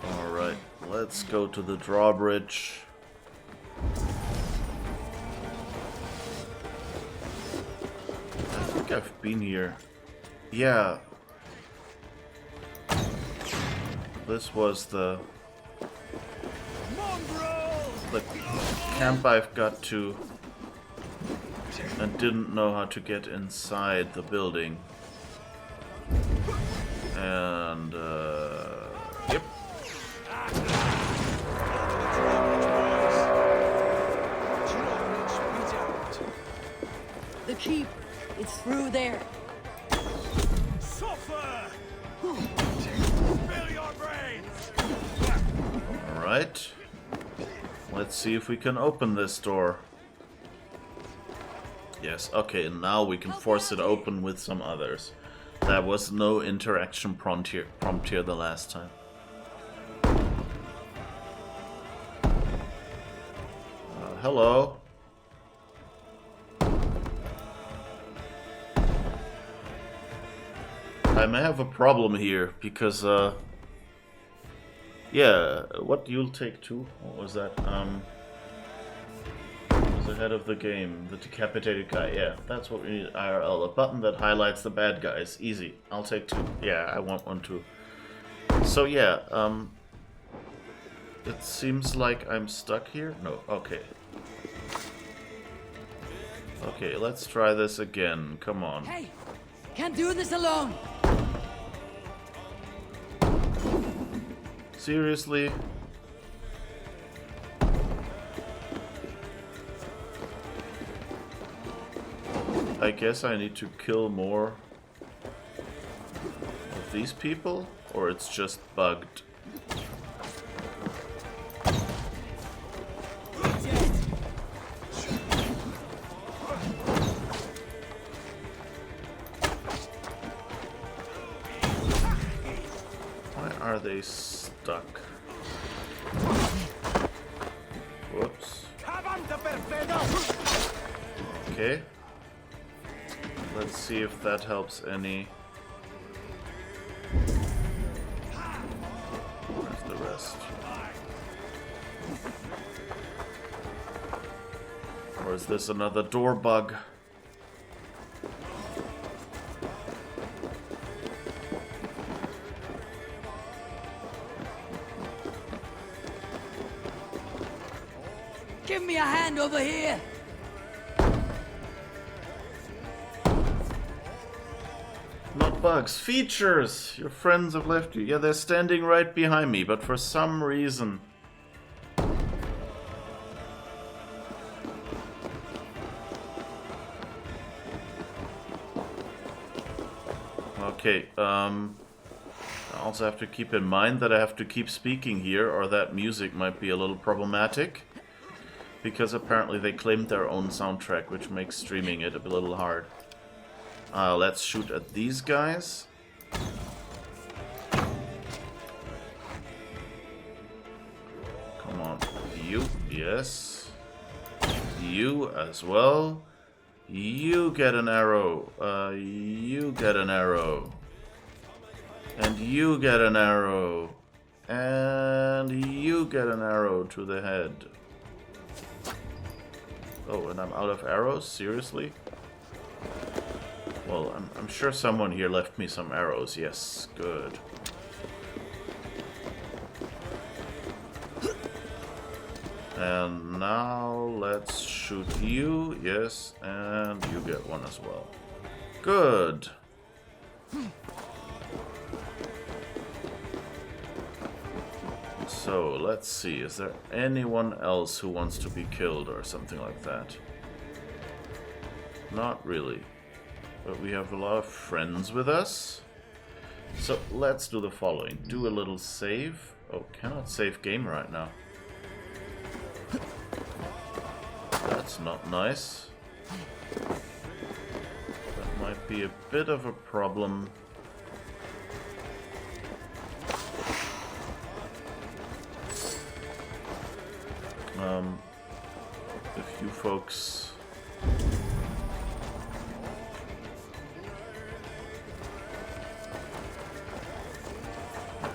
Alright, let's go to the drawbridge. I think I've been here. Yeah. This was the camp I've got to and didn't know how to get inside the building. And yep. The keep. It's through there. Alright. Let's see if we can open this door. Yes, okay, now we can force it open with some others. That was no interaction prompt here the last time. Hello. I may have a problem here because yeah, what you'll take two? What was that? Was the head of the game, the decapitated guy. Yeah, that's what we need. IRL, a button that highlights the bad guys. Easy. I'll take two. Yeah, I want one too. So yeah, it seems like I'm stuck here. No, okay. Okay, let's try this again. Come on. Hey, can't do this alone. Seriously? I guess I need to kill more of these people, or it's just bugged. Why are they stuck? Whoops. Okay. Let's see if that helps any. Where's the rest? Or is this another door bug? Give me a hand over here! Not bugs, features! Your friends have left you. Yeah, they're standing right behind me, but for some reason... Okay, I also have to keep in mind that I have to keep speaking here, or that music might be a little problematic. Because apparently they claimed their own soundtrack, which makes streaming it a little hard. Let's shoot at these guys. Come on. You, yes. You as well. You get an arrow. You get an arrow. And you get an arrow. And you get an arrow to the head. Oh, and I'm out of arrows? Seriously? Well, I'm sure someone here left me some arrows. Yes, good. And now let's shoot you. Yes, and you get one as well. Good. So, let's see. Is there anyone else who wants to be killed or something like that? Not really. But we have a lot of friends with us. So, let's do the following. Do a little save. Oh, cannot save game right now. That's not nice. That might be a bit of a problem. If you folks...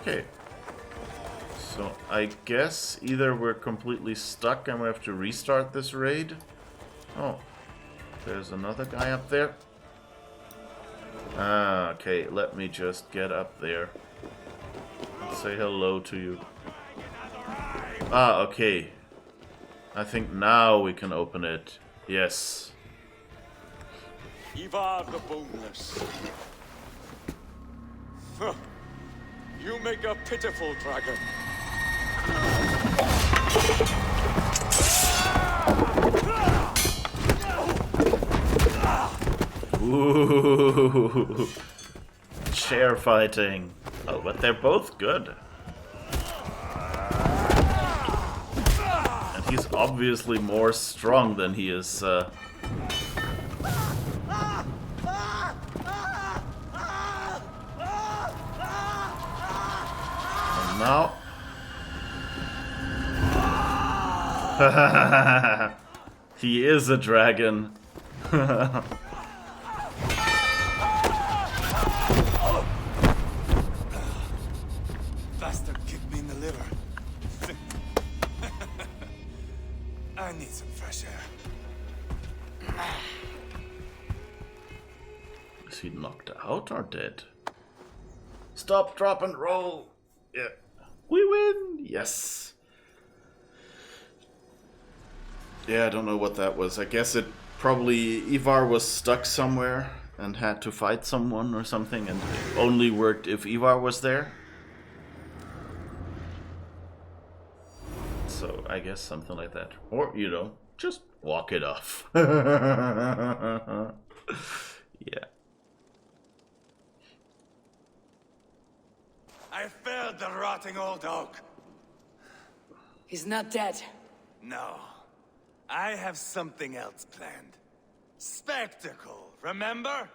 Okay. So I guess either we're completely stuck and we have to restart this raid. Oh, there's another guy up there. Ah, okay, let me just get up there. Say hello to you. Ah, okay. I think now we can open it. Yes. Ivar the Boneless. Huh. You make a pitiful dragon. Ooh. Chair fighting. Oh, but they're both good. And he's obviously more strong than he is. And now. He is a dragon. Bastard kicked me in the liver. I need some fresh air. Is he knocked out or dead? Stop, drop, and roll. Yeah. We win. Yes. Yeah, I don't know what that was. I guess it probably... Ivar was stuck somewhere and had to fight someone or something, and it only worked if Ivar was there. So, I guess something like that. Or, you know, just walk it off. Yeah. I failed the rotting old oak. He's not dead. No. I have something else planned. Spectacle, remember?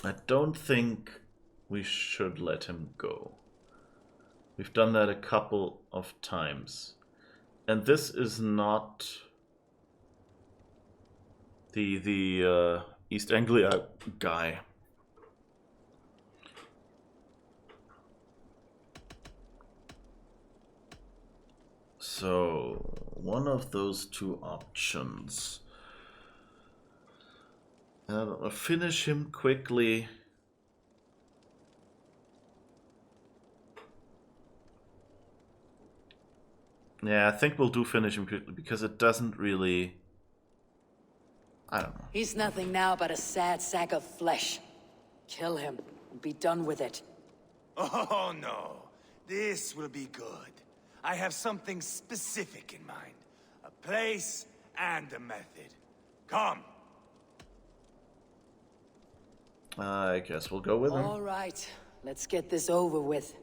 I don't think we should let him go. We've done that a couple of times. And this is not the East Anglia guy. So, one of those two options. Finish him quickly. Yeah, I think we'll do finish him quickly because it doesn't really... I don't know. He's nothing now but a sad sack of flesh. Kill him and be done with it. Oh no, this will be good. I have something specific in mind. A place and a method. Come. I guess we'll go with him. All right, let's get this over with.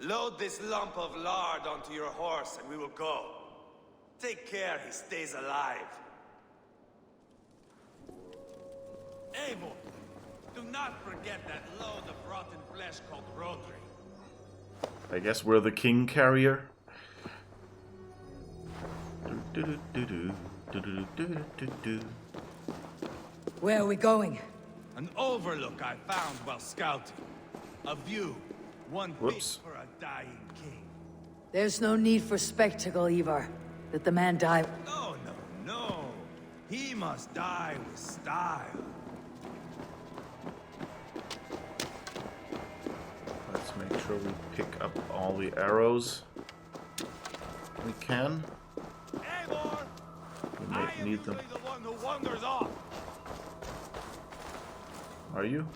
Load this lump of lard onto your horse and we will go. Take care he stays alive. Abel, do not forget that load of rotten flesh called Rodri. I guess we're the king carrier. Where are we going? An overlook I found while scouting. A view, one fit for a dying king. There's no need for spectacle, Ivar. Let the man die. No, no, no. He must die with style. Let's make sure we pick up all the arrows we can. Eivor, We might need them. the one who wanders off. Are you?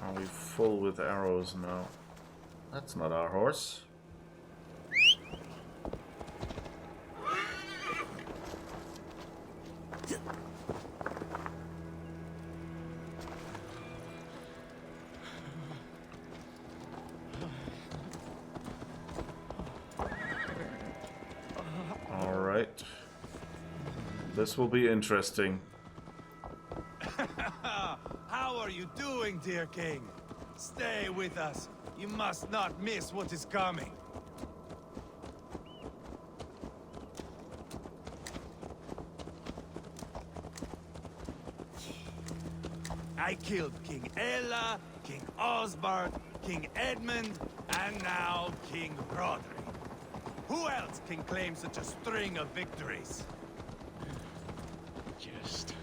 Are we full with arrows now? That's not our horse. Alright. This will be interesting. How are you doing, dear king? Stay with us. You must not miss what is coming. I killed King Ella, King Osbert, King Edmund, and now King Rodri. Who else can claim such a string of victories? Just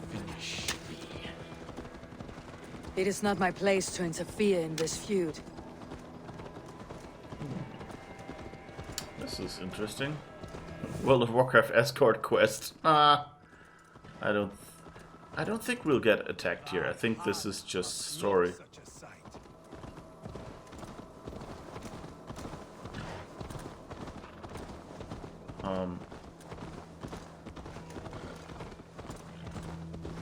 finish me. It is not my place to interfere in this feud. This is interesting. World of Warcraft escort quest. I don't think we'll get attacked here. I think this is just story.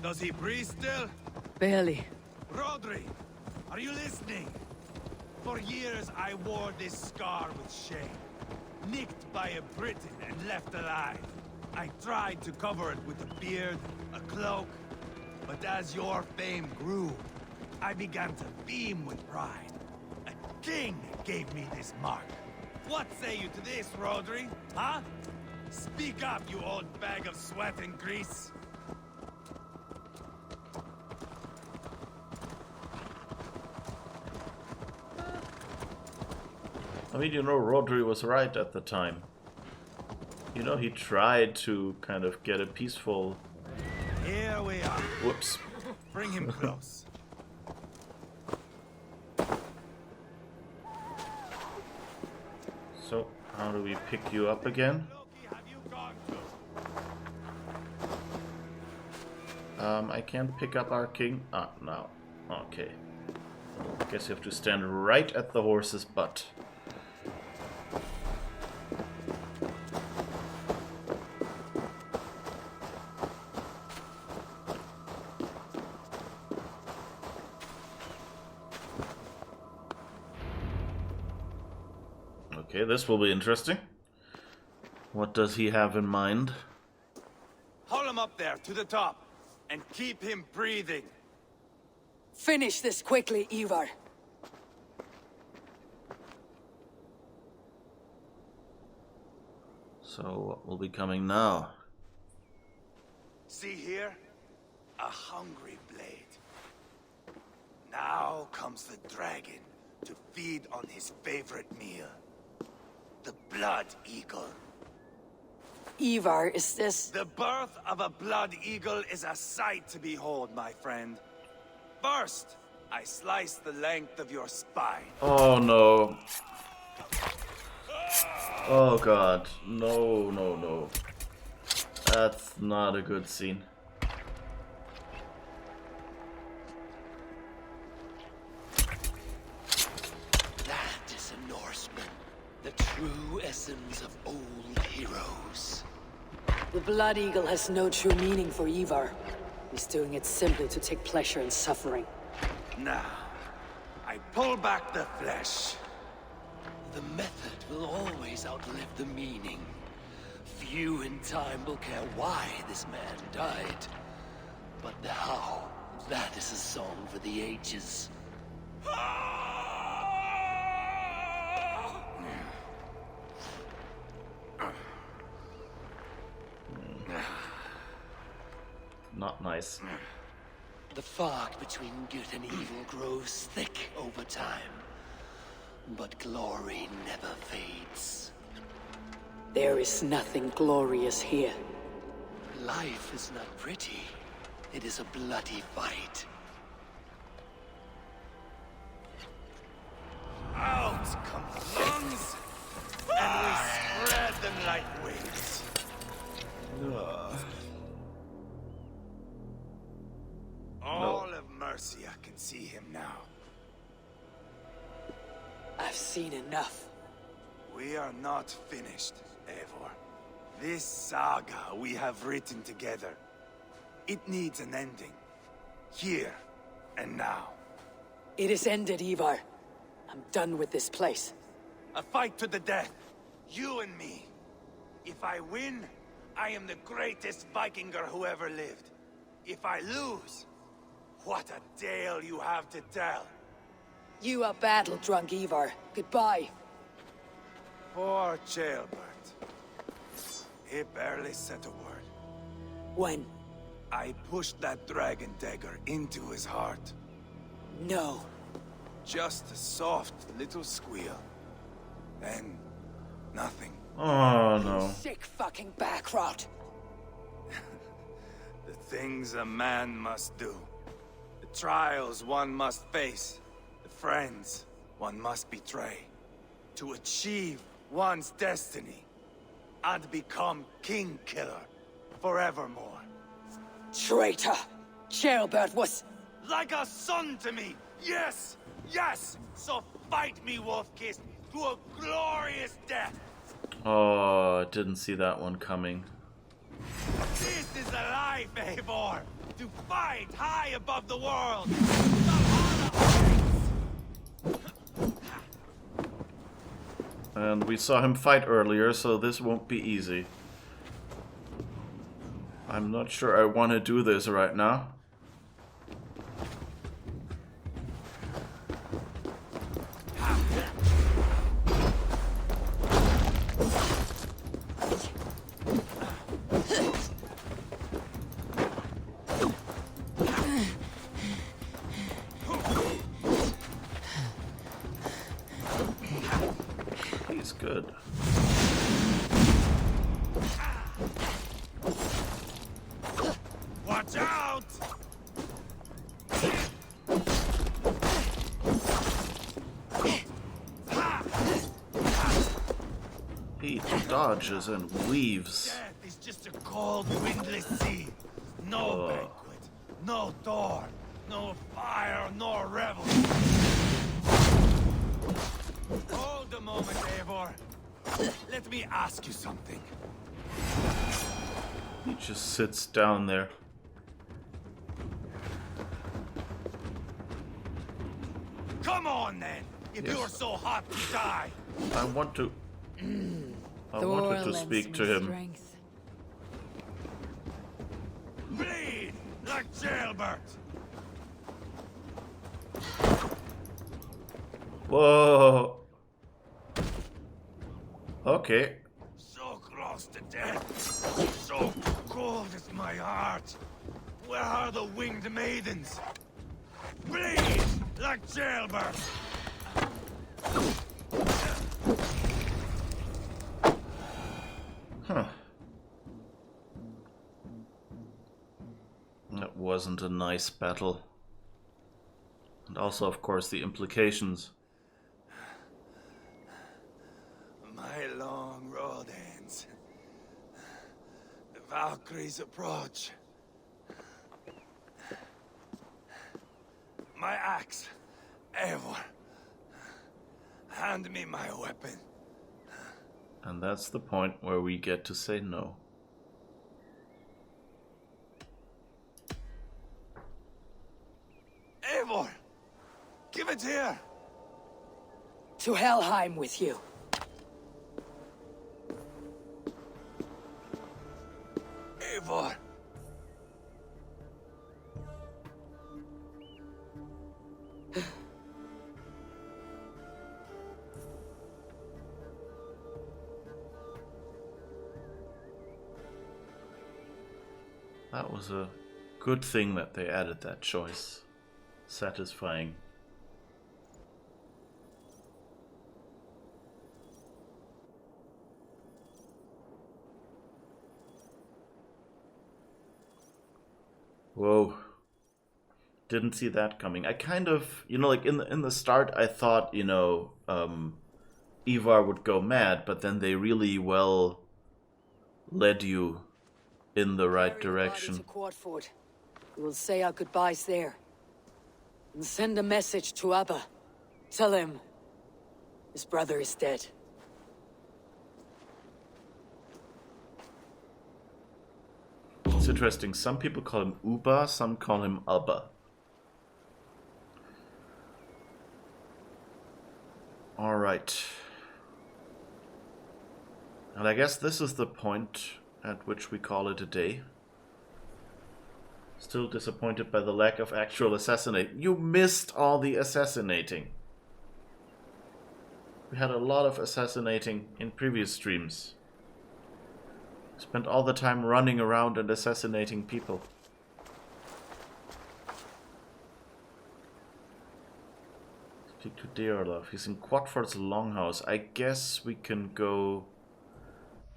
Does he breathe still? Barely. Rodri, are you listening? For years I wore this scar with shame. Nicked by a Briton and left alive. I tried to cover it with a beard, a cloak, but as your fame grew, I began to beam with pride. A king gave me this mark. What say you to this, Rodri? Huh? Speak up, you old bag of sweat and grease. I mean, you know, Rodri was right at the time. You know, he tried to kind of get a peaceful... Here we are. Whoops. Bring him close. So, how do we pick you up again? I can't pick up our king. Ah, no. Okay. Guess you have to stand right at the horse's butt. Okay, this will be interesting. What does he have in mind? Haul him up there, to the top, and keep him breathing. Finish this quickly, Ivar. So, what will be coming now? See here? a hungry blade. Now comes the dragon to feed on his favorite meal. The blood eagle. Ivar, is this... The birth of a blood eagle is a sight to behold, my friend. First, I slice the length of your spine. Oh no. Oh god. No, no, no. That's not a good scene. That is a Norseman. The true essence of old heroes. The Blood Eagle has no true meaning for Ivar. He's doing it simply to take pleasure in suffering. Now, I pull back the flesh. The method will always outlive the meaning. Few in time will care why this man died. But the how, that is a song for the ages. Not nice. The fog between good and evil grows thick over time. But glory never fades. There is nothing glorious here. Life is not pretty. It is a bloody fight. Out come the lungs, and we spread them like wings. All of Mercia can see him now. I've seen enough. We are not finished, Eivor. This saga we have written together, it needs an ending. Here and now. It is ended, Ivar. I'm done with this place. A fight to the death. You and me. If I win, I am the greatest Vikinger who ever lived. If I lose, what a tale you have to tell. You are battle-drunk, Ivar. Goodbye. Poor Jailbert. He barely said a word. When? I pushed that dragon dagger into his heart. No. Just a soft little squeal. Then, nothing. Oh no. Sick fucking backrot. The things a man must do. The trials one must face. The friends one must betray. To achieve one's destiny. And become king killer forevermore. Traitor! Geralbert was... Like a son to me! Yes! Yes! So fight me, Wolf-Kissed, to a glorious death! Oh, didn't see that one coming. This is the life, Eivor! To fight high above the world! And we saw him fight earlier, so this won't be easy. I'm not sure I want to do this right now. He's good. Watch out! He dodges and weaves. Death is just a cold, windless sea. No banquet, no door, no fire, nor revel. Hold a moment, Eivor. Let me ask you something. He just sits down there. Come on, then! If Yes. you're so hot to die! I want to... I wanted to speak to him. Strength. Bleed like Jailbert! Whoa. Okay. So close to death. So cold is my heart. Where are the winged maidens? Bleed like jailbirds! Huh. That wasn't a nice battle. And also, of course, the implications. My long road ends. The Valkyries approach. My axe, Eivor. Hand me my weapon. And that's the point where we get to say no. Eivor! Give it here! To Helheim with you. Eivor! That was a good thing that they added that choice. Satisfying. Whoa. Didn't see that coming. I kind of, like in the start I thought, Ivar would go mad, but then they really well led you in the right direction. To Quadford. We will say our goodbyes there. And send a message to Abba. Tell him his brother is dead. It's interesting. Some people call him Uba, some call him Abba. Alright. And I guess this is the point at which we call it a day. Still disappointed by the lack of actual assassinating. You missed all the assassinating. We had a lot of assassinating in previous streams. Spent all the time running around and assassinating people. Speak to Dearlove. He's in Quadford's Longhouse. I guess we can go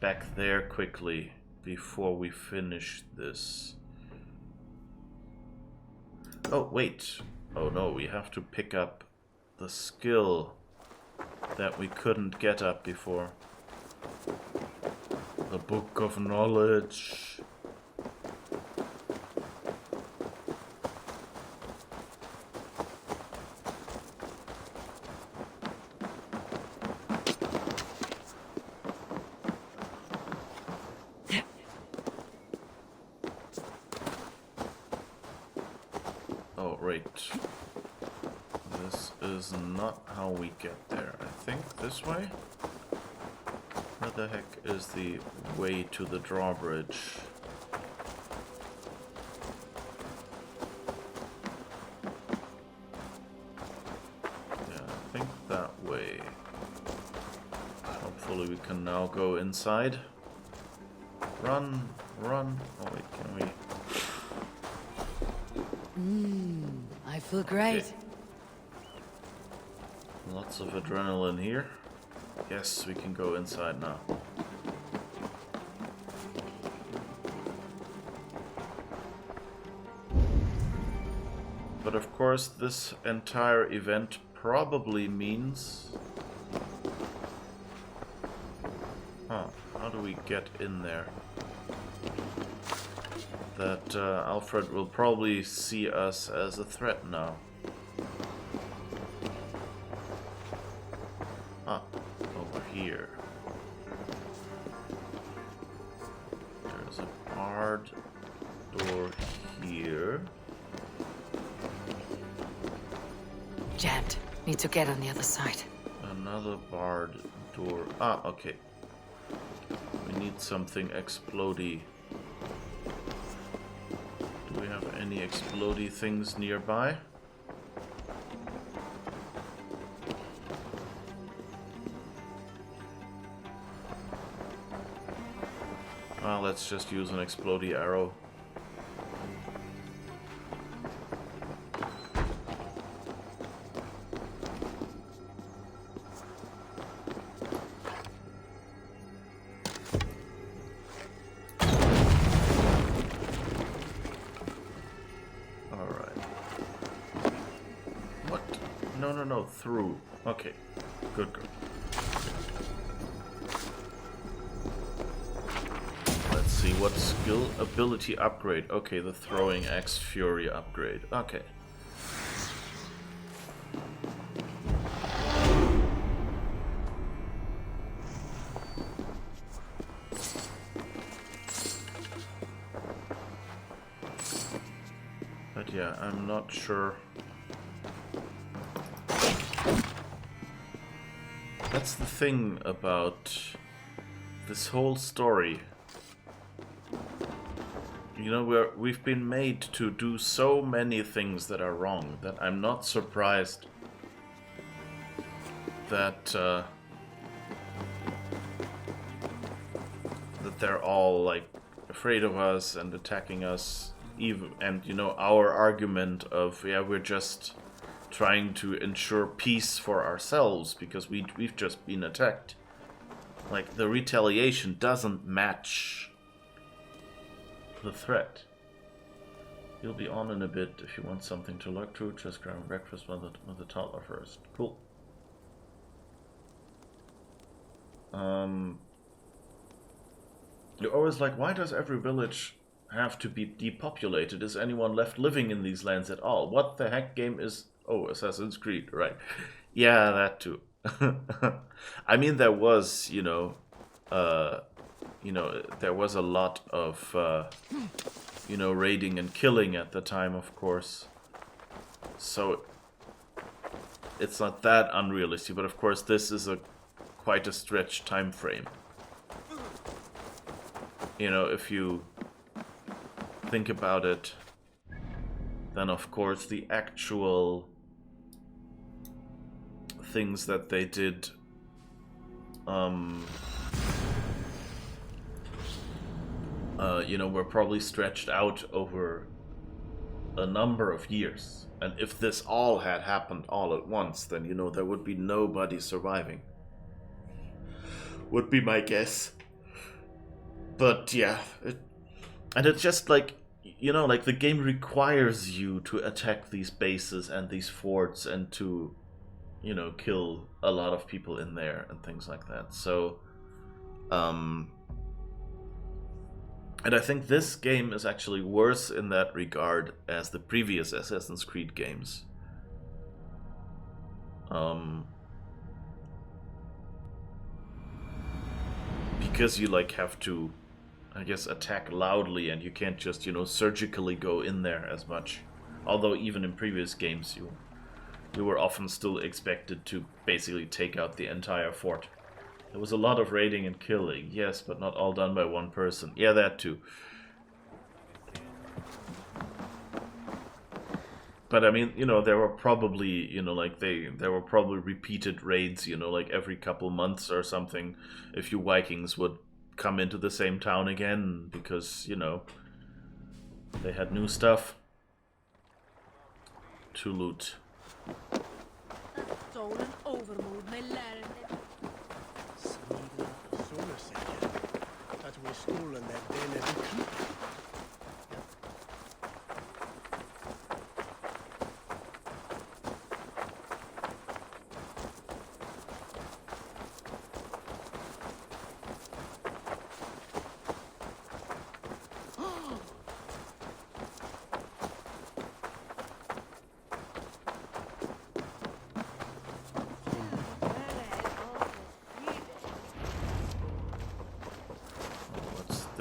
back there quickly before we finish this. Oh, wait. Oh no, we have to pick up the skill that we couldn't get up before. The Book of Knowledge. Oh, right. This is not how we get there. I think this way? Where the heck is the way to the drawbridge? Yeah, I think that way. Hopefully we can now go inside. Run, run. Oh wait, can we? I feel great. Okay. Lots of adrenaline here. Yes, we can go inside now. But of course, this entire event probably means... Huh, how do we get in there? That Alfred will probably see us as a threat now. Ah, over here. There's a barred door here. Jammed. Need to get on the other side. Another barred door. Ah, okay. We need something explodey. Do we have any explodey things nearby? Well, let's just use an explodey arrow. no, through. Okay, good. Let's see, what skill ability upgrade? Okay, the throwing axe fury upgrade. Okay. But yeah, I'm not sure. That's the thing about this whole story. You know, we've been made to do so many things that are wrong that I'm not surprised that that they're all like afraid of us and attacking us. Even, and you know, our argument of, yeah, we're just trying to ensure peace for ourselves because we've just been attacked. Like, the retaliation doesn't match the threat. You'll be on in a bit. If you want something to look to, just grab breakfast with the toddler first. Cool. You're always like, why does every village have to be depopulated? Is anyone left living in these lands at all? What the heck game is... Oh, Assassin's Creed, right. Yeah, that too. I mean, there was, there was a lot of, raiding and killing at the time, of course. So, it's not that unrealistic, but of course this is quite a stretched time frame. You know, if you think about it, then of course the actual things that they did were probably stretched out over a number of years. And if this all had happened all at once, then, you know, there would be nobody surviving. Would be my guess. But yeah, it's just like, you know, like the game requires you to attack these bases and these forts and to, you know, kill a lot of people in there and things like that. So, and I think this game is actually worse in that regard as the previous Assassin's Creed games. Because you like have to, I guess, attack loudly, and you can't just, you know, surgically go in there as much. Although even in previous games you were often still expected to basically take out the entire fort. There was a lot of raiding and killing, yes, but not all done by one person. Yeah, that too. But I mean, you know, there were probably, you know, like there were probably repeated raids, you know, like every couple months or something. A few Vikings would come into the same town again because, you know, they had new stuff to loot.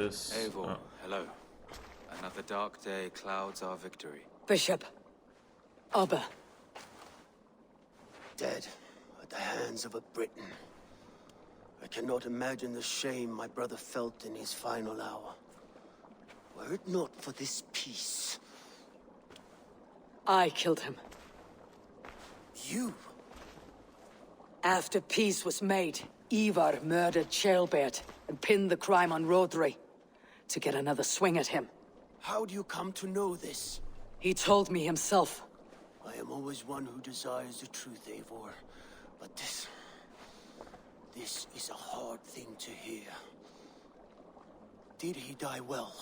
Eivor, hello. Another dark day clouds our victory. Bishop. Abba. Dead at the hands of a Briton. I cannot imagine the shame my brother felt in his final hour. Were it not for this peace... I killed him. You? After peace was made, Ivar murdered Ceolbert and pinned the crime on Rodri to get another swing at him. How do you come to know this? He told me himself. I am always one who desires the truth, Eivor. But this is a hard thing to hear. Did he die well?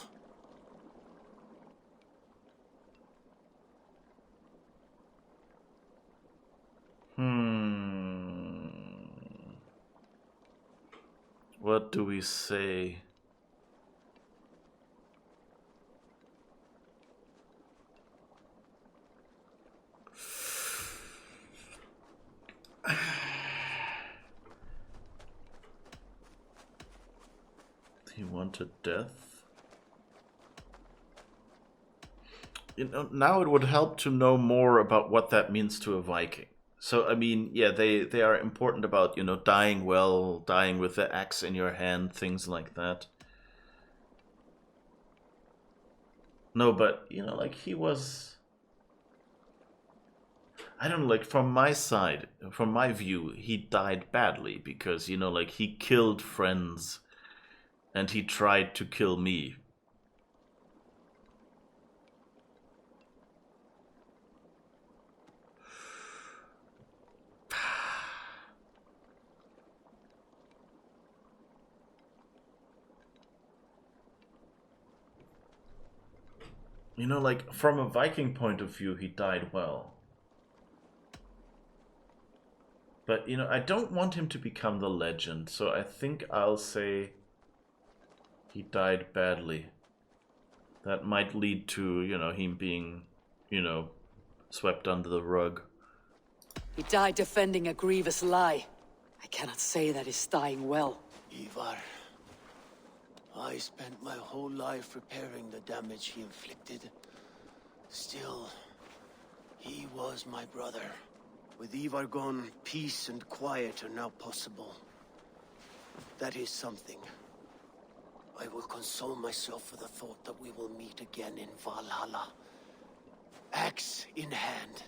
what do we say? He wanted death. You know, now it would help to know more about what that means to a Viking. So, I mean, yeah, they are important about, you know, dying well, dying with the axe in your hand, things like that. No, but, you know, like, he was... I don't know, like, from my side, from my view, he died badly because, you know, like, he killed friends and he tried to kill me. You know, like, from a Viking point of view, he died well. But, you know, I don't want him to become the legend, so I think I'll say he died badly. That might lead to, you know, him being, you know, swept under the rug. He died defending a grievous lie. I cannot say that he's dying well. Ivar, I spent my whole life repairing the damage he inflicted. Still, he was my brother. With Ivar gone, peace and quiet are now possible. That is something. I will console myself with the thought that we will meet again in Valhalla. Axe in hand.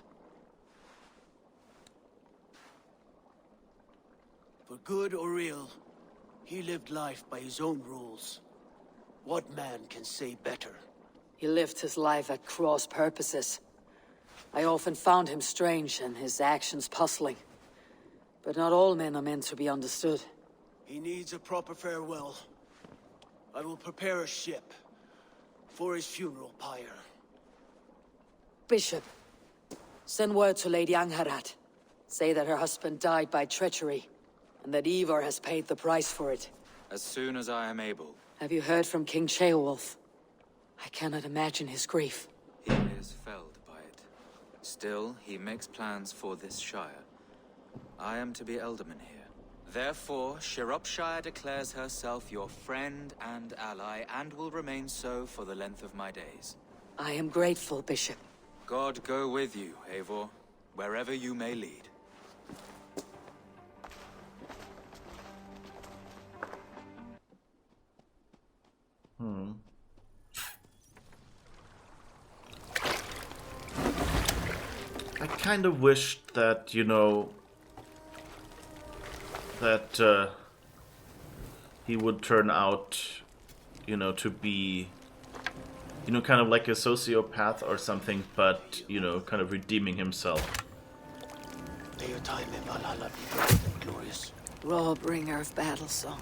For good or ill, he lived life by his own rules. What man can say better? He lived his life at cross purposes. I often found him strange and his actions puzzling. But not all men are meant to be understood. He needs a proper farewell. I will prepare a ship for his funeral pyre. Bishop, send word to Lady Angharad. Say that her husband died by treachery, and that Ivar has paid the price for it. As soon as I am able. Have you heard from King Ceolwulf? I cannot imagine his grief. He is felled by it. Still, he makes plans for this shire. I am to be Elderman here. Therefore, Sciropeshire declares herself your friend and ally, and will remain so for the length of my days. I am grateful, Bishop. God go with you, Eivor, wherever you may lead. I kind of wished that, you know, that he would turn out, you know, to be, you know, kind of like a sociopath or something, but, you know, kind of redeeming himself. May your time in Valhalla be great and glorious. Raw bringer of battle song.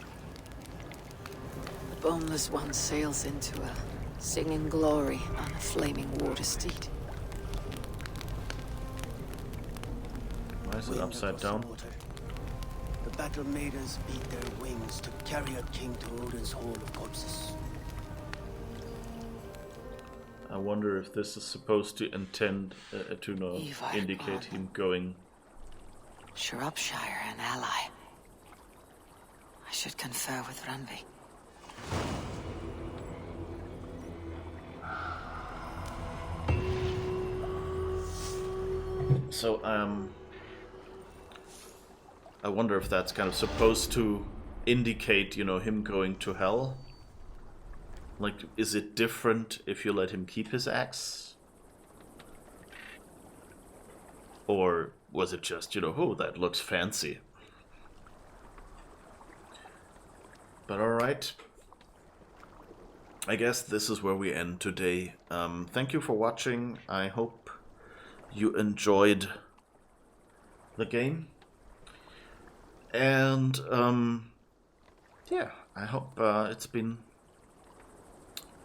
The boneless one sails into a singing glory on a flaming water steed. Why is it upside down? The battle maidens beat their wings to carry a king to Odin's hall of corpses. I wonder if this is supposed to intend to indicate him going. Sciropeshire, an ally. I should confer with Randvi. So, I wonder if that's kind of supposed to indicate, you know, him going to hell? Like, is it different if you let him keep his axe? Or was it just, you know, oh, that looks fancy? But alright. I guess this is where we end today. Thank you for watching. I hope you enjoyed the game. And, yeah, I hope it's been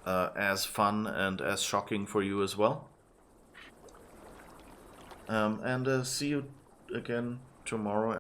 as fun and as shocking for you as well. And see you again tomorrow.